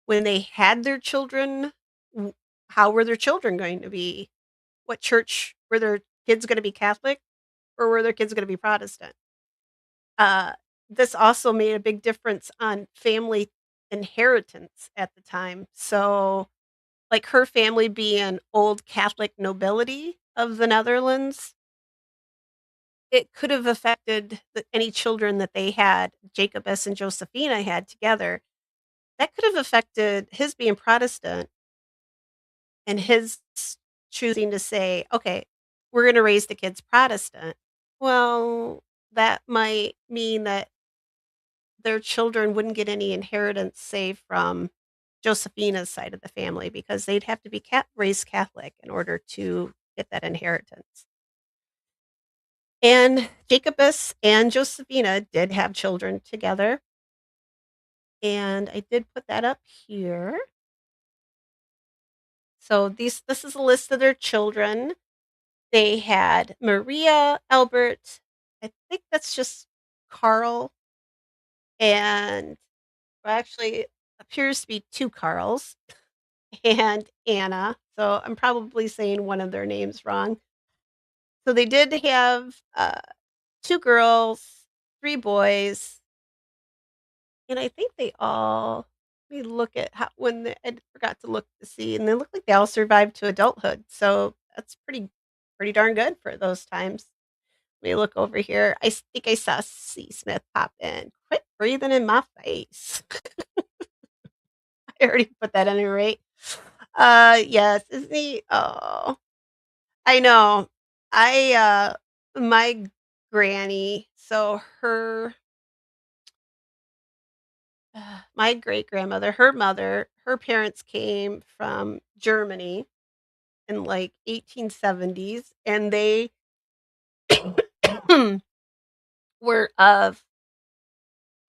when they had their children. How were their children going to be? What church were their kids going to be, Catholic or were their kids going to be Protestant? Uh, this also made a big difference on family inheritance at the time. So, like her family being old Catholic nobility of the Netherlands, it could have affected any children that they had, Jacobus and Josephina had together. That could have affected his being Protestant and his choosing to say, okay, we're going to raise the kids Protestant. Well, that might mean that their children wouldn't get any inheritance, say, from Josephina's side of the family because they'd have to be raised Catholic in order to get that inheritance. And Jacobus and Josephina did have children together. And I did put that up here. So this is a list of their children. They had Maria, Albert, I think that's just Carl, and well, actually it appears to be two Carls, and Anna. So I'm probably saying one of their names wrong. So they did have two girls, three boys, and I think they all, let me look at how, I forgot to look to see, and they look like they all survived to adulthood. So that's pretty darn good for those times. Let me look over here. Think I saw C. Smith pop in. Quit breathing in my face. I already put that in a rate. Yes, isn't he? Oh, I know. My granny, so my great grandmother, her mother, her parents came from Germany in like 1870s, and they were of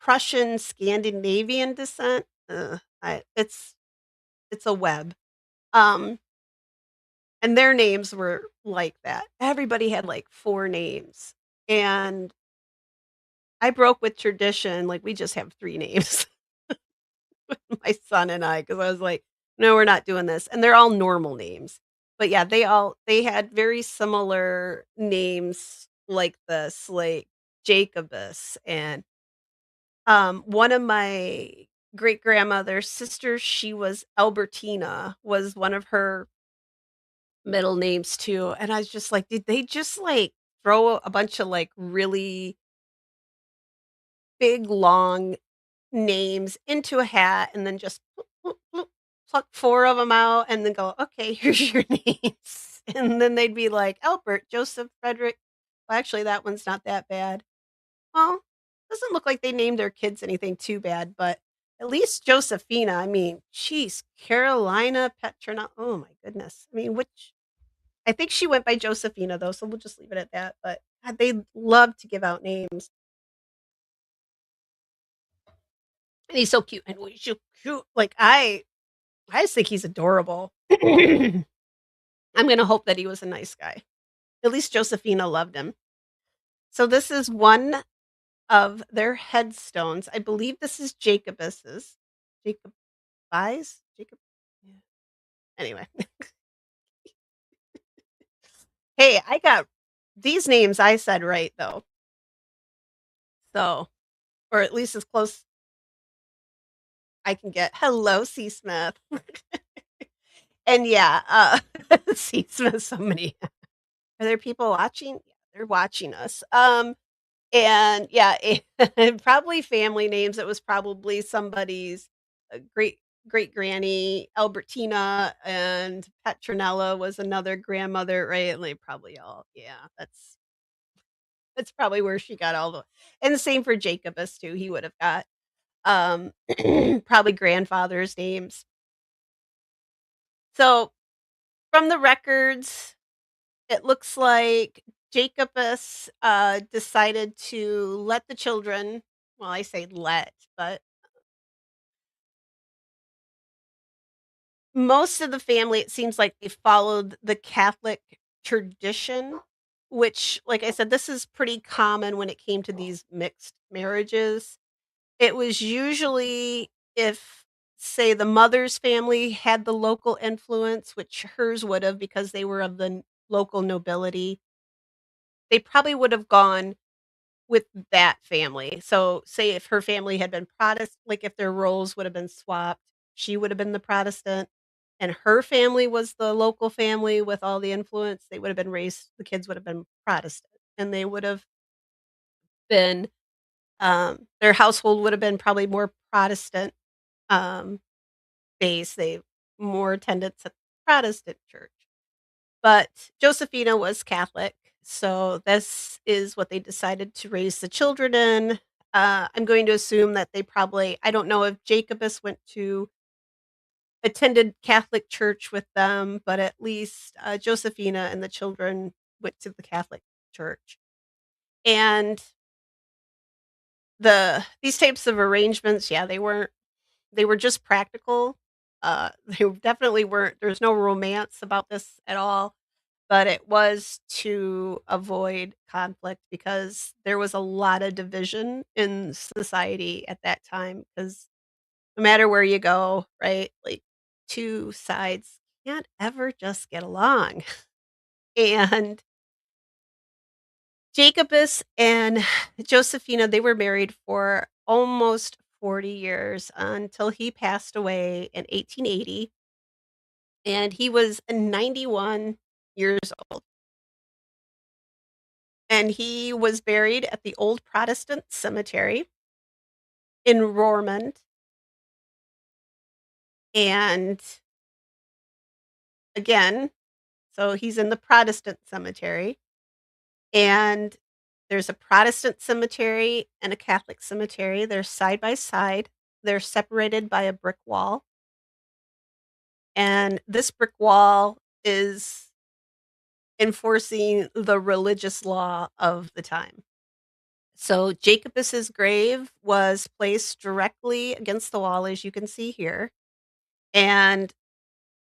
Prussian Scandinavian descent. It's a web. Um, and their names were like that. Everybody had like 4 names. And I broke with tradition, like, we just have 3 names, my son and I, because I was like, "No, we're not doing this," and they're all normal names. But yeah, they had very similar names like this, like Jacobus, and, one of my great-grandmother's sisters, she was Albertina, was one of her middle names too, and I was just like, "Did they just, like, throw a bunch of, like, really big, long names into a hat and then just bloop, bloop, bloop, pluck 4 of them out and then go, "Okay, here's your names." And then they'd be like, "Albert, Joseph, Frederick." Well, actually, that one's not that bad. Well, doesn't look like they named their kids anything too bad, but at least Josephina, I mean, she's Carolina Petrona, oh my goodness. I mean, which I think she went by Josephina, though, so we'll just leave it at that, but God, they love to give out names. And he's so cute, and he's so cute. Like, I just think he's adorable. I'm gonna hope that he was a nice guy. At least Josephina loved him. So this is one of their headstones. I believe this is Jacobus's. Jacob Buys? Jacob Yeah. Anyway. Hey, I got these names I said right, though. So or at least as close I can get. Hello, C. Smith. And yeah, C. Smith, so many are there people watching? Yeah, they're watching us. And yeah, probably family names. It was probably somebody's great granny Albertina, and Petronella was another grandmother, right? And they probably all, yeah, that's probably where she got all the, and the same for Jacobus too. He would have got um probably grandfather's names. So from the records, it looks like Jacobus, decided to let the children, well, I say let, but most of the family, it seems like they followed the Catholic tradition, which, like I said, this is pretty common when it came to these mixed marriages. It was usually if, say, the mother's family had the local influence, which hers would have because they were of the local nobility, they probably would have gone with that family. So, say if her family had been Protestant, like, if their roles would have been swapped, she would have been the Protestant, and her family was the local family with all the influence, they would have been raised the kids would have been Protestant, and they would have been, their household would have been probably more Protestant, um, based, they more attendance at Protestant church. But Josephina was Catholic, so this is what they decided to raise the children in. I'm going to assume that they probably, I don't know if Jacobus went to attended Catholic church with them, but at least, Josephina and the children went to the Catholic church. And these types of arrangements, yeah, they were just practical. They definitely weren't, there's no romance about this at all. But it was to avoid conflict because there was a lot of division in society at that time. Because no matter where you go, right, like, 2 sides can't ever just get along. And Jacobus and Josephina, they were married for almost 40 years until he passed away in 1880, and he was 91 years old. And he was buried at the Old Protestant Cemetery in Roermond, and again, so he's in the Protestant cemetery, and there's a Protestant cemetery and a Catholic cemetery, they're side by side, they're separated by a brick wall, and this brick wall is enforcing the religious law of the time. So Jacobus's grave was placed directly against the wall, as you can see here. And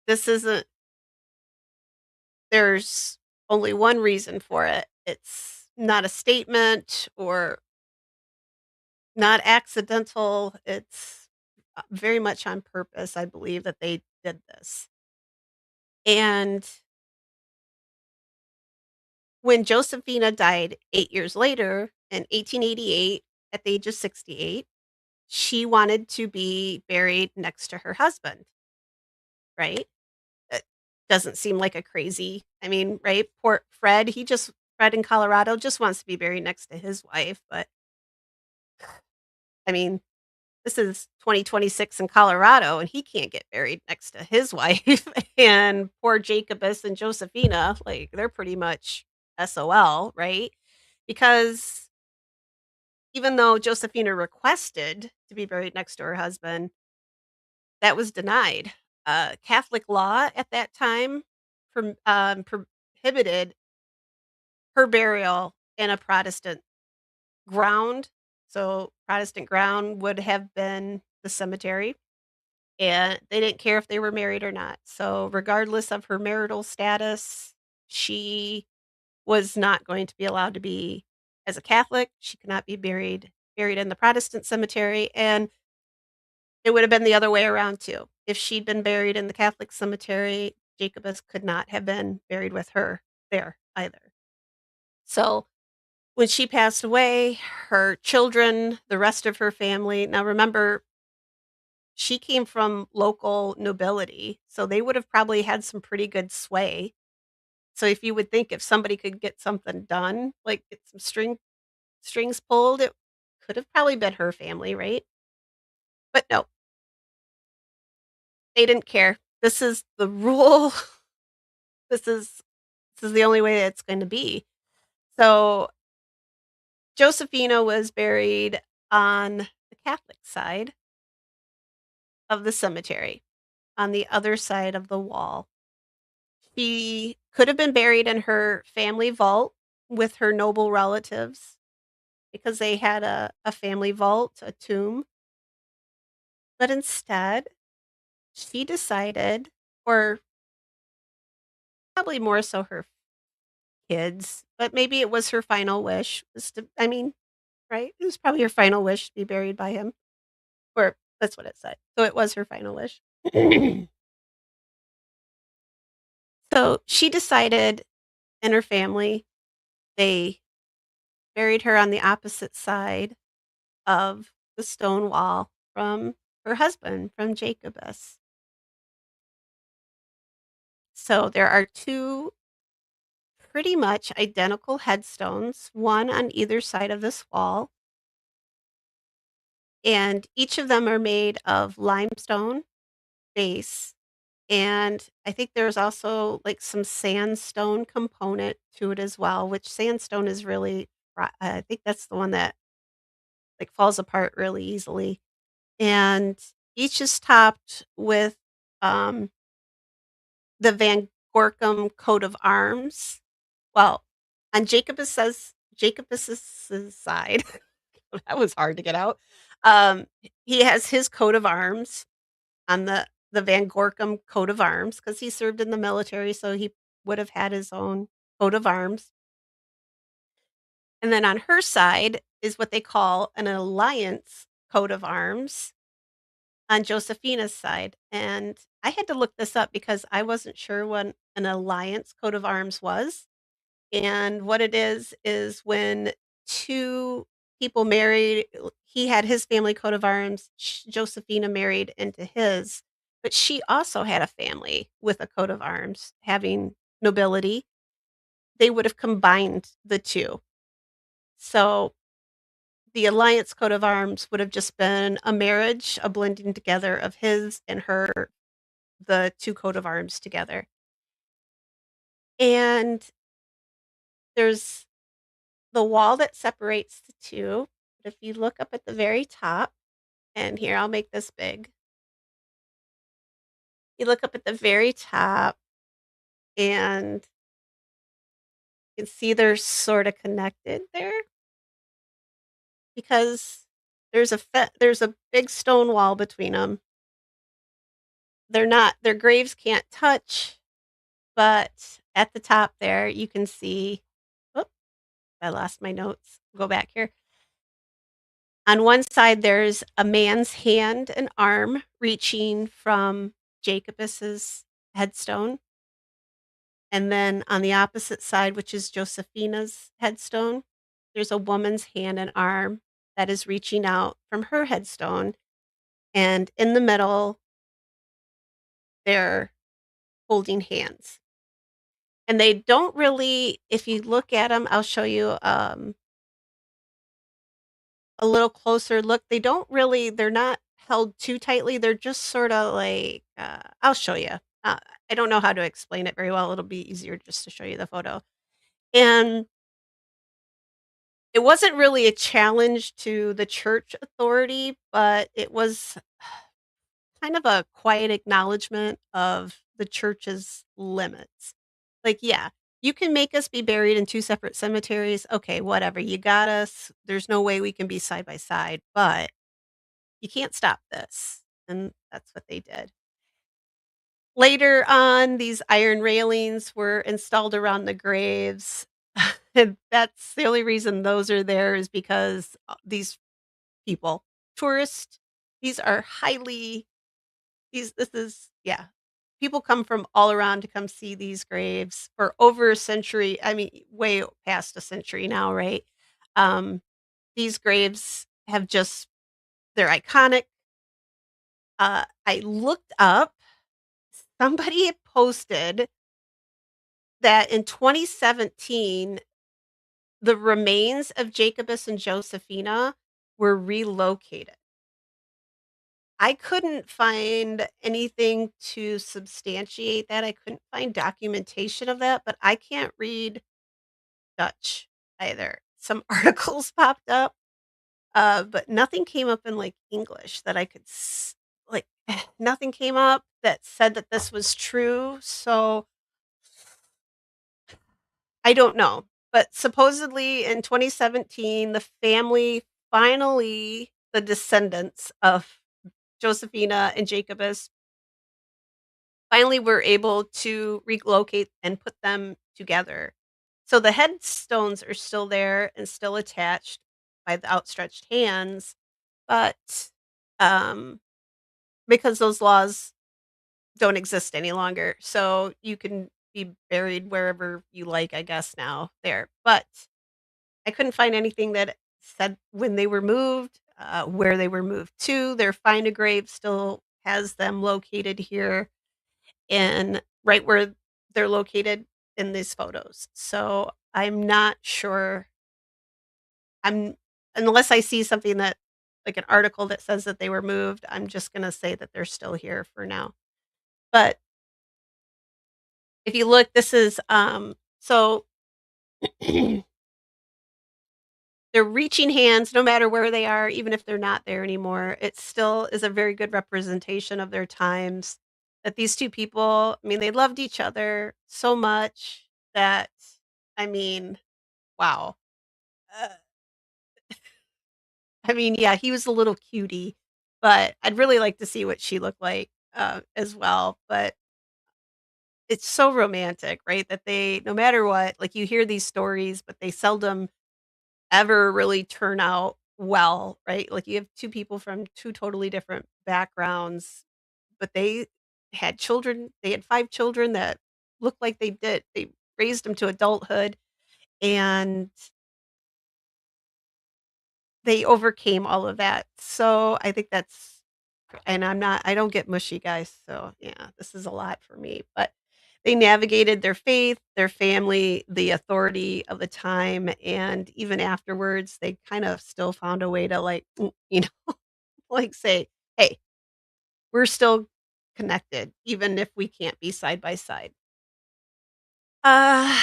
this isn't there's only one reason for it. It's not a statement or not accidental. It's very much on purpose, I believe, that they did this. And when Josephina died 8 years later in 1888 at the age of 68, she wanted to be buried next to her husband, right? It doesn't seem like a crazy, I mean, right? Poor Fred, Fred in Colorado just wants to be buried next to his wife. But I mean, this is 2026 in Colorado and he can't get buried next to his wife. And poor Jacobus and Josephina, like they're pretty much SOL, right? Because even though Josephina requested to be buried next to her husband, that was denied. Catholic law at that time prohibited her burial in a Protestant ground. So, Protestant ground would have been the cemetery, and they didn't care if they were married or not. So, regardless of her marital status, she was not going to be allowed to be, as a Catholic, she could not be buried in the Protestant cemetery, and it would have been the other way around too. If she'd been buried in the Catholic cemetery, Jacobus could not have been buried with her there either. So, when she passed away, her children, the rest of her family, now remember, she came from local nobility, so they would have probably had some pretty good sway. So if you would think if somebody could get something done, like get some strings pulled, it could have probably been her family, right? But no, they didn't care. This is the rule. This is this is the only way it's going to be. So Josephina was buried on the Catholic side of the cemetery, on the other side of the wall. She could have been buried in her family vault with her noble relatives because they had a family vault, a tomb. But instead, she decided, or probably more so her kids, but maybe it was her final wish was to, I mean, right? It was probably her final wish to be buried by him, or that's what it said. So it was her final wish. So she decided, and her family, they buried her on the opposite side of the stone wall from her husband, from Jacobus. So there are two pretty much identical headstones, one on either side of this wall, and each of them are made of limestone base. And I think there's also like some sandstone component to it as well, which sandstone is really, I think that's the one that like falls apart really easily. And each is topped with um, the Van Gorkum coat of arms. Well, on Jacobus's side, that was hard to get out. He has his coat of arms on the Van Gorkum coat of arms because he served in the military, so he would have had his own coat of arms. And then on her side is what they call an alliance coat of arms on Josephina's side. And I had to look this up because I wasn't sure what an alliance coat of arms was. And what it is when two people married, he had his family coat of arms, Josephina married into his, but she also had a family with a coat of arms, having nobility. They would have combined the two. So the alliance coat of arms would have just been a marriage, a blending together of his and her, the two coat of arms together. And there's the wall that separates the two. But if you look up at the very top, and here, I'll make this big. You look up at the very top, and You can see they're sorta connected there because there's a big stone wall between them. Their graves can't touch, but at the top there, you can see oop, I lost my notes. Go back here. On one side, there's a man's hand and arm reaching from Jacobus's headstone, and then on the opposite side, which is Josephina's headstone, there's a woman's hand and arm that is reaching out from her headstone, and in the middle, they're holding hands. And they don't really if you look at them, 'em I'll show you, a little closer look, they're not held too tightly, they're just sorta like, I'll show you. I don't know how to explain it very well, it'll be easier just to show you the photo. And it wasn't really a challenge to the church authority, but it was kind of a quiet acknowledgement of the church's limits. Like, yeah, you can make us be buried in 2 separate cemeteries, okay, whatever, you got us, there's no way we can be side by side, but you can't stop this, and that's what they did. Later on, these iron railings were installed around the graves, and that's the only reason those are there is because, these people, tourists, these are highly these this is yeah, people come from all around to come see these graves for over a century, I mean, way past a century now, right? Um, these graves have just they're iconic. I looked up, somebody had posted that in 2017, the remains of Jacobus and Josephina were relocated. I couldn't find anything to substantiate that. I couldn't find documentation of that, but I can't read Dutch either. Some articles popped up, but nothing came up in like English that I could like nothing came up that said that this was true. So I don't know. But supposedly in 2017, the family finally, the descendants of Josephina and Jacobus finally were able to relocate and put them together. So the headstones are still there and still attached by the outstretched hands, but um, because those laws don't exist any longer, so you can be buried wherever you like, I guess now there. But I couldn't find anything that said when they were moved, where they were moved to. Their Find a Grave still has them located here in right where they're located in these photos. So I'm not sure. I'm unless I see something that like an article that says that they were moved, I'm just gonna say that they're still here for now. But if you look, this is so they're reaching hands no matter where they are, even if they're not there anymore. It still is a very good representation of their times. That these two people, I mean, they loved each other so much that, I mean, wow. Uh, I mean, yeah, he was a little cutie, but I'd really like to see what she looked like as well. But it's so romantic, right? That they, no matter what, like you hear these stories, but they seldom ever really turn out well, right? Like you have two people from two totally different backgrounds, but they had children. They had 5 children that looked like they did. They raised them to adulthood and they overcame all of that. So I think that's and I don't get mushy, guys. So yeah, this is a lot for me. But they navigated their faith, their family, the authority of the time, and even afterwards, they kind of still found a way to like, like say, hey, we're still connected, even if we can't be side by side. Uh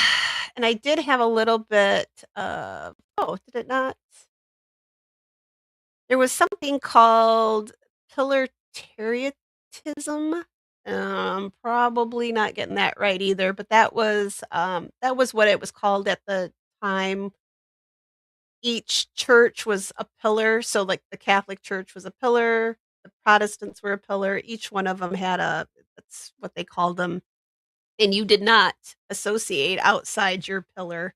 and I did have a little bit of oh, did it not? There was something called pillar Probably not getting that right either, but that was what it was called at the time. Each church was a pillar, so, like, the Catholic Church was a pillar, the Protestants were a pillar, each one of them had a that's what they called them, and you did not associate outside your pillar.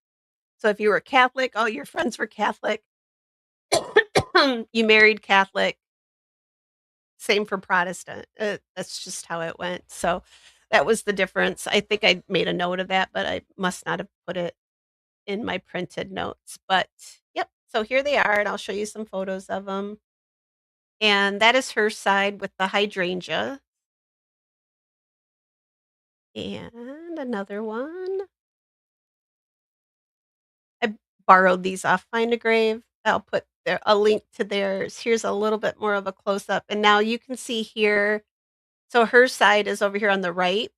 So if you were Catholic, all your friends were Catholic. You married Catholic, same for Protestant. That's just how it went. So that was the difference. I think I made a note of that, but I must not have put it in my printed notes. But yep, so here they are, and I'll show you some photos of them. And that is her side with the hydrangea. And another one. I borrowed these off Find a Grave. I'll put a link to theirs. Here's a little bit more of a close up. And now you can see here. So her side is over here on the right.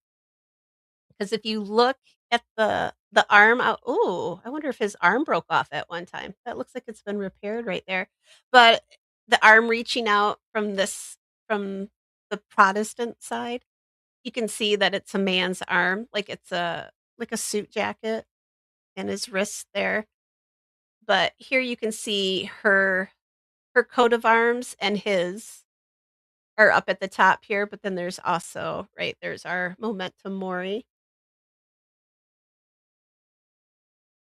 Because if you look at the arm out, oh, I wonder if his arm broke off at one time. That looks like it's been repaired right there. But the arm reaching out from the Protestant side, you can see that it's a man's arm, like it's like a suit jacket and his wrist there. But here you can see her coat of arms and his are up at the top here, but then there's also right there's our memento mori.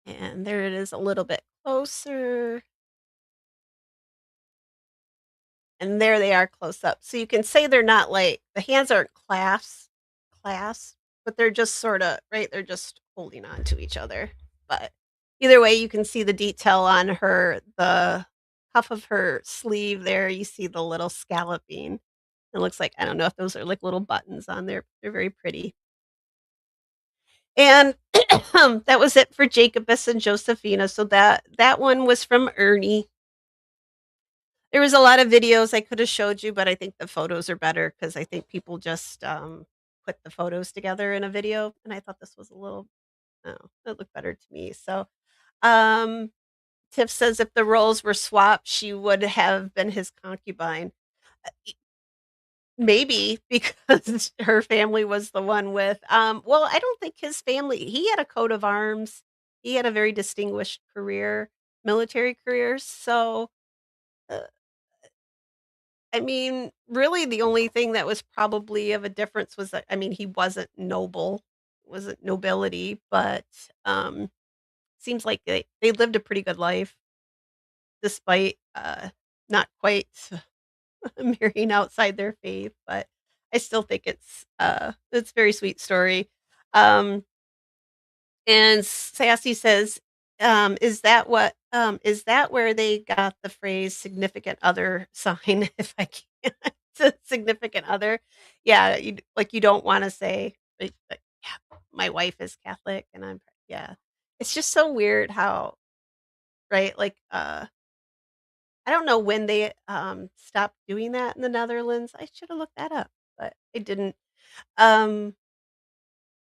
And there it is a little bit closer. And there they are close up. So you can say they're not like the hands aren't clasped, but they're just sort of right. They're just holding on to each other. But either way, you can see the detail on the cuff of her sleeve there. You see the little scalloping. It looks like I don't know if those are like little buttons on there. They're very pretty. And that was it for Jacobus and Josephina. So that one was from Ernie. There was a lot of videos I coulda showed you, but I think the photos are better because I think people just, put the photos together in a video, and I thought this was a little oh, it looked better to me, so, um, Tiff says if the roles were swapped, she would have been his concubine. E maybe because her family was the one with, well, I don't think his family he had a coat of arms. He had a very distinguished career, military career, so, uh I mean, really the only thing that was probably of a difference was that I mean, he wasn't nobility, but, seems like they lived a pretty good life despite, not quite marrying outside their faith, but I still think it's a very sweet story. Um And Sassy says, is that where they got the phrase significant other sign if I can to significant other? Yeah, you don't wanna say, like, yeah, my wife is Catholic and yeah. It's just so weird how right, like, I don't know when they, stopped doing that in the Netherlands. I should have looked that up, but I didn't. Um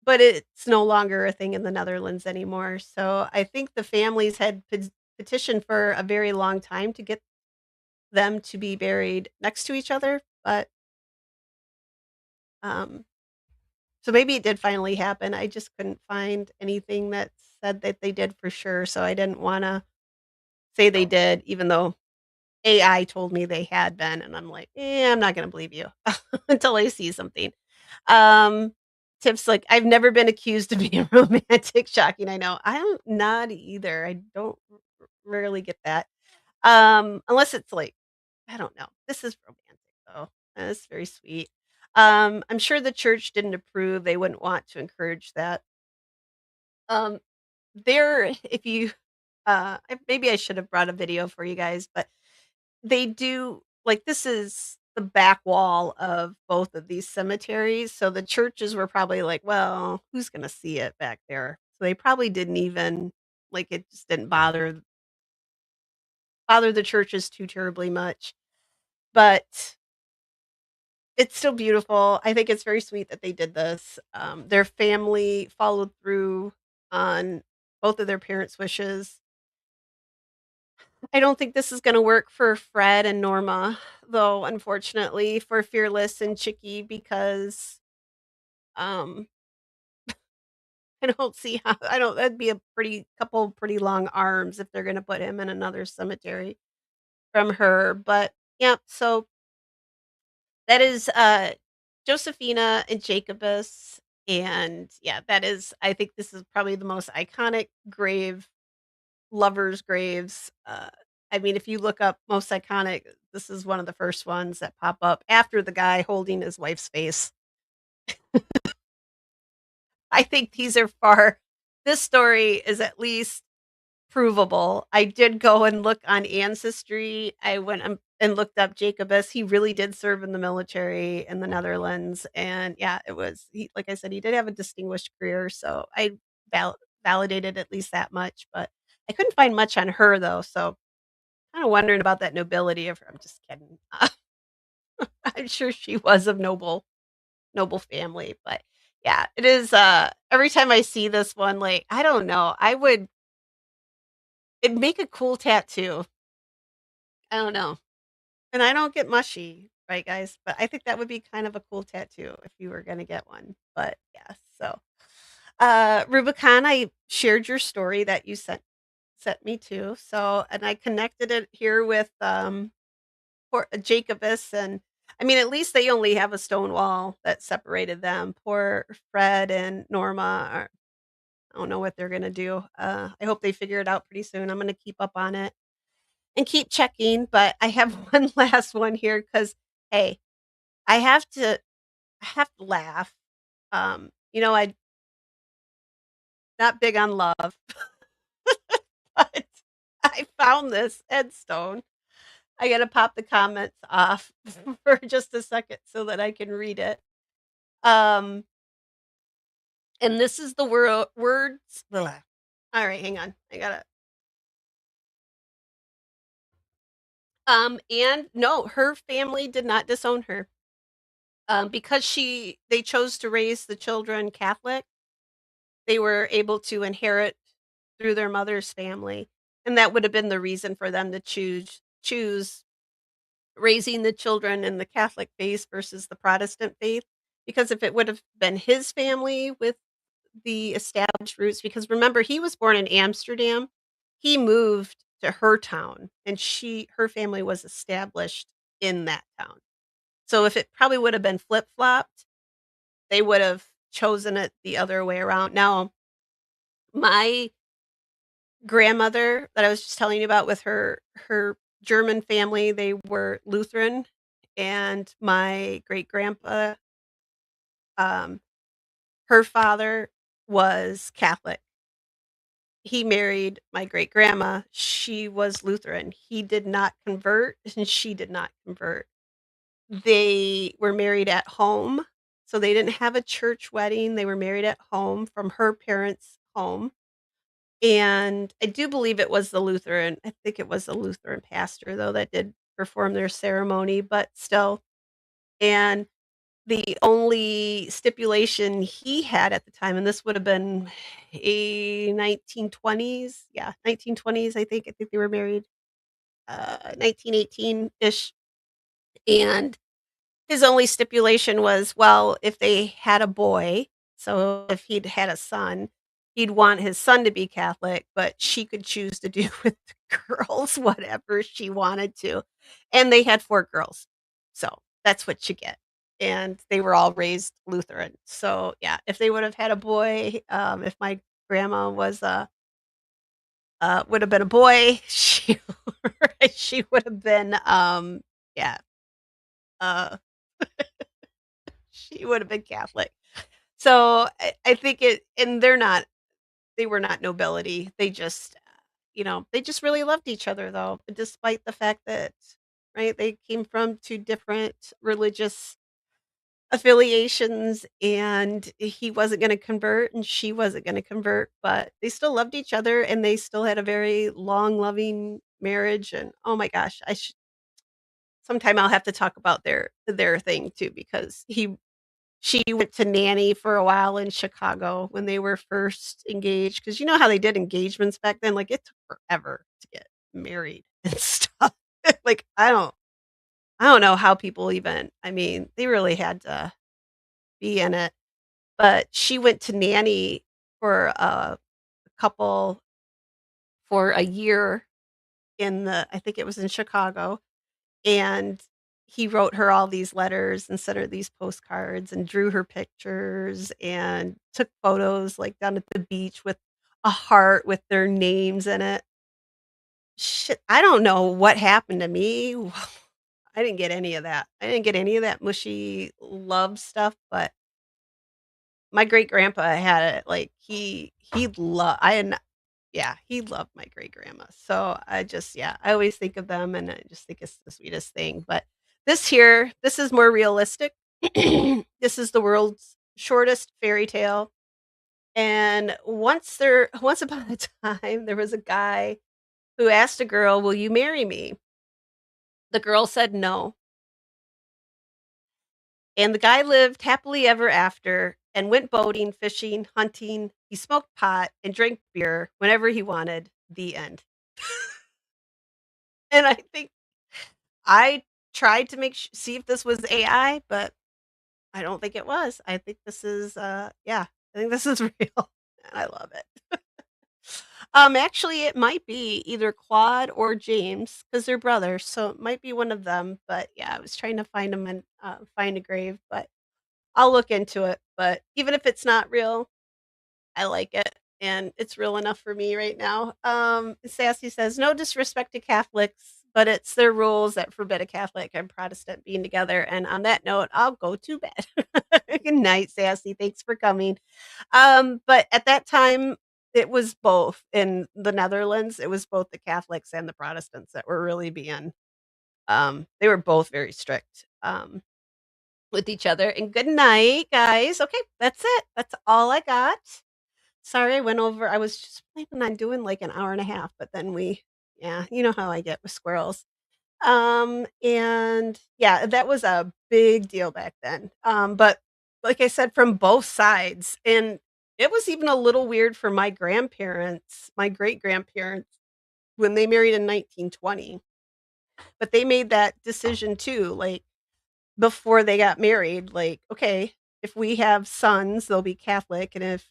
But it's no longer a thing in the Netherlands anymore, so I think the families had petitioned for a very long time to get them to be buried next to each other, but, um so maybe it did finally happen, I just couldn't find anything that said that they did for sure, so I didn't wanna say they did, even though AI told me they had been, and I'm like, I'm not gonna believe you until I see something." Um, Tips like, "I've never been accused of being romantic." Shocking, I know. I'm not either. I don't rarely get that. Unless it's like, I don't know. This is romantic though. It's very sweet. I'm sure the church didn't approve. They wouldn't want to encourage that. Um, there, if you, maybe I should have brought a video for you guys, but they do like, this is the back wall of both of these cemeteries, so the churches were probably like, "Well, who's gonna see it back there?" So they probably didn't even like, it just didn't bother the churches too terribly much, but it's still beautiful. I think it's very sweet that they did this. Their family followed through on both of their parents' wishes. I don't think this is gonna work for Fred and Norma, though, unfortunately, for Fearless and Chicky because Um, I don't see how I don't that'd be a pretty couple pretty long arms if they're gonna put him in another cemetery from her, but, yeah, so that is, Josephina and Jacobus, and, yeah, that is I think this is probably the most iconic grave, lovers' graves, I mean, if you look up most iconic, this is one of the first ones that pop up after the guy holding his wife's face. I think these are far this story is at least provable. I did go and look on Ancestry. I went and looked up Jacobus. He really did serve in the military in the Netherlands, and yeah, it was he like I said, he did have a distinguished career, so I validated at least that much, but I couldn't find much on her though, so kinda wondering about that nobility of her. I'm just kidding. I'm sure she was of noble family, but yeah, it is, every time I see this one, like, I don't know, it'd make a cool tattoo. I don't know. And I don't get mushy, right, guys? But I think that would be kind of a cool tattoo if you were gonna get one. But yes, so Rubicon, I shared your story that you sent me to. So and I connected it here with poor Jacobus and I mean at least they only have a stone wall that separated them. Poor Fred and Norma are I don't know what they're gonna do. I hope they figure it out pretty soon. I'm gonna keep up on it and keep checking, but I have one last one here because hey, I have to I have to laugh. I'm not big on love, but I found this headstone. I gotta pop the comments off for just a second so that I can read it. Um, and this is the words. Blah. All right, hang on. I gotta. And no, her family did not disown her. Because they chose to raise the children Catholic. They were able to inherit through their mother's family, and that would have been the reason for them to choose raising the children in the Catholic faith versus the Protestant faith, because if it would have been his family with the established roots because remember, he was born in Amsterdam, he moved to her town, and her family was established in that town. So if it probably would have been flip-flopped, they would have chosen it the other way around. Now, my grandmother that I was just telling you about with her German family, they were Lutheran, and my great grandpa, um, her father was Catholic. He married my great grandma. She was Lutheran. He did not convert, and she did not convert. They were married at home, so they didn't have a church wedding. They were married at home from her parents' home. And I do believe it was the Lutheran I think it was the Lutheran pastor, though, that did perform their ceremony, but still. And the only stipulation he had at the time, and this would have been a 1920s, yeah, 1920s, I think they were married, 1918-ish, and his only stipulation was, well, if they had a boy, so if he'd had a son, he'd want his son to be Catholic, but she could choose to do with the girls whatever she wanted to. And they had 4 girls. So that's what you get. And they were all raised Lutheran. So yeah, if they would have had a boy, if my grandma was would have been a boy, she would have been yeah, uh she would have been Catholic. So, I think it and they were not nobility. They just, they just really loved each other though, despite the fact that right, they came from 2 different religious affiliations, and he wasn't gonna convert and she wasn't gonna convert, but they still loved each other and they still had a very long, loving marriage, and oh my gosh, I should sometime I'll have to talk about their thing too because he she went to nanny for a while in Chicago when they were first engaged, because you know how they did engagements back then, like, it took forever to get married and stuff. Like, I don't know how people even I mean, they really had to be in it. but she went to nanny for a couple for a year I think it was in Chicago, and he wrote her all these letters and sent her these postcards and drew her pictures and took photos, like, down at the beach with a heart with their names in it. Shit, I don't know what happened to me. I didn't get any of that. I didn't get any of that mushy love stuff, but my great-grandpa had it, like, he loved I had yeah, he loved my great-grandma, so I always think of them, and I just think it's the sweetest thing, but this is more realistic. This is the world's shortest fairy tale, and once upon a time, there was a guy who asked a girl, "Will you marry me?" The girl said no, and the guy lived happily ever after and went boating, fishing, hunting. He smoked pot and drank beer whenever he wanted. The end. And I tried to see if this was AI, but I don't think it was. I think this is, yeah, I think this is real, and I love it. Actually, it might be either Claude or James because 'cause they're brothers, so it might be one of them, but yeah, I was trying to find them and, find a grave, but I'll look into it, but even if it's not real, I like it, and it's real enough for me right now. Sassy says, "No disrespect to Catholics, but it's their rules that forbid a Catholic and Protestant being together." And on that note, I'll go to bed. Good night, Sassy. Thanks for coming. But at that time, it was both in the Netherlands. It was both the Catholics and the Protestants that were really being. They were both very strict. With each other. And good night, guys. Okay, that's it. That's all I got. Sorry, I went over. I was just planning on doing like an hour and a half, but then yeah, you know how I get with squirrels. And yeah, that was a big deal back then. But like I said, from both sides, and it was even a little weird for my grandparents, my great grandparents, when they married in 1920. But they made that decision too, like before they got married, like, okay, if we have sons, they'll be Catholic, and if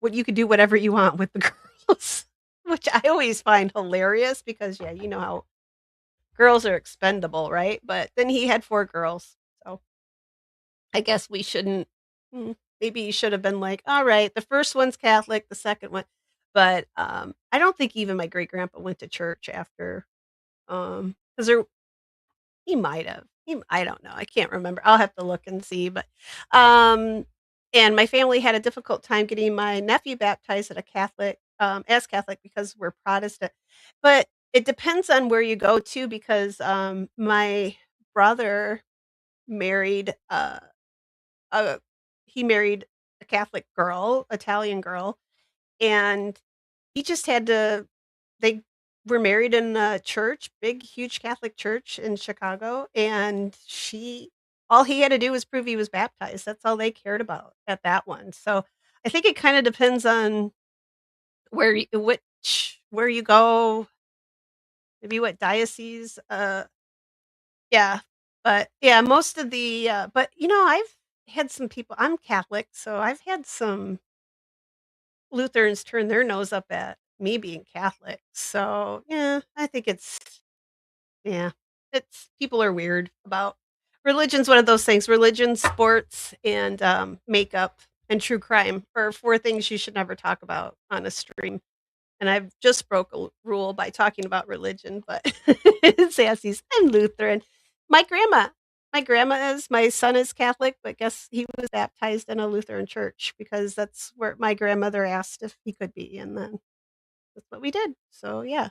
what you could do whatever you want with the girls, which I always find hilarious because, yeah, you know how girls are expendable, right? But then he had 4 girls, so I guess we shouldn't maybe he should have been like, "All right, the first one's Catholic, the second one," but, I don't think even my great grandpa went to church after, 'cause there he might have. I don't know. I can't remember. I'll have to look and see, but, um and my family had a difficult time getting my nephew baptized at a Catholic, as Catholic because we're Protestant. But it depends on where you go to because, my brother married, a he married a Catholic girl, Italian girl, and he just had to they were married in a church, big, huge Catholic church in Chicago, and she all he had to do was prove he was baptized. That's all they cared about at that one. So, I think it kinda depends on where you go, maybe what diocese, yeah. But, yeah, most of but, I've had some people I'm Catholic, so I've had some Lutherans turn their nose up at me being Catholic. So, yeah, I think yeah, it's people are weird about religion's one of those things. Religion, sports, and, makeup and true crime are 4 things you should never talk about on a stream. And I've just broke a rule by talking about religion, but Sassy's I'm Lutheran. My grandma my son is Catholic, but guess he was baptized in a Lutheran church because that's where my grandmother asked if he could be, and then that's what we did. So, yeah.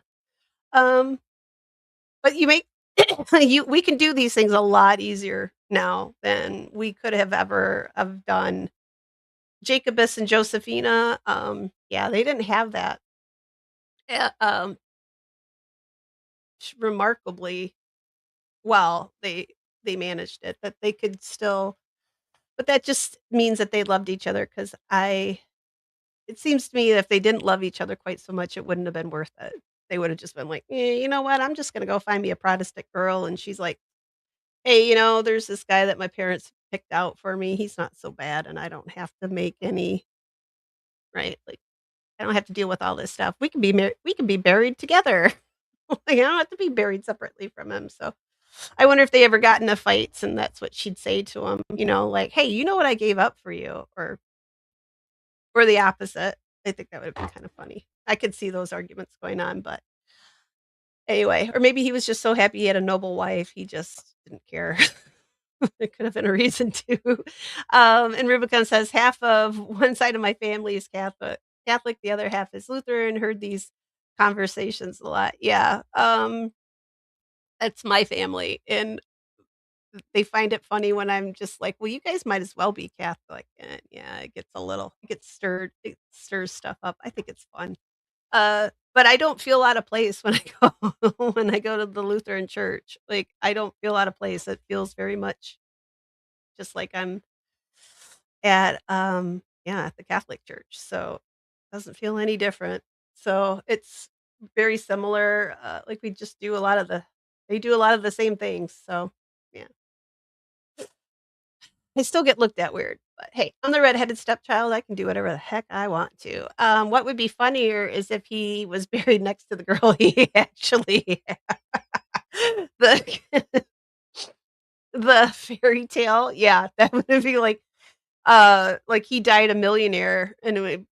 Um, but you make we can do these things a lot easier now than we could have ever have done. Jacobus and Josephina, yeah, they didn't have that. Um, remarkably well. They managed it, that they could still but that just means that they loved each other because I it seems to me if they didn't love each other quite so much, it wouldn't have been worth it. They would have just been like, you know what? I'm just gonna go find me a Protestant girl," and she's like, "Hey, there's this guy that my parents picked out for me. He's not so bad, and I don't have to make any right, like, I don't have to deal with all this stuff. We can be buried together. Like, I don't have to be buried separately from him, so I wonder if they ever got into fights and that's what she'd say to him, like, "Hey, you know what I gave up for you?" Or the opposite. I think that would've been kind of funny. I could see those arguments going on, but anyway, or maybe he was just so happy he had a noble wife, he just didn't care. It could have been a reason too. And Rubicon says, "Half of one side of my family is Catholic, the other half is Lutheran, heard these conversations a lot." Yeah, that's my family, and they find it funny when I'm just like, "Well, you guys might as well be Catholic." And yeah, it gets stirred, it stirs stuff up. I think it's fun. But I don't feel out of place when I go when I go to the Lutheran church. Like, I don't feel out of place. It feels very much just like I'm at the Catholic church. So, doesn't feel any different. So, it's very similar. Like we just do a lot of they do a lot of the same things. So, yeah. I still get looked at weird, but hey, I'm the redheaded stepchild. I can do whatever the heck I want to. What would be funnier is if he was buried next to the girl he actually the the fairy tale. Yeah, that would be like he died a millionaire and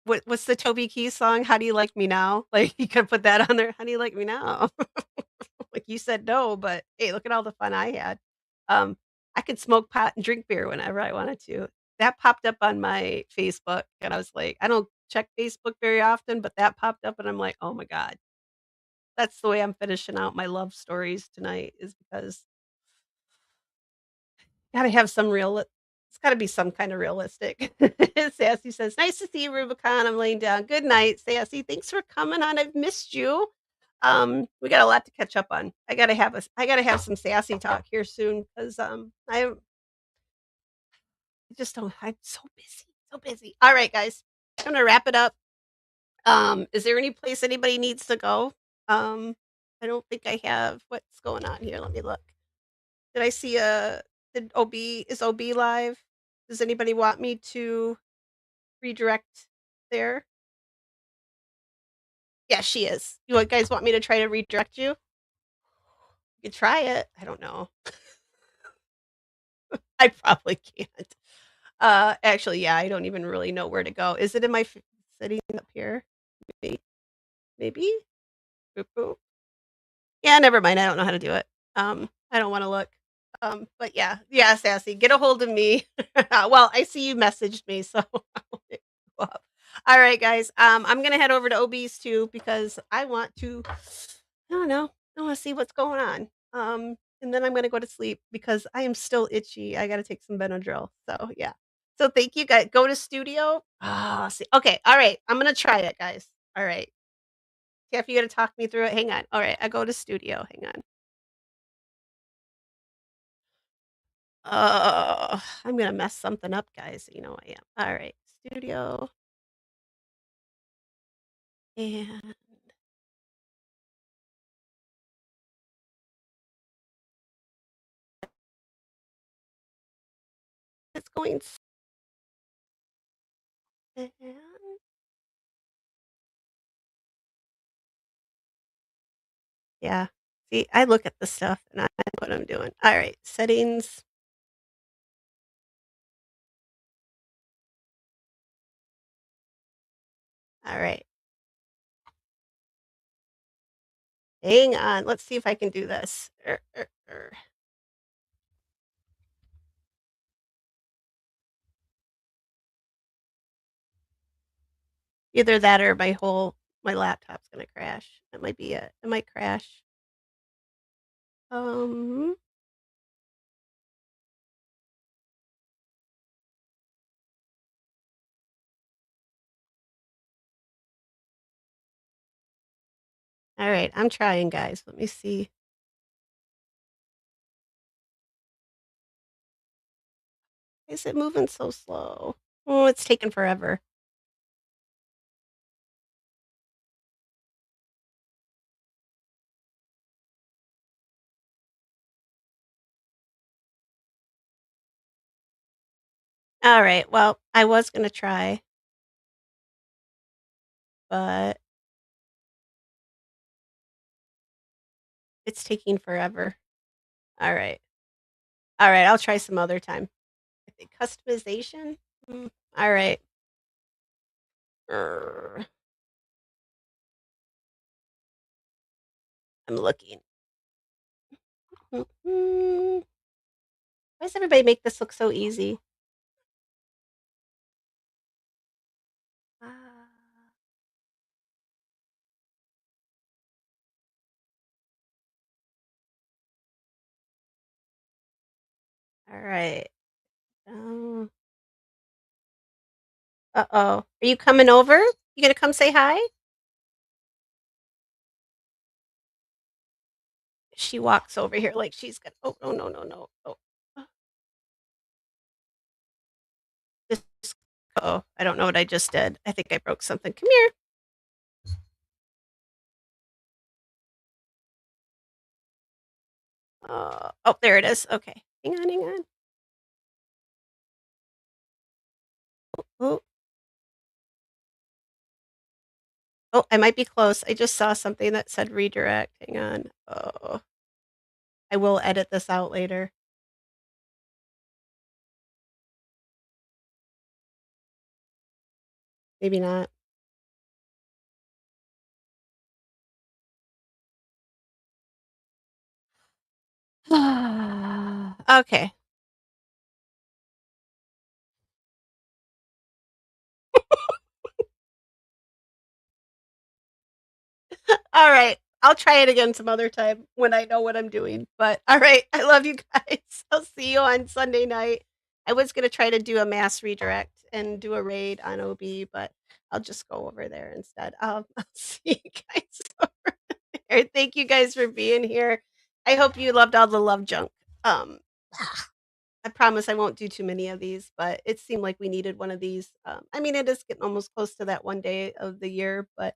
what's the Toby Keith song? How do you like me now? Like you could put that on there. How do you like me now? Like you said no, but hey, look at all the fun I had. Um, I could smoke pot and drink beer whenever I wanted to. That popped up on my Facebook, and I was like, I don't check Facebook very often, but that popped up, and I'm like, oh my god, that's the way I'm finishing out my love stories tonight. Is because gotta have some real. It's got to be some kind of realistic. Sassy says, "Nice to see you, Rubicon. I'm laying down. Good night, Sassy. Thanks for coming on. I've missed you." We got a lot to catch up on. I gotta have some sassy talk here soon because I just don't I'm so busy, so busy. All right, guys. I'm gonna wrap it up. Is there any place anybody needs to go? Um, I don't think I have what's going on here. Let me look. Did I see a did OB is OB live? Does anybody want me to redirect there? Yeah, she is. Guys want me to try to redirect you? You could try it. I don't know. I probably can't. Actually, yeah, I don't even really know where to go. Is it in my sitting up here? Maybe? Maybe? Boop, boop. Yeah, never mind. I don't know how to do it. I don't want to look. But yeah, yeah, Sassy, get a hold of me. Well, I see you messaged me, so I'll hit you up. All right, guys. I'm gonna head over to OB's too because I want to. I don't know. I want to see what's going on. And then I'm gonna go to sleep because I am still itchy. I gotta take some Benadryl. So yeah. So thank you guys. Go to studio. Ah, see. Okay. All right. I'm gonna try it, guys. All right. Tiff, you gotta talk me through it. Hang on. All right. I go to studio. Hang on. I'm gonna mess something up, guys. You know I am. All right. Studio. And it's going. And yeah. See, I look at the stuff and I know what I'm doing. All right. Settings. All right. Hang on. Let's see if I can do this. Either that or my laptop's gonna crash. That might be it. It might crash. Um. All right. I'm trying, guys. Let me see. Why is it moving so slow? Oh, it's taking forever. All right. Well, I was gonna try, but it's taking forever. All right. All right. I'll try some other time. I think customization. All right. Err, I'm looking. Why does everybody make this look so easy? Ah, all right. Um, uh-oh. Are you coming over? You gonna come say hi? She walks over here like she's gonna. Oh, no, no, no, no. Oh, this. Oh, I don't know what I just did. I think I broke something. Come here. Oh, there it is. Okay. Hang on, hang on. Oh, oh, I might be close. I just saw something that said redirect. Hang on. Oh, I will edit this out later. Maybe not. Okay. All right. I'll try it again some other time when I know what I'm doing. But all right. I love you guys. I'll see you on Sunday night. I was going to try to do a mass redirect and do a raid on OB, but I'll just go over there instead. I'll see you guys over there. Thank you guys for being here. I hope you loved all the love junk. Um, I promise I won't do too many of these, but it seemed like we needed one of these. I mean, it is getting almost close to that one day of the year, but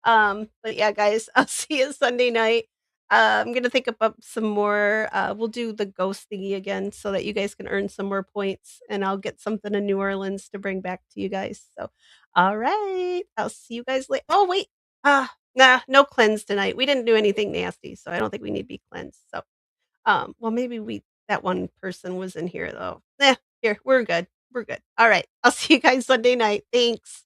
yeah, guys, I'll see you Sunday night. I'm gonna think up some more. We'll do the ghost thingy again so that you guys can earn some more points, and I'll get something in New Orleans to bring back to you guys. So, all right, I'll see you guys later. Oh wait, nah, no cleanse tonight. We didn't do anything nasty, so I don't think we need to be cleansed. So, well, maybe we that one person was in here though. Here we're good. We're good. All right, I'll see you guys Sunday night. Thanks.